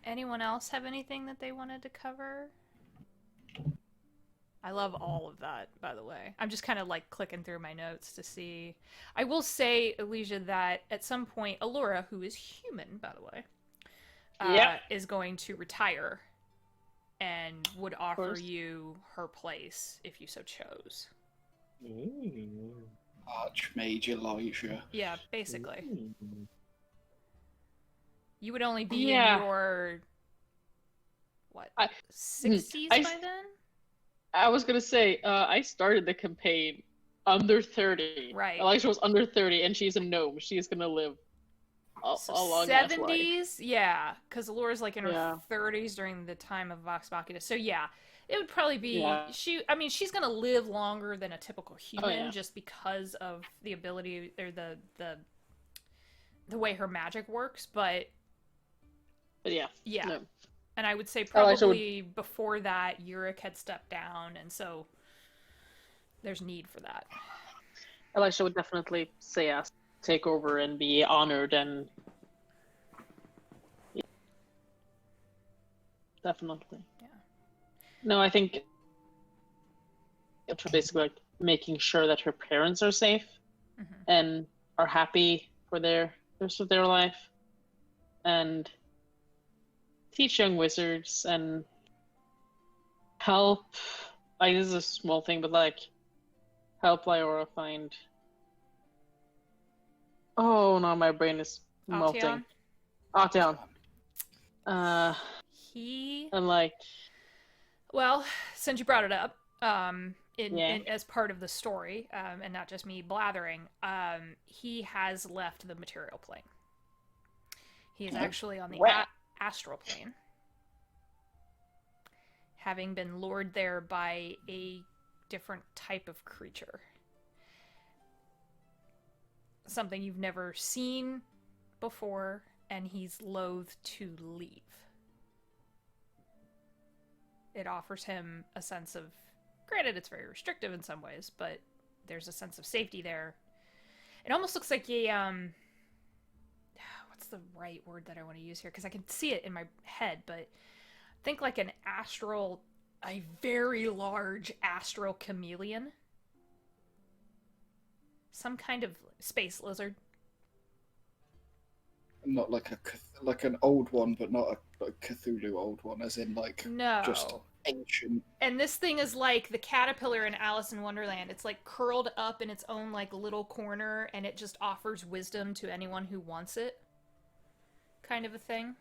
Anyone else have anything that they wanted to cover? I love all of that, by the way. I'm just kind of like clicking through my notes to see. I will say, Elysia, that at some point, Allura, who is human, by the way, is going to retire and would offer you her place if you so chose. Archmage Elijah. Yeah, basically. You would only be Yeah. in your, what, I- 60s I- by then? I was gonna say, I started the campaign under 30. Right. Elisha was under 30, and she's a gnome. She is gonna live a So long ass life. 70s? Yeah, because Allura's like in her Yeah. 30s during the time of Vox Machina. So yeah, it would probably be, Yeah. she's gonna live longer than a typical human yeah. just because of the ability, or the way her magic works, but But yeah. yeah. No. And I would say Elisha probably before that, Yurik had stepped down, and so there's need for that. Elisha would definitely say yes, take over and be honored, and yeah. Definitely. Yeah. No, I think it's basically like making sure that her parents are safe Mhm. and are happy for the rest of their life, and teach young wizards and help. Like, this is a small thing, but like help Lyora find. Oh no, my brain is melting. Arteon? Arteon. He, And like, well, since you brought it up, Yeah. in as part of the story, and not just me blathering, he has left the material plane. He is actually on the Wow. astral plane, having been lured there by a different type of creature. something you've never seen before, and he's loath to leave. It offers him a sense of, granted, it's very restrictive in some ways, but there's a sense of safety there. It almost looks like a, what's the right word that I want to use here? Because I can see it in my head, but think like an astral, a very large astral chameleon. Some kind of space lizard. Not like like an old one, but not a Cthulhu old one, as in like No. just ancient. And this thing is like the caterpillar in Alice in Wonderland. It's like curled up in its own like little corner, and it just offers wisdom to anyone who wants it. Kind of a thing.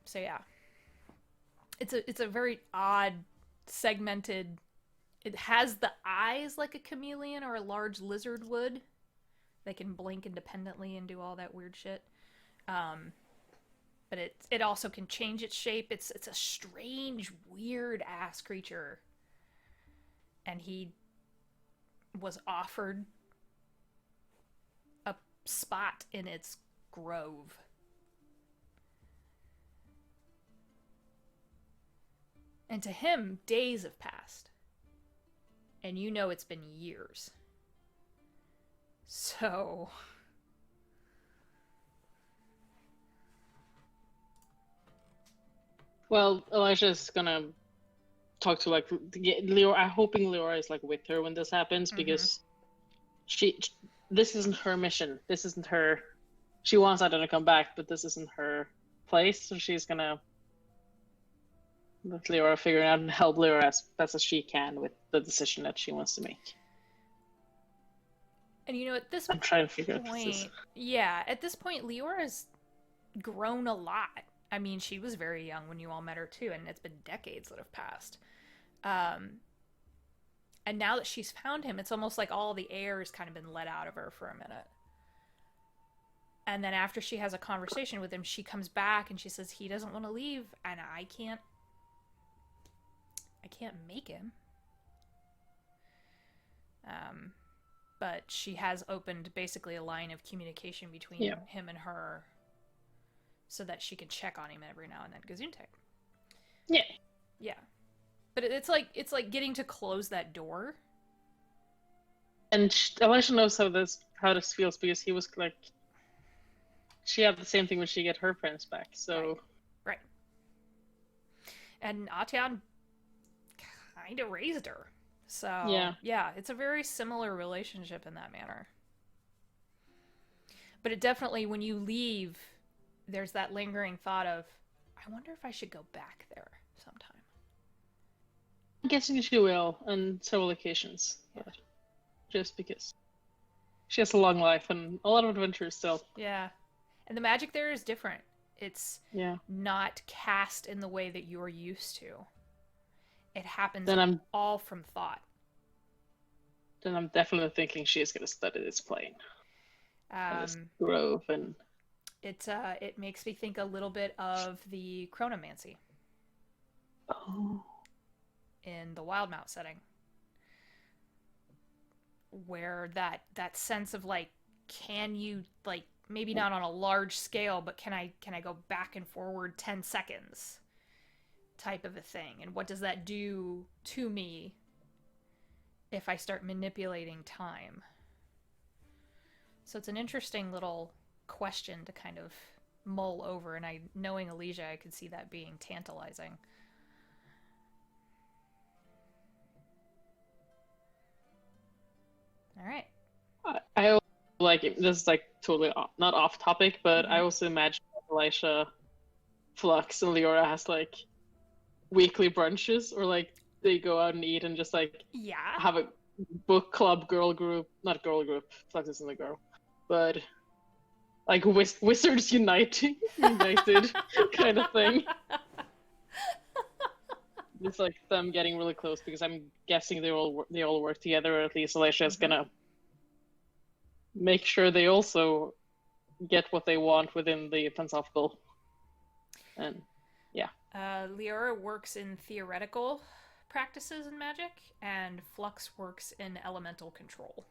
So yeah. It's a very odd, segmented. It has the eyes like a chameleon or a large lizard would. They can blink independently and do all that weird shit. But it also can change its shape. It's a strange, weird ass creature. And he was offered a spot in its grove. And to him, days have passed. And you know it's been years. So... Well, Elijah's gonna talk to like Leora. I'm hoping Leora is like with her when this happens because this isn't her mission. This isn't her. She wants Adam to come back, but this isn't her place. So she's gonna let Leora figure it out and help Leora as best as she can with the decision that she wants to make. And you know, at this I'm trying to figure out point, yeah, at this point, Leora's grown a lot. I mean, she was very young when you all met her too, and it's been decades that have passed. And now that she's found him, it's almost like all the air has kind of been let out of her for a minute. And then after she has a conversation with him, she comes back and she says he doesn't want to leave, and I can't make him. But she has opened basically a line of communication between him and her, so that she can check on him every now and then. Gesundheit. Yeah. Yeah. But it's like getting to close that door. And Elisha knows how this feels because he was like, she had the same thing when she get her friends back. So right. And Atian kind of raised her. So yeah, it's a very similar relationship in that manner. But it definitely, when you leave, there's that lingering thought of, I wonder if I should go back there sometime. I'm guessing she will on several occasions. Yeah. But just because she has a long life and a lot of adventures still. Yeah. And the magic there is different. It's not cast in the way that you're used to. It happens all from thought. Then I'm definitely thinking she is going to study this plane. This grove and... It makes me think a little bit of the chronomancy. Oh. In the Wildmount setting. Where that sense of like, can you, like, maybe not on a large scale, but can I go back and forward 10 seconds type of a thing? And what does that do to me if I start manipulating time? So it's an interesting little question to kind of mull over, and knowing Elijah, I could see that being tantalizing. All right. I also like it. This is like totally not off topic, but I also imagine Elisha, Flux, and Leora has like weekly brunches, or like they go out and eat and just like have a book club girl group. Not girl group. Flux isn't a girl, but like Wizards United kind of thing. It's like them getting really close because I'm guessing they all work together, or at least Elisha is gonna make sure they also get what they want within the philosophical. And Leora works in theoretical practices in magic, and Flux works in elemental control.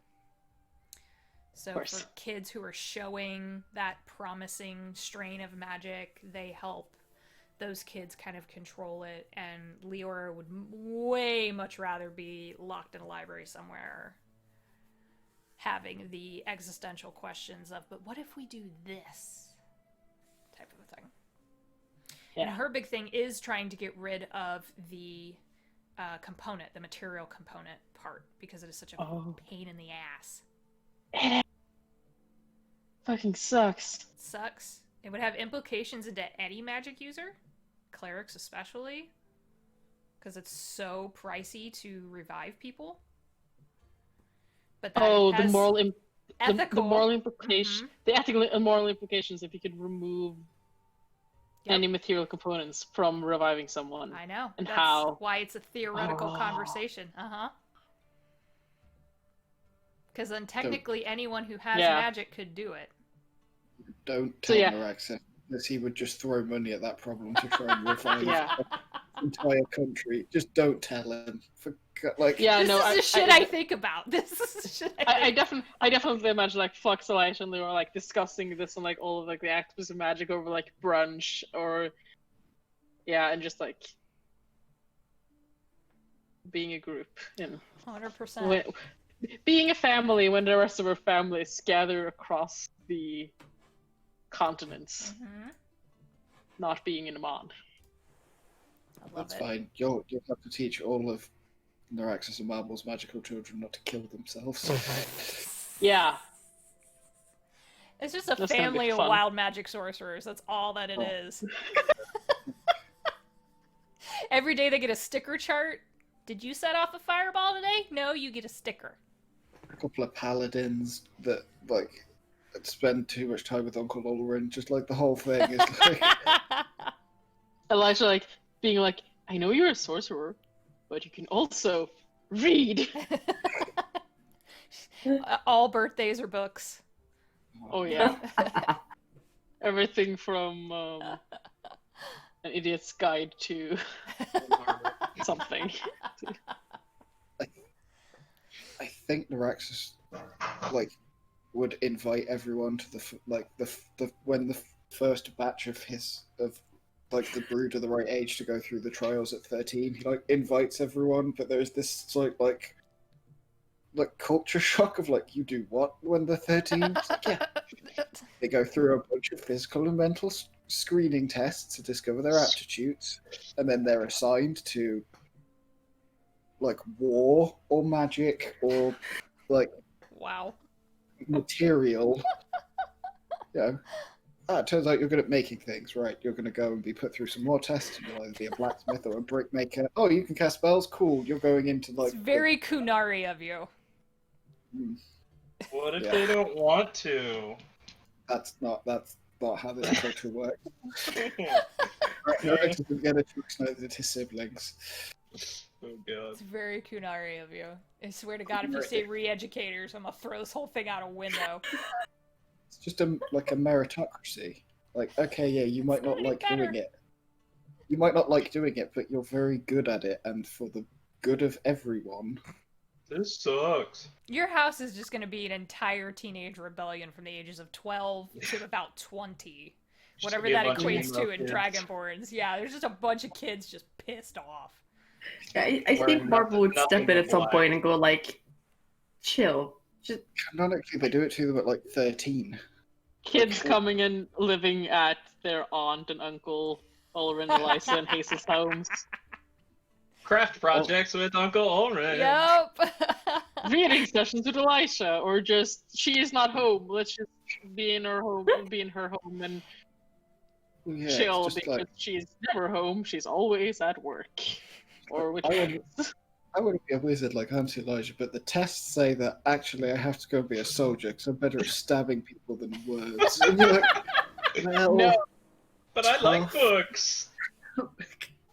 So course. for kids who are showing that promising strain of magic, they help those kids kind of control it. And Leora would way much rather be locked in a library somewhere, having the existential questions of, but what if we do this? Type of a thing. Yeah. And her big thing is trying to get rid of the component, the material component part, because it is such a pain in the ass. It fucking sucks. It sucks. It would have implications into any magic user, clerics especially, because it's so pricey to revive people. But that The has moral ethical. the moral implication, Mhm. the ethical and moral implications if you could remove Yep. any material components from reviving someone. I know. And That's how. why it's a theoretical conversation. Because then technically anyone who has magic could do it. Don't tell Miraxis that he would just throw money at that problem to try and revive the entire country. Just don't tell him. This is the shit I think about. This is the shit I definitely imagine like Fox Elite and they were like discussing this and like all of like the activists of magic over like brunch or and just like being a group and 100%. Being a family when the rest of our families gather across the continents, not being in a mon. That's fine. You'll have to teach all of Naraxis and Marble's magical children not to kill themselves. Yeah. It's just a family of wild magic sorcerers. That's all that it is. Every day they get a sticker chart. Did you set off a fireball today? No, you get a sticker. A couple of paladins that like spend too much time with Uncle Ulrin. Just like the whole thing is like Elijah like being like, I know you're a sorcerer, but you can also read. All birthdays are books. Oh yeah. Everything from An Idiot's Guide to something. I think Naraxis like would invite everyone to when the first batch of the brood of the right age to go through the trials at 13. He like invites everyone, but there's this like culture shock of like, you do what when they're 13? It's like, yeah. They go through a bunch of physical and mental screening tests to discover their aptitudes, and then they're assigned to like war or magic or like material. It turns out you're good at making things, right? You're going to go and be put through some more tests. You'll either be a blacksmith or a brickmaker. Oh, you can cast spells? Cool. You're going into like... It's very Kunari of you. What if they don't want to? That's not how this culture works. Narax doesn't get a choice, neither did his siblings. Oh god. It's very Kunari of you. I swear to God, if you say re-educators, I'm gonna throw this whole thing out a window. It's just a meritocracy. Like, okay, yeah, you might not like doing it. You might not like doing it, but you're very good at it, and for the good of everyone. This sucks. Your house is just gonna be an entire teenage rebellion from the ages of 12 to about 20. Whatever that equates to in Dragonborns. Yeah, there's just a bunch of kids just pissed off. Yeah, I think Marvel would step in at some point and go like, chill. Just... Canonically, they do it to them at like 13. Kids coming and living at their aunt and uncle Ulrin, Elisa, and Hazel's homes. Craft projects with Uncle Ulrin. Yep. Reading sessions with Elisha, or just she is not home. Let's just be in her home, and chill because like... she's never home. She's always at work. Or with I wouldn't be a wizard like Auntie Elijah, but the tests say that actually I have to go be a soldier because I'm better at stabbing people than words. And you're like, well, no, but I like books.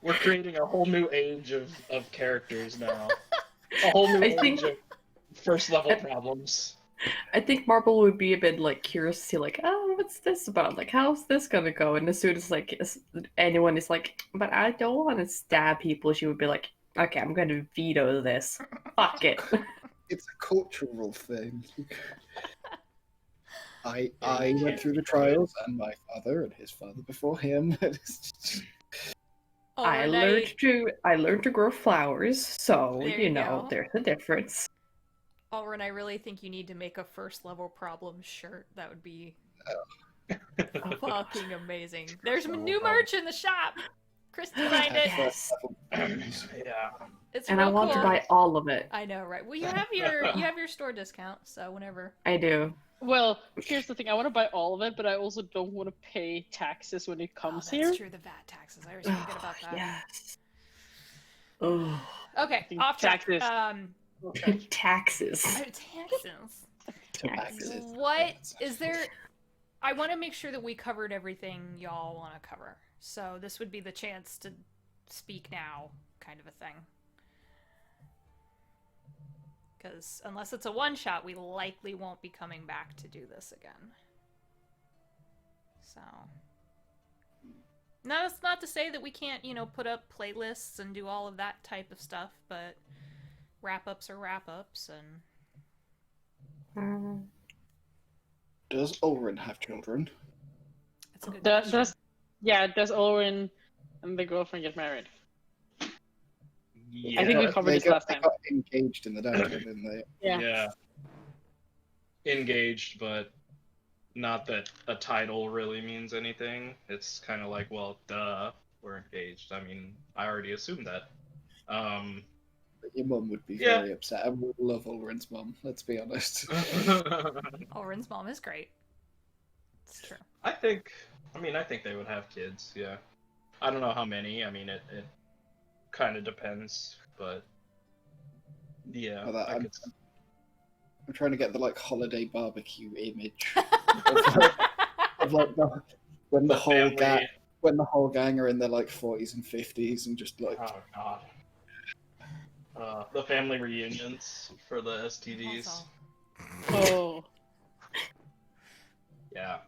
We're creating a whole new age of characters now. A whole new age of first level problems. I think Marble would be a bit like curious to see like, oh, what's this about? Like, how's this gonna go? And as soon as like anyone is like, but I don't want to stab people, she would be like, okay, I'm going to veto this. Fuck it. It's a cultural thing. I went through the trials, and my father and his father before him. Oh, I learned to grow flowers, so There you you know go. there's a difference. Alrin, I really think you need to make a first level problem shirt. That would be fucking amazing. There's some new merch in the shop. Chris designed it. Yes. Yeah. It's And real I want cool. to buy all of it. I know, right? Well, you have your store discount, so whenever. I do. Well, here's the thing. I want to buy all of it, but I also don't want to pay taxes when it Oh, comes that's here. true. The VAT taxes. I always forget about that. Yes. Oh, Okay, think off track. taxes. taxes. Taxes. Taxes. What is there? I want to make sure that we covered everything y'all want to cover. So this would be the chance to speak now, kind of a thing. Because unless it's a one shot, we likely won't be coming back to do this again. So. No, it's not to say that we can't, put up playlists and do all of that type of stuff, but wrap-ups are wrap-ups, and Does Ulrin have children? it's a good Does question. does Owen and the girlfriend get married? Yeah. I think we covered They this last they time. got engaged in the downturn, didn't they? Yeah. Engaged, but not that a title really means anything. It's kind of like, well, duh, we're engaged. I mean, I already assumed that. But your mum would be Yeah. very upset. I would love Ulrin's mum, let's be honest. Oren's mom is great. It's true. I think they would have kids, yeah. I don't know how many. I mean, it kind of depends, but yeah. Well, that- I I'm- could... I'm trying to get the holiday barbecue image of when the whole family... gang are in their 40s and 50s and just Oh god. The family reunions for the STDs. Also. Oh. Yeah.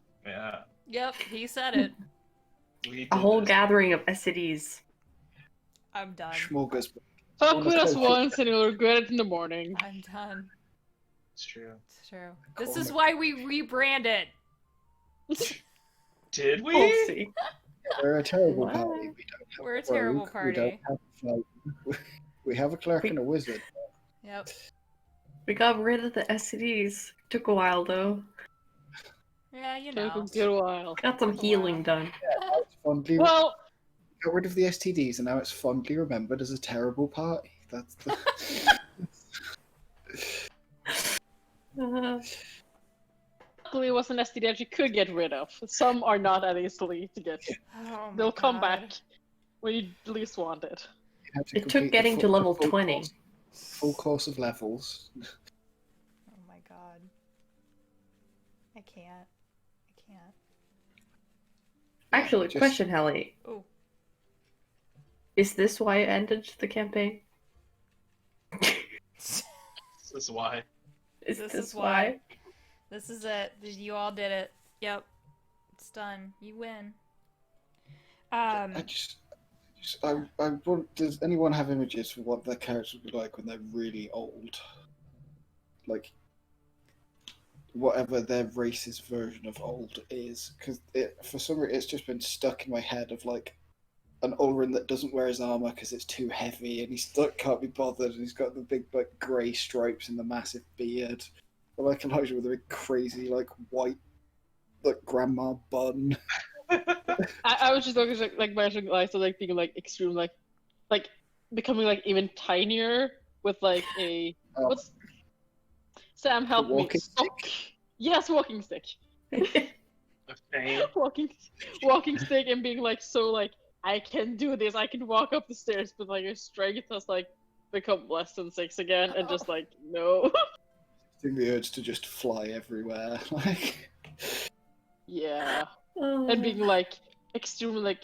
Yep, he said it. We A did whole this. gathering of STDs. I'm done. smorgasbord. Fuck with us Almost once and you'll regret it in the morning. I'm done. It's true. It's true. This is Corner. why we rebranded. Did we? We'll see. We're a terrible What? party. We don't have We're a rogue, terrible We party. don't have we have a clerk and a wizard. Yep. We got rid of the STDs. Took a while though. Yeah, you Took a know. good while. Got some Took a healing while. done. It's fondly Well, got rid of the STDs and now it's fondly remembered as a terrible party. That's the... luckily it was an STD that you could get rid of. Some are not that easily to get. Oh my They'll come God. back when you least want it. You have to It took complete the getting to level full 20. course- full course of levels. Oh my God. I can't. Actually, Just- question, Hallie. Oh. Is this why it ended the campaign? This is why. Is This this is why. This is it. You all did it. Yep. It's done. You win. I want. Does anyone have images for what their characters would be like when they're really old? Like, whatever their race's version of old is, because for some reason it's just been stuck in my head of an Ulrin that doesn't wear his armor because it's too heavy and can't be bothered, and he's got the big grey stripes and the massive beard. Or Elijah with a big crazy white grandma bun. I was just imagining Liza being extreme becoming even tinier with a what's Sam help me walking Stock. Yes, walking stick. Okay. walking stick and being so I can do this, I can walk up the stairs, but your strength has become less than 6 again and just no. The urge to just fly everywhere. Yeah. And being extremely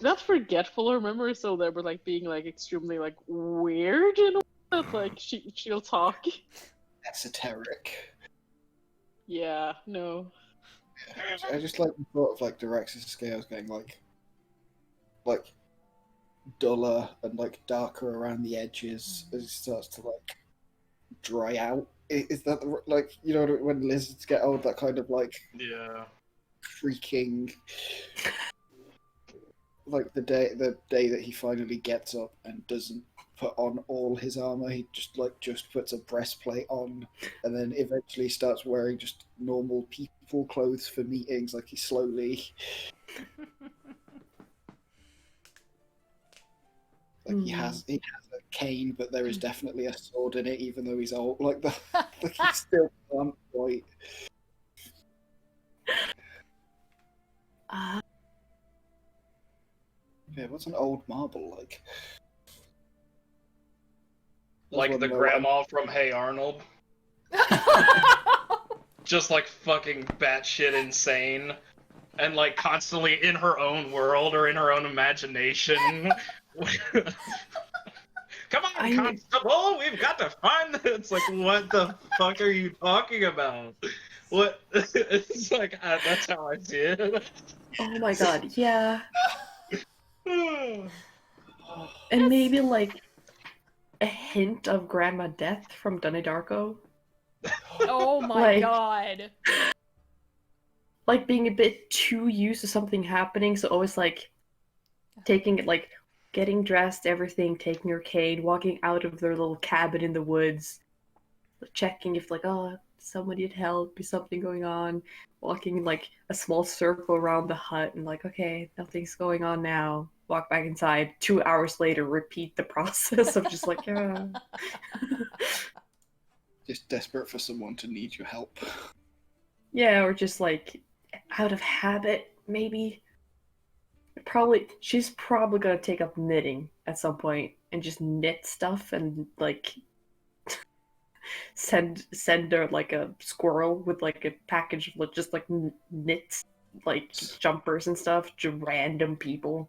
not forgetful, her memory is still there, but being extremely weird in a way that she'll talk. Esoteric. Yeah, no. I just like the thought of Direx's scales getting duller and darker around the edges as it starts to dry out is that like, you know, when lizards get old, that kind of like Yeah. creaking, like the day that he finally gets up and doesn't put on all his armor, he just puts a breastplate on, and then eventually starts wearing just normal people clothes for meetings. Like he slowly, like he has a cane, but there is definitely a sword in it, even though he's old. Like like he still can't quite. Yeah, what's an old marble like? Like the grandma from Hey Arnold. Just like fucking batshit insane. And like constantly in her own world or in her own imagination. Come on, Constable, we've got to find this. It's like, what the fuck are you talking about? What? It's like, that's how I see it. Oh my god, yeah. And maybe like a hint of Grandma Death from Donnie Darko. Oh my god. Like being a bit too used to something happening, so always like taking it, like getting dressed, everything, taking her cane, walking out of their little cabin in the woods, checking if like, oh, someone need help, is something going on, walking like a small circle around the hut and like, okay, nothing's going on now. Walk back inside. 2 hours later, repeat the process of just like, yeah. Just desperate for someone to need your help. Yeah, or just like out of habit, maybe. She's probably gonna take up knitting at some point and just knit stuff and like send her like a squirrel with like a package of just like knits, like jumpers and stuff to random people.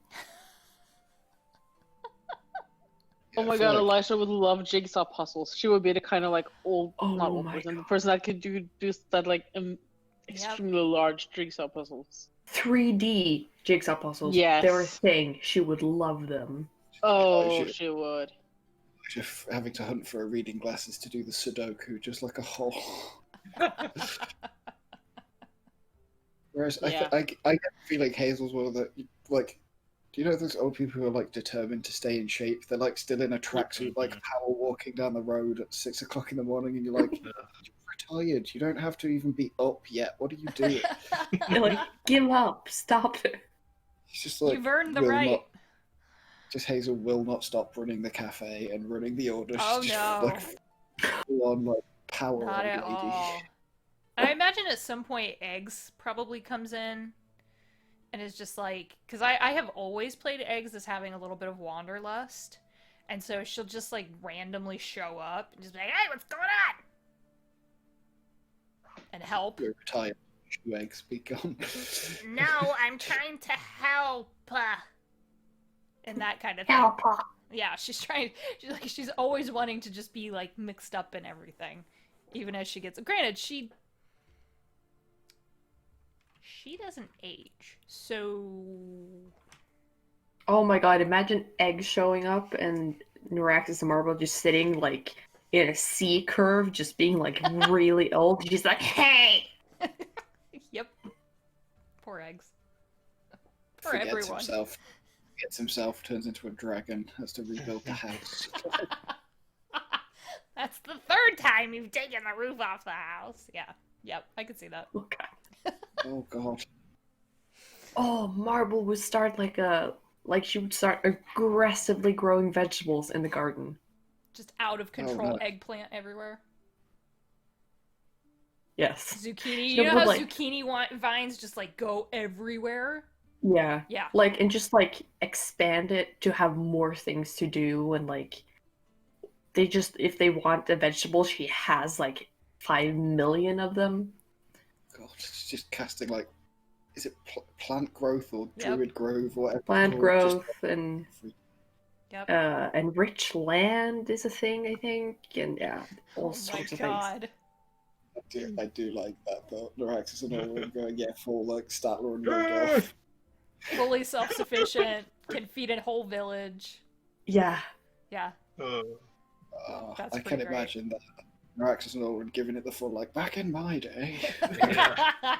Oh my god, Elisha would love jigsaw puzzles. She would be the kind of like not old person, the person that could do that like extremely large jigsaw puzzles. 3D jigsaw puzzles. Yes. They're a thing. She would love them. Oh, she would. Just having to hunt for her reading glasses to do the Sudoku, just like a hole. Whereas Yeah. I get the feeling Hazel's one of the, like, do you know those old people who are like determined to stay in shape? They're like still in a tracksuit, like power walking down the road at 6 o'clock in the morning, and you're like, you're retired. You don't have to even be up yet. What are you doing? You're like, give up. Stop it. He's just like, You've earned the right. Just Hazel will not stop running the cafe and running the orders. Oh She's no. Like, full on like power Not old at lady. all. I imagine at some point Eggs probably comes in and is just like, because I have always played Eggs as having a little bit of wanderlust, and so she'll just like randomly show up and just be like, hey, what's going on? And help. You're retired. Your eggs be gone. No, I'm trying to help. And that kind of thing. Help. Yeah, she's always wanting to just be like mixed up in everything, even as she gets. Granted, she doesn't age, so. Oh my god! Imagine Egg showing up and Neuraxis and Marble just sitting like in a C curve, just being like really old. She's like, "Hey." Yep. Poor Eggs. For Forgets everyone. himself. Gets himself, turns into a dragon, has to rebuild the house. That's the third time you've taken the roof off the house. Yeah. Yep, I could see that. Oh god. Oh god. Oh, Marble would start she would start aggressively growing vegetables in the garden. Just out of control no. eggplant everywhere. Yes. Zucchini. She You know would, how like- zucchini vines just like go everywhere? Yeah. Yeah. Like, and just like expand it to have more things to do, and like if they want a vegetable, she has like 5 million of them. God, it's just casting like, is it plant growth or Yep. druid grove or whatever? Plant or growth just- Yep. and rich land is a thing, I think, and yeah, all Oh my sorts of things. god. I do like that though. Neuraxis and all going, yeah, full like Statler and Rudolph. Fully self-sufficient, can feed a whole village. Yeah. Yeah. Oh, That's I pretty can great. imagine that. Miraxus and Ulrich giving it the full, like, back in my day. Yeah.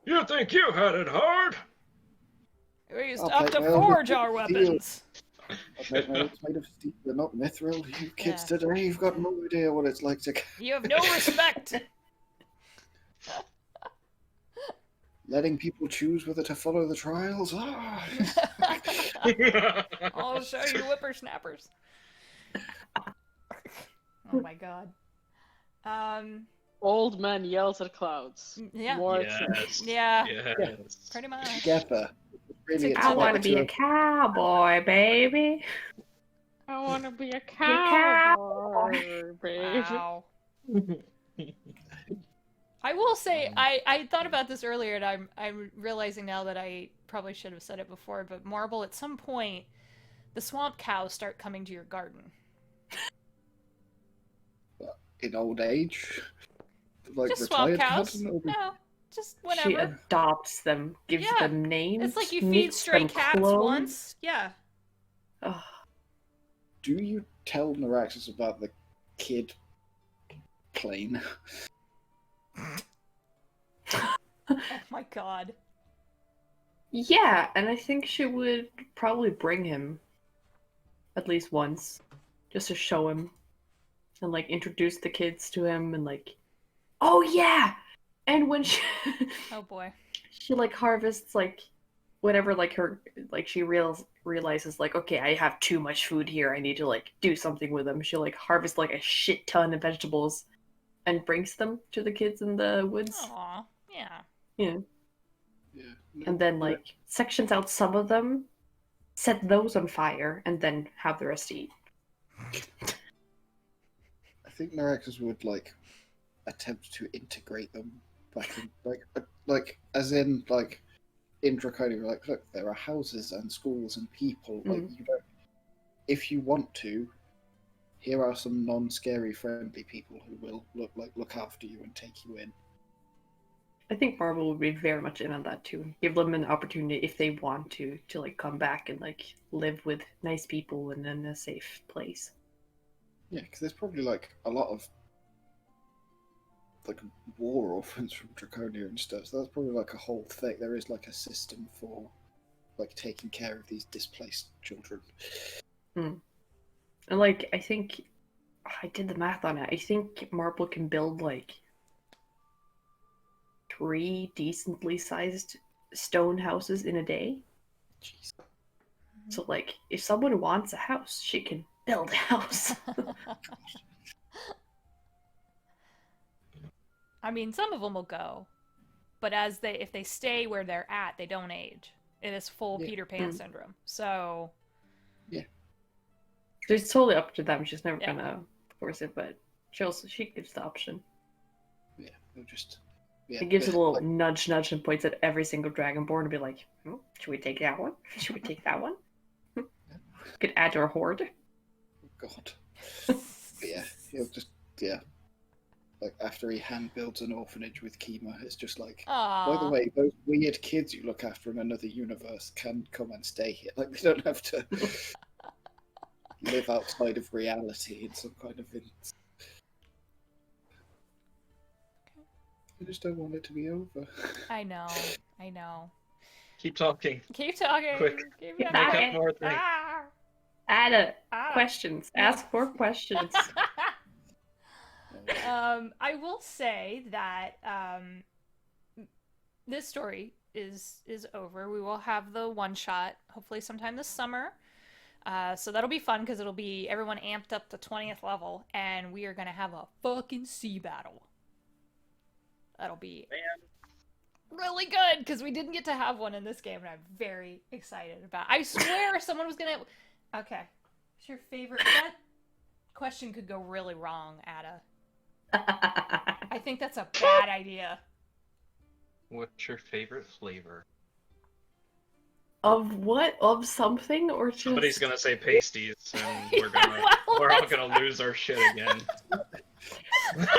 You think you had it hard? We used I'll to have take to my own forge with our steel. weapons. I make my oats made of steel, they're not mithril. You kids Yeah. today, you've got no idea what it's like to... You have no respect. Letting people choose whether to follow the trials. Ah. I'll show you whippersnappers. Oh my god. Old man yells at clouds. Yeah. More Yes. Yeah. Yes. Pretty much. Together. Really, it's I want to better be a cowboy, baby. I want to be a cowboy. cowboy, baby. Wow. I will say, I thought about this earlier, and I'm realizing now that I probably should have said it before, but Marble, at some point, the swamp cows start coming to your garden. in old age. Like Just swamp retired cows. cats? Or... No, just whatever. She adopts them, gives Yeah. them names. It's like you feed knits stray them cats clothes. once. Yeah. Ugh. Do you tell Naraxis about the kid plane? Oh my god. Yeah, and I think she would probably bring him at least once, just to show him and like introduce the kids to him and like, oh yeah. And when she Oh boy. she like harvests like whatever like her like she realizes like, okay, I have too much food here, I need to like do something with them. She'll like harvest like a shit ton of vegetables and brings them to the kids in the woods. Aw. Yeah. Yeah. Yeah. No, And then no. like sections out some of them, set those on fire, and then have the rest eat. I think Naraxis would like attempt to integrate them back in, like as in like in Draconia, like look, there are houses and schools and people. Like you don't, if you want to, here are some non-scary, friendly people who will look after you and take you in. I think Marvel would be very much in on that too. Give them an opportunity if they want to like come back and like live with nice people and in a safe place. Yeah, because there's probably like a lot of like war orphans from Draconia and stuff. So that's probably like a whole thing. There is like a system for like taking care of these displaced children. And like I think I did the math on it. I think Marble can build like 3 decently sized stone houses in a day. Jeez. So like if someone wants a house, she can build a house. I mean, some of them will go, but if they stay where they're at, they don't age. It is full Yeah. Peter Pan syndrome. So So it's totally up to them. She's never Yeah. gonna force it, but she gives the option. Yeah, they'll just. Yeah, She gives it a little like, nudge and points at every single Dragonborn and be like, should we take that one? Should we take that one? Could add to our horde. God. But yeah, he'll just like after he hand builds an orphanage with Kima, it's just like. Aww. By the way, those weird kids you look after in another universe can come and stay here. Like they don't have to live outside of reality in some kind of. I just don't want it to be over. I know. I know. Keep talking. Keep talking. Quick. Keep Make talking. Make up more things. Ah. Add Ah. questions. Ask more questions. I will say that this story is over. We will have the one shot hopefully sometime this summer. So that'll be fun because it'll be everyone amped up to 20th level, and we are gonna have a fucking sea battle. That'll be really good because we didn't get to have one in this game, and I'm very excited about. I swear someone was gonna. Okay, what's your favorite? That question could go really wrong, Ada. I think that's a bad idea. What's your favorite flavor? Of what? Of something or just? Somebody's gonna say pasties, and we're Well, we're all gonna lose our shit again.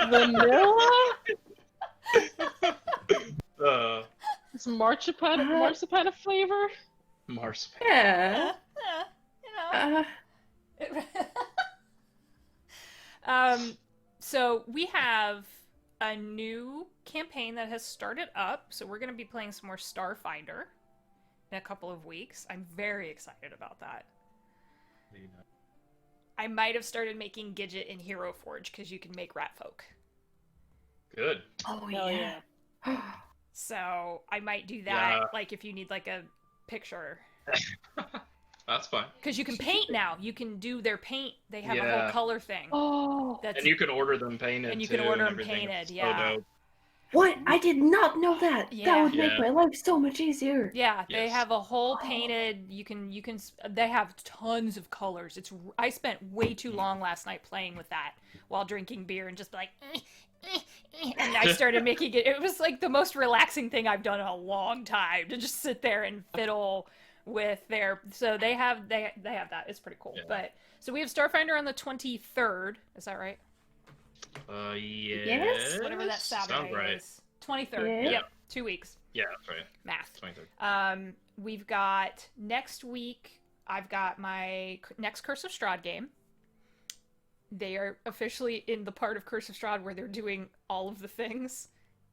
Vanilla? It's Is marzipan a flavor? marzipan. Yeah. You know. So we have a new campaign that has started up. So we're going to be playing some more Starfinder in a couple of weeks. I'm very excited about that. I might have started making Gidget in Hero Forge because you can make rat folk. Good. Oh Hell yeah. So I might do that, Yeah. like if you need like a picture. That's fine. Because you can paint now. You can do their paint. They have a whole Yeah. color thing. Oh. That's And you can order them painted and you too, can order and them everything. painted. It's Yeah. So dope. What? I did not know that. Yeah. That would make Yeah. my life so much easier. Yeah, they Yes. have a whole Oh. painted. They have tons of colors. I spent way too long last night playing with that while drinking beer and just like, and I started making it. It was like the most relaxing thing I've done in a long time to just sit there and fiddle with their. So they have that. It's pretty cool. Yeah. But so we have Starfinder on the 23rd. Is that right? Yes. Whatever that Saturday Sounds right. is. 23rd. Yeah. Yep. 2 weeks. Yeah, that's right. Math. 23rd. We've got next week. I've got my next Curse of Strahd game. They are officially in the part of Curse of Strahd where they're doing all of the things,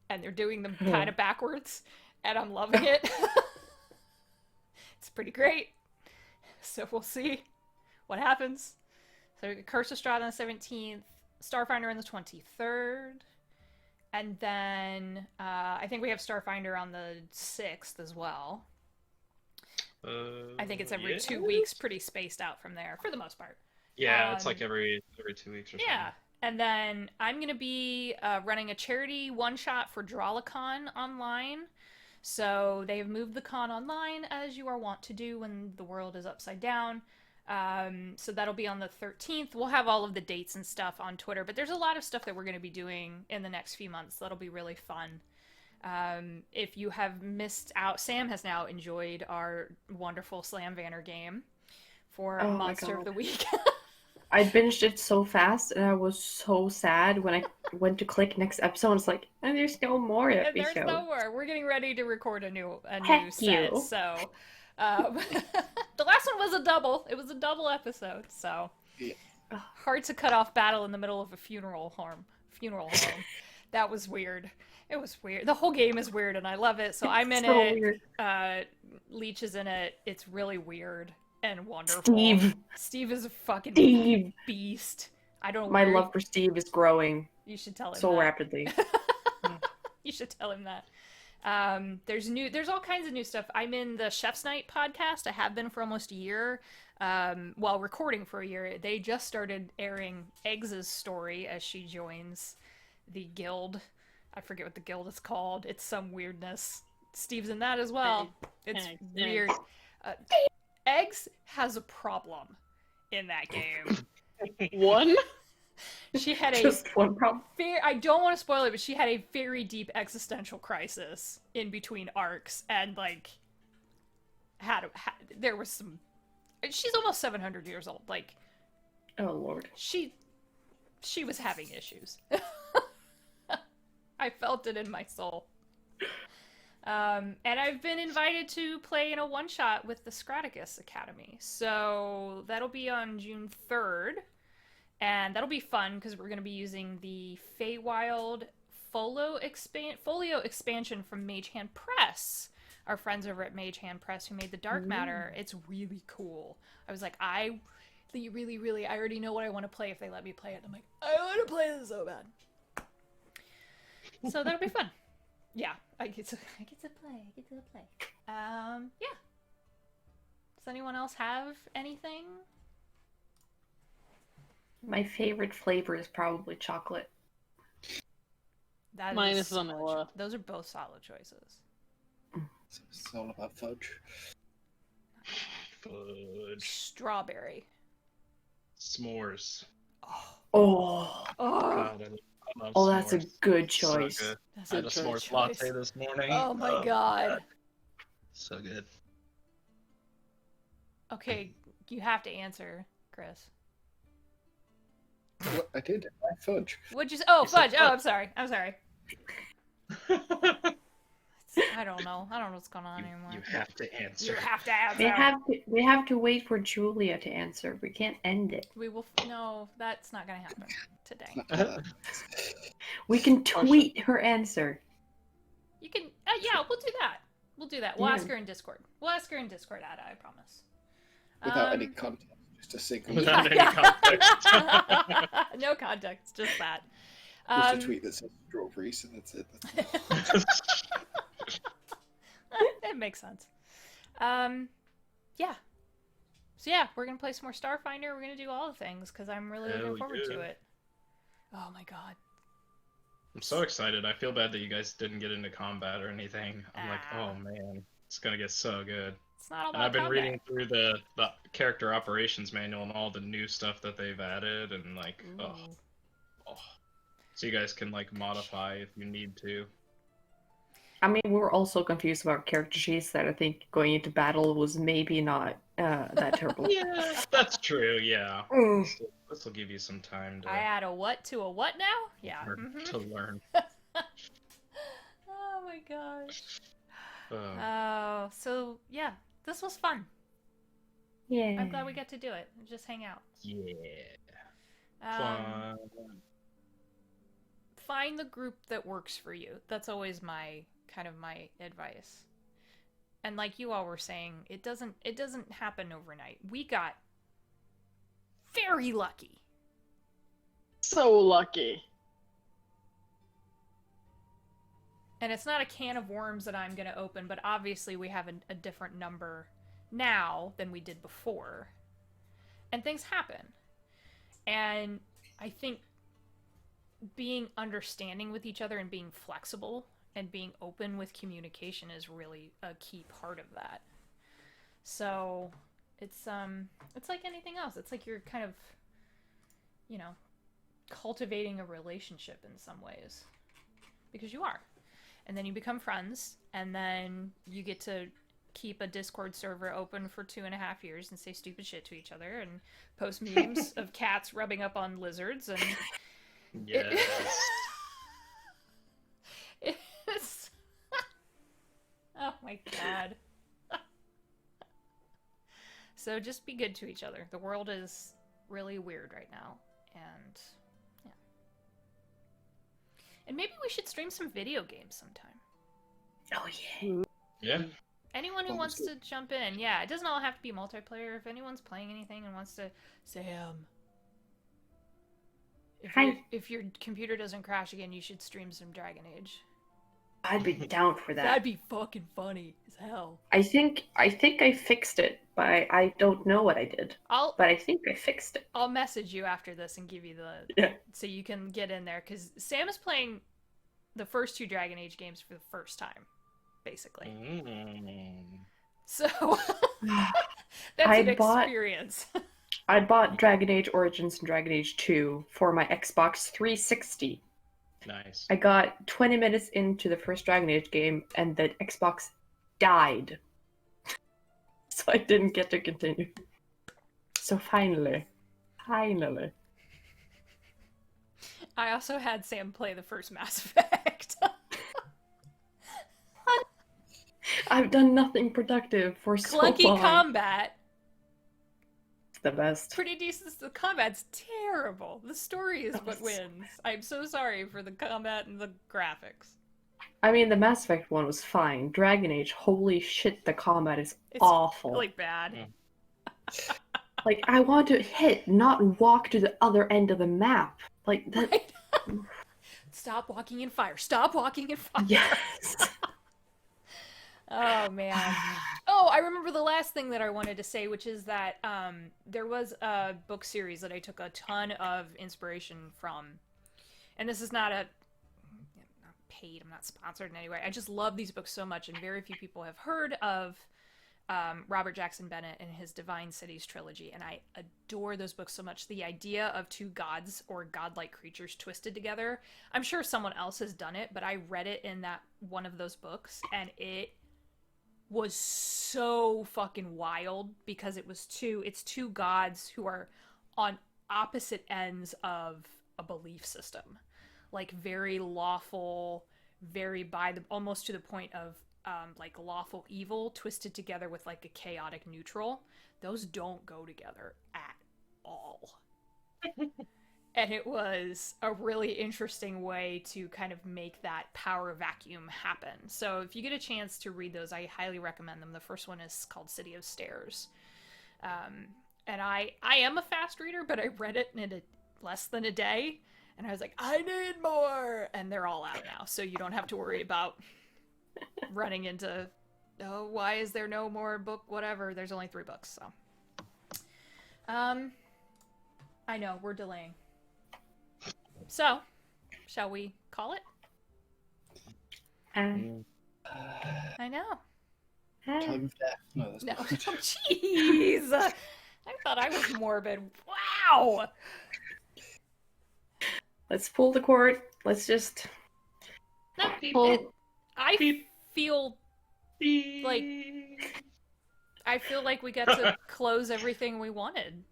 and they're doing them kind of backwards, and I'm loving it. It's pretty great. So we'll see what happens. So we got Curse of Strahd on the 17th, Starfinder on the 23rd. And then I think we have Starfinder on the 6th as well. I think it's every 2 weeks, pretty spaced out from there, for the most part. Yeah, it's like every 2 weeks or something. Yeah. And then I'm going to be running a charity one-shot for Drawlicon online. So they have moved the con online, as you are wont to do when the world is upside down. So that'll be on the 13th. We'll have all of the dates and stuff on Twitter, but there's a lot of stuff that we're going to be doing in the next few months that'll be really fun. If you have missed out, Sam has now enjoyed our wonderful Slam Vanner game for Oh my Monster of God. the Week. I binged it so fast, and I was so sad when I went to click next episode. And it's like, and there's no more And episodes. there's no more. We're getting ready to record a new Heck set. you. So the last one was a double. It was a double episode. So Yeah. hard to cut off battle in the middle of a funeral home. That was weird. It was weird. The whole game is weird, and I love it. So I'm in so it. weird. Leech is in it. It's really weird and wonderful. Steve is a fucking Steve. beast. I don't know. My where- love for Steve is growing You should tell him so that. rapidly. You should tell him that. There's all kinds of new stuff. I'm in the Chef's Night podcast. I have been for almost a year. While recording for a year, they just started airing Eggs' story as she joins the guild. I forget what the guild is called. It's some weirdness. Steve's in that as well. It's Eggs. weird. Eggs has a problem in that game. One? She had a Just one problem. I don't want to spoil it, but she had a very deep existential crisis in between arcs, and like there was some. She's almost 700 years old. Like Oh Lord. she was having issues. I felt it in my soul. And I've been invited to play in a one-shot with the Scraticus Academy. So that'll be on June 3rd. And that'll be fun because we're going to be using the Feywild folio expansion from Mage Hand Press. Our friends over at Mage Hand Press who made the Dark Matter. It's really cool. I was like, I already know what I want to play if they let me play it. I'm like, I want to play this so bad. So that'll be fun. Yeah, I get to play. Yeah. Does anyone else have anything? My favorite flavor is probably chocolate. That Mine a is solid vanilla. Those are both solid choices. It's all about fudge. Fudge. Strawberry. S'mores. Oh, God, I love oh, that's a s'mores. good So choice. good. That's I had a a good s'mores choice. latte this morning. Oh my god. So good. Okay, you have to answer, Chris. What I did, I fudge. What'd you say? Oh, You said fudge. Oh, fudge. I'm sorry. I don't know. I don't know what's going on anymore. You have to answer. You have to answer. We have to wait for Julia to answer. We can't end it. We will. No, that's not going to happen today. We can tweet her answer. You can. Yeah, we'll do that. We'll do that. We'll Yeah. ask her in Discord. We'll ask her in Discord, Ada, I promise. Without any context, just a single Without any context. No context, just that. just a tweet that says strawberries, and that's it. It makes sense. Yeah. So yeah, we're gonna play some more Starfinder. We're gonna do all the things because I'm really looking Hell forward to yeah. it. Oh my god. I'm so excited. I feel bad that you guys didn't get into combat or anything. I'm like, oh man, it's gonna get so good. It's not all And about I've been combat. reading through the character operations manual and all the new stuff that they've added, and like, Ooh. oh. So you guys can like modify if you need to. I mean, we're also confused about character sheets that I think going into battle was maybe not that terrible. Yeah, that's true. Yeah, Mm. this will give you some time to I add a what to a what now? Yeah. to learn. Oh my gosh. Uh, So yeah, this was fun. Yeah. I'm glad we got to do it. Just hang out. yeah, Um, fun. Find the group that works for you. That's always my advice. And like you all were saying, it doesn't happen overnight. We got very lucky. So lucky. And it's not a can of worms that I'm going to open, but obviously we have a different number now than we did before. And things happen. And I think being understanding with each other and being flexible and being open with communication is really a key part of that. So it's like anything else. It's like you're kind of, cultivating a relationship in some ways. Because you are. And then you become friends, and then you get to keep a Discord server open for 2.5 years and say stupid shit to each other and post memes of cats rubbing up on lizards and Yes. it's oh my god. So just be good to each other. The world is really weird right now, and yeah. And maybe we should stream some video games sometime. Oh yeah. Yeah. Anyone who Sounds wants good. to jump in, yeah, it doesn't all have to be multiplayer. If anyone's playing anything and wants to, Sam, Hi. if your computer doesn't crash again, you should stream some Dragon Age. I'd be down for that. That'd be fucking funny as hell. I think I fixed it, but I don't know what I did. I'll But I think I fixed it. I'll message you after this and give you the Yeah. so you can get in there because Sam is playing the first 2 Dragon Age games for the first time, basically. So that's I an bought- experience. I bought Dragon Age Origins and Dragon Age 2 for my Xbox 360. Nice. I got 20 minutes into the first Dragon Age game and the Xbox died. So I didn't get to continue. So finally. I also had Sam play the first Mass Effect. I've done nothing productive for so Clunky long. combat. It's the best. Pretty decent. The combat's terrible. The story is what wins. I'm so sorry for the combat and the graphics. I mean, the Mass Effect one was fine. Dragon Age, holy shit, the combat is It's awful. Like bad. Yeah. Like, I want to hit, not walk to the other end of the map. Like, that. Right? Stop walking in fire. Stop walking in fire. Yes. Oh man. Oh, I remember the last thing that I wanted to say, which is that there was a book series that I took a ton of inspiration from, and this is not not paid. I'm not sponsored in any way. I just love these books so much, and very few people have heard of Robert Jackson Bennett and his Divine Cities trilogy, and I adore those books so much. The idea of 2 gods or godlike creatures twisted together. I'm sure someone else has done it, but I read it in that one of those books, and it was so fucking wild because it's 2 gods who are on opposite ends of a belief system, like very lawful, very almost to the point of like lawful evil twisted together with like a chaotic neutral. Those don't go together at all. And it was a really interesting way to kind of make that power vacuum happen. So if you get a chance to read those, I highly recommend them. The first one is called City of Stairs. And I am a fast reader, but I read it in less than a day. And I was like, I need more! And they're all out now, so you don't have to worry about running into, oh, why is there no more book, whatever. There's only 3 books, so. I know, we're delaying. So, shall we call it? I know. Time of death. No, that's No. not. Oh, jeez! I thought I was morbid. Wow! Let's pull the cord. Let's just No, Pull. I feel like I feel like we got to close everything we wanted.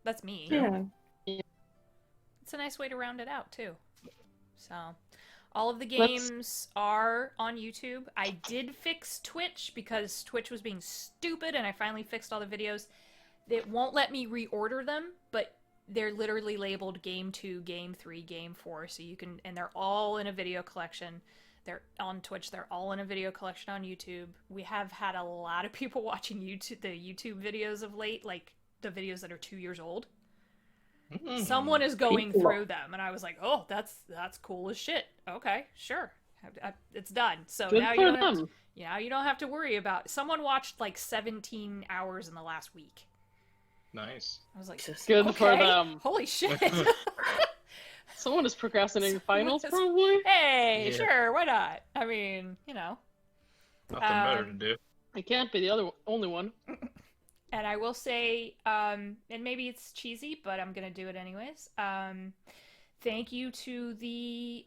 That's me. yeah. It's a nice way to round it out too. So, all of the games are on YouTube. I did fix Twitch because Twitch was being stupid, and I finally fixed all the videos. It won't let me reorder them, but they're literally labeled Game 2, Game 3, Game 4, so you can, and they're all in a video collection. They're on Twitch. They're all in a video collection on YouTube. We have had a lot of people watching the YouTube videos of late, like the videos that are 2 years old. Someone is going through them, and I was like, "Oh, that's cool as shit." Okay, sure, it's done. So Good now for you don't them. you don't have to worry about. Someone watched like 17 hours in the last week. Nice. I was like, Good for okay, them. holy shit. Someone is procrastinating finals, probably. Hey, Yeah. sure, why not? I mean, you know. Nothing better to do. I can't be the only one. And I will say, and maybe it's cheesy, but I'm gonna do it anyways. Thank you to the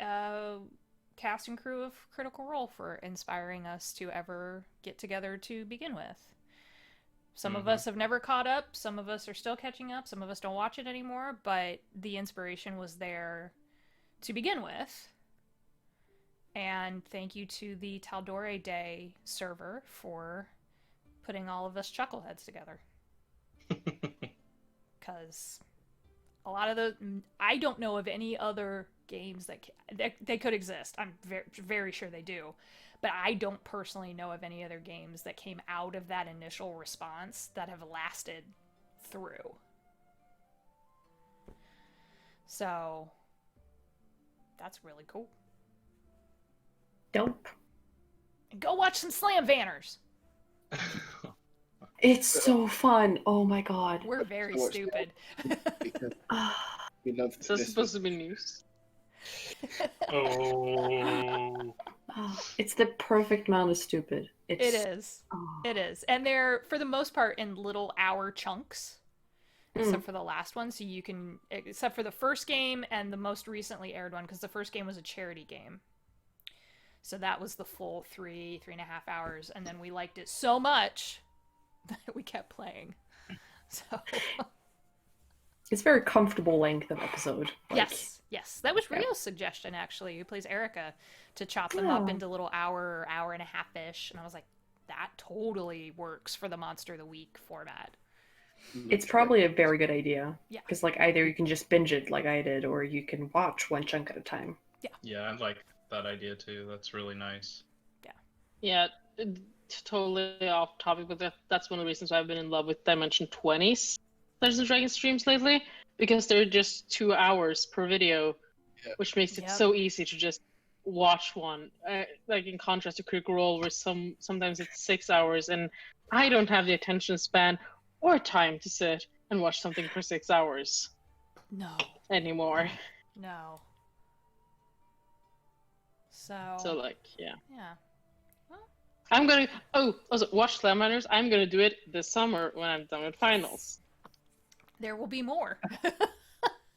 cast and crew of Critical Role for inspiring us to ever get together to begin with. Some of us have never caught up, some of us are still catching up, some of us don't watch it anymore, but the inspiration was there to begin with. And thank you to the Taldore Day server for putting all of us chuckleheads together. Because a lot of those, I don't know of any other games that they could exist. I'm very, very sure they do. But I don't personally know of any other games that came out of that initial response that have lasted through. So, that's really cool. Dope. And go watch some Slam Vanners. It's so fun. Oh my god. We're very Watch stupid. Because Ah, we love Is this this. supposed to be news? Oh. it's the perfect amount of stupid. It It's, is. oh. It is. And they're, for the most part, in little hour chunks. Except for the last one. So you can, except for the first game and the most recently aired one, because the first game was a charity game. So that was the full 3.5 hours. And then we liked it so much that we kept playing. So. It's very comfortable length of episode. Like, Yes. That was Rio's suggestion, actually, who plays Erica, to chop them up into little hour and a half-ish. And I was like, that totally works for the Monster of the Week format. It's probably a very good idea. Yeah. Because like either you can just binge it like I did, or you can watch one chunk at a time. Yeah, I like that idea too. That's really nice. Yeah, totally off topic, but that's one of the reasons why I've been in love with Dimension 20's Dungeons and Dragons streams lately, because they're just 2 hours per video, which makes it so easy to just watch one. Like in contrast to Critical Role, where sometimes it's 6 hours, and I don't have the attention span or time to sit and watch something for 6 hours No. anymore. No. So So yeah. Well, I'm gonna also watch Slam Runners. I'm gonna do it this summer when I'm done with finals. there will be more.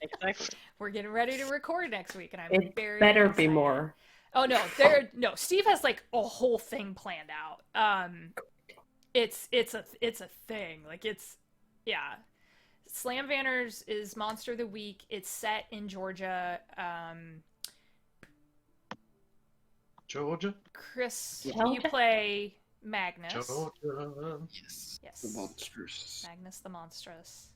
Exactly. We're getting ready to record next week, and I'm It very better be excited. more. Oh no, Steve has like a whole thing planned out. It's a thing. Like Slam Vanners is Monster of the Week. It's set in Georgia. Georgia. Chris, Yeah. you play Magnus. Georgia. Yes. Yes. The monstrous. Magnus the Monstrous.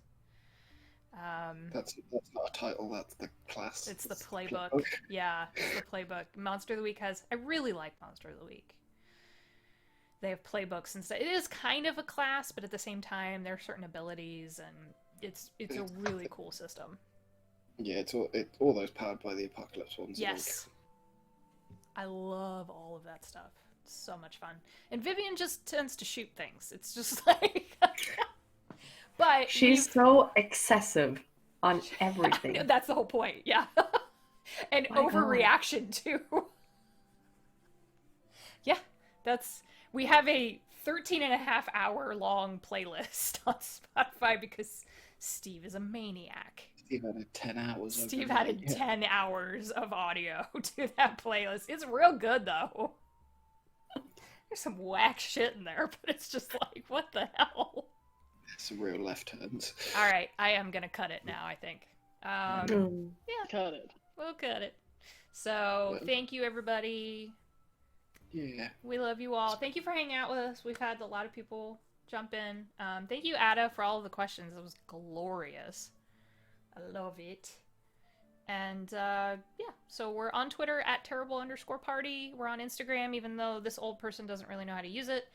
That's not a title. That's the class. It's the That's playbook. Yeah, it's the playbook. Monster of the Week has. I really like Monster of the Week. They have playbooks and stuff. It is kind of a class, but at the same time, there are certain abilities, and it's a really cool system. Yeah, it's all those powered by the apocalypse ones. Yes. I love all of that stuff. It's so much fun. And Vivian just tends to shoot things. It's just like. But She's so excessive on everything. That's the whole point, yeah. And My God. overreaction too. Yeah, we have a 13.5 hour long playlist on Spotify because Steve is a maniac. Steve added 10 hours. Steve added 10 hours of audio to that playlist. It's real good though. There's some whack shit in there, but it's just like, what the hell? Some real left turns. All right, I am gonna cut it now, I think. Mm. Cut it. We'll cut it. So, thank you, everybody. Yeah. We love you all. Thank you for hanging out with us. We've had a lot of people jump in. Thank you, Ada, for all of the questions. It was glorious. I love it. And, yeah, so we're on Twitter at terrible_party. We're on Instagram, even though this old person doesn't really know how to use it.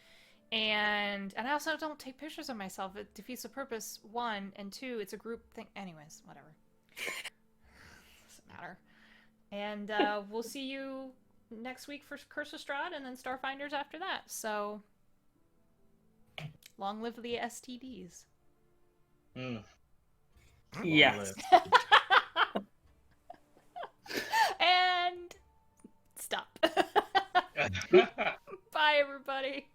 And I also don't take pictures of myself. It defeats the purpose, 1, and 2, it's a group thing. Anyways, whatever. Doesn't matter. And we'll see you next week for Curse of Strahd and then Starfinders after that. So, long live the STDs. Yes. And stop. Bye, everybody.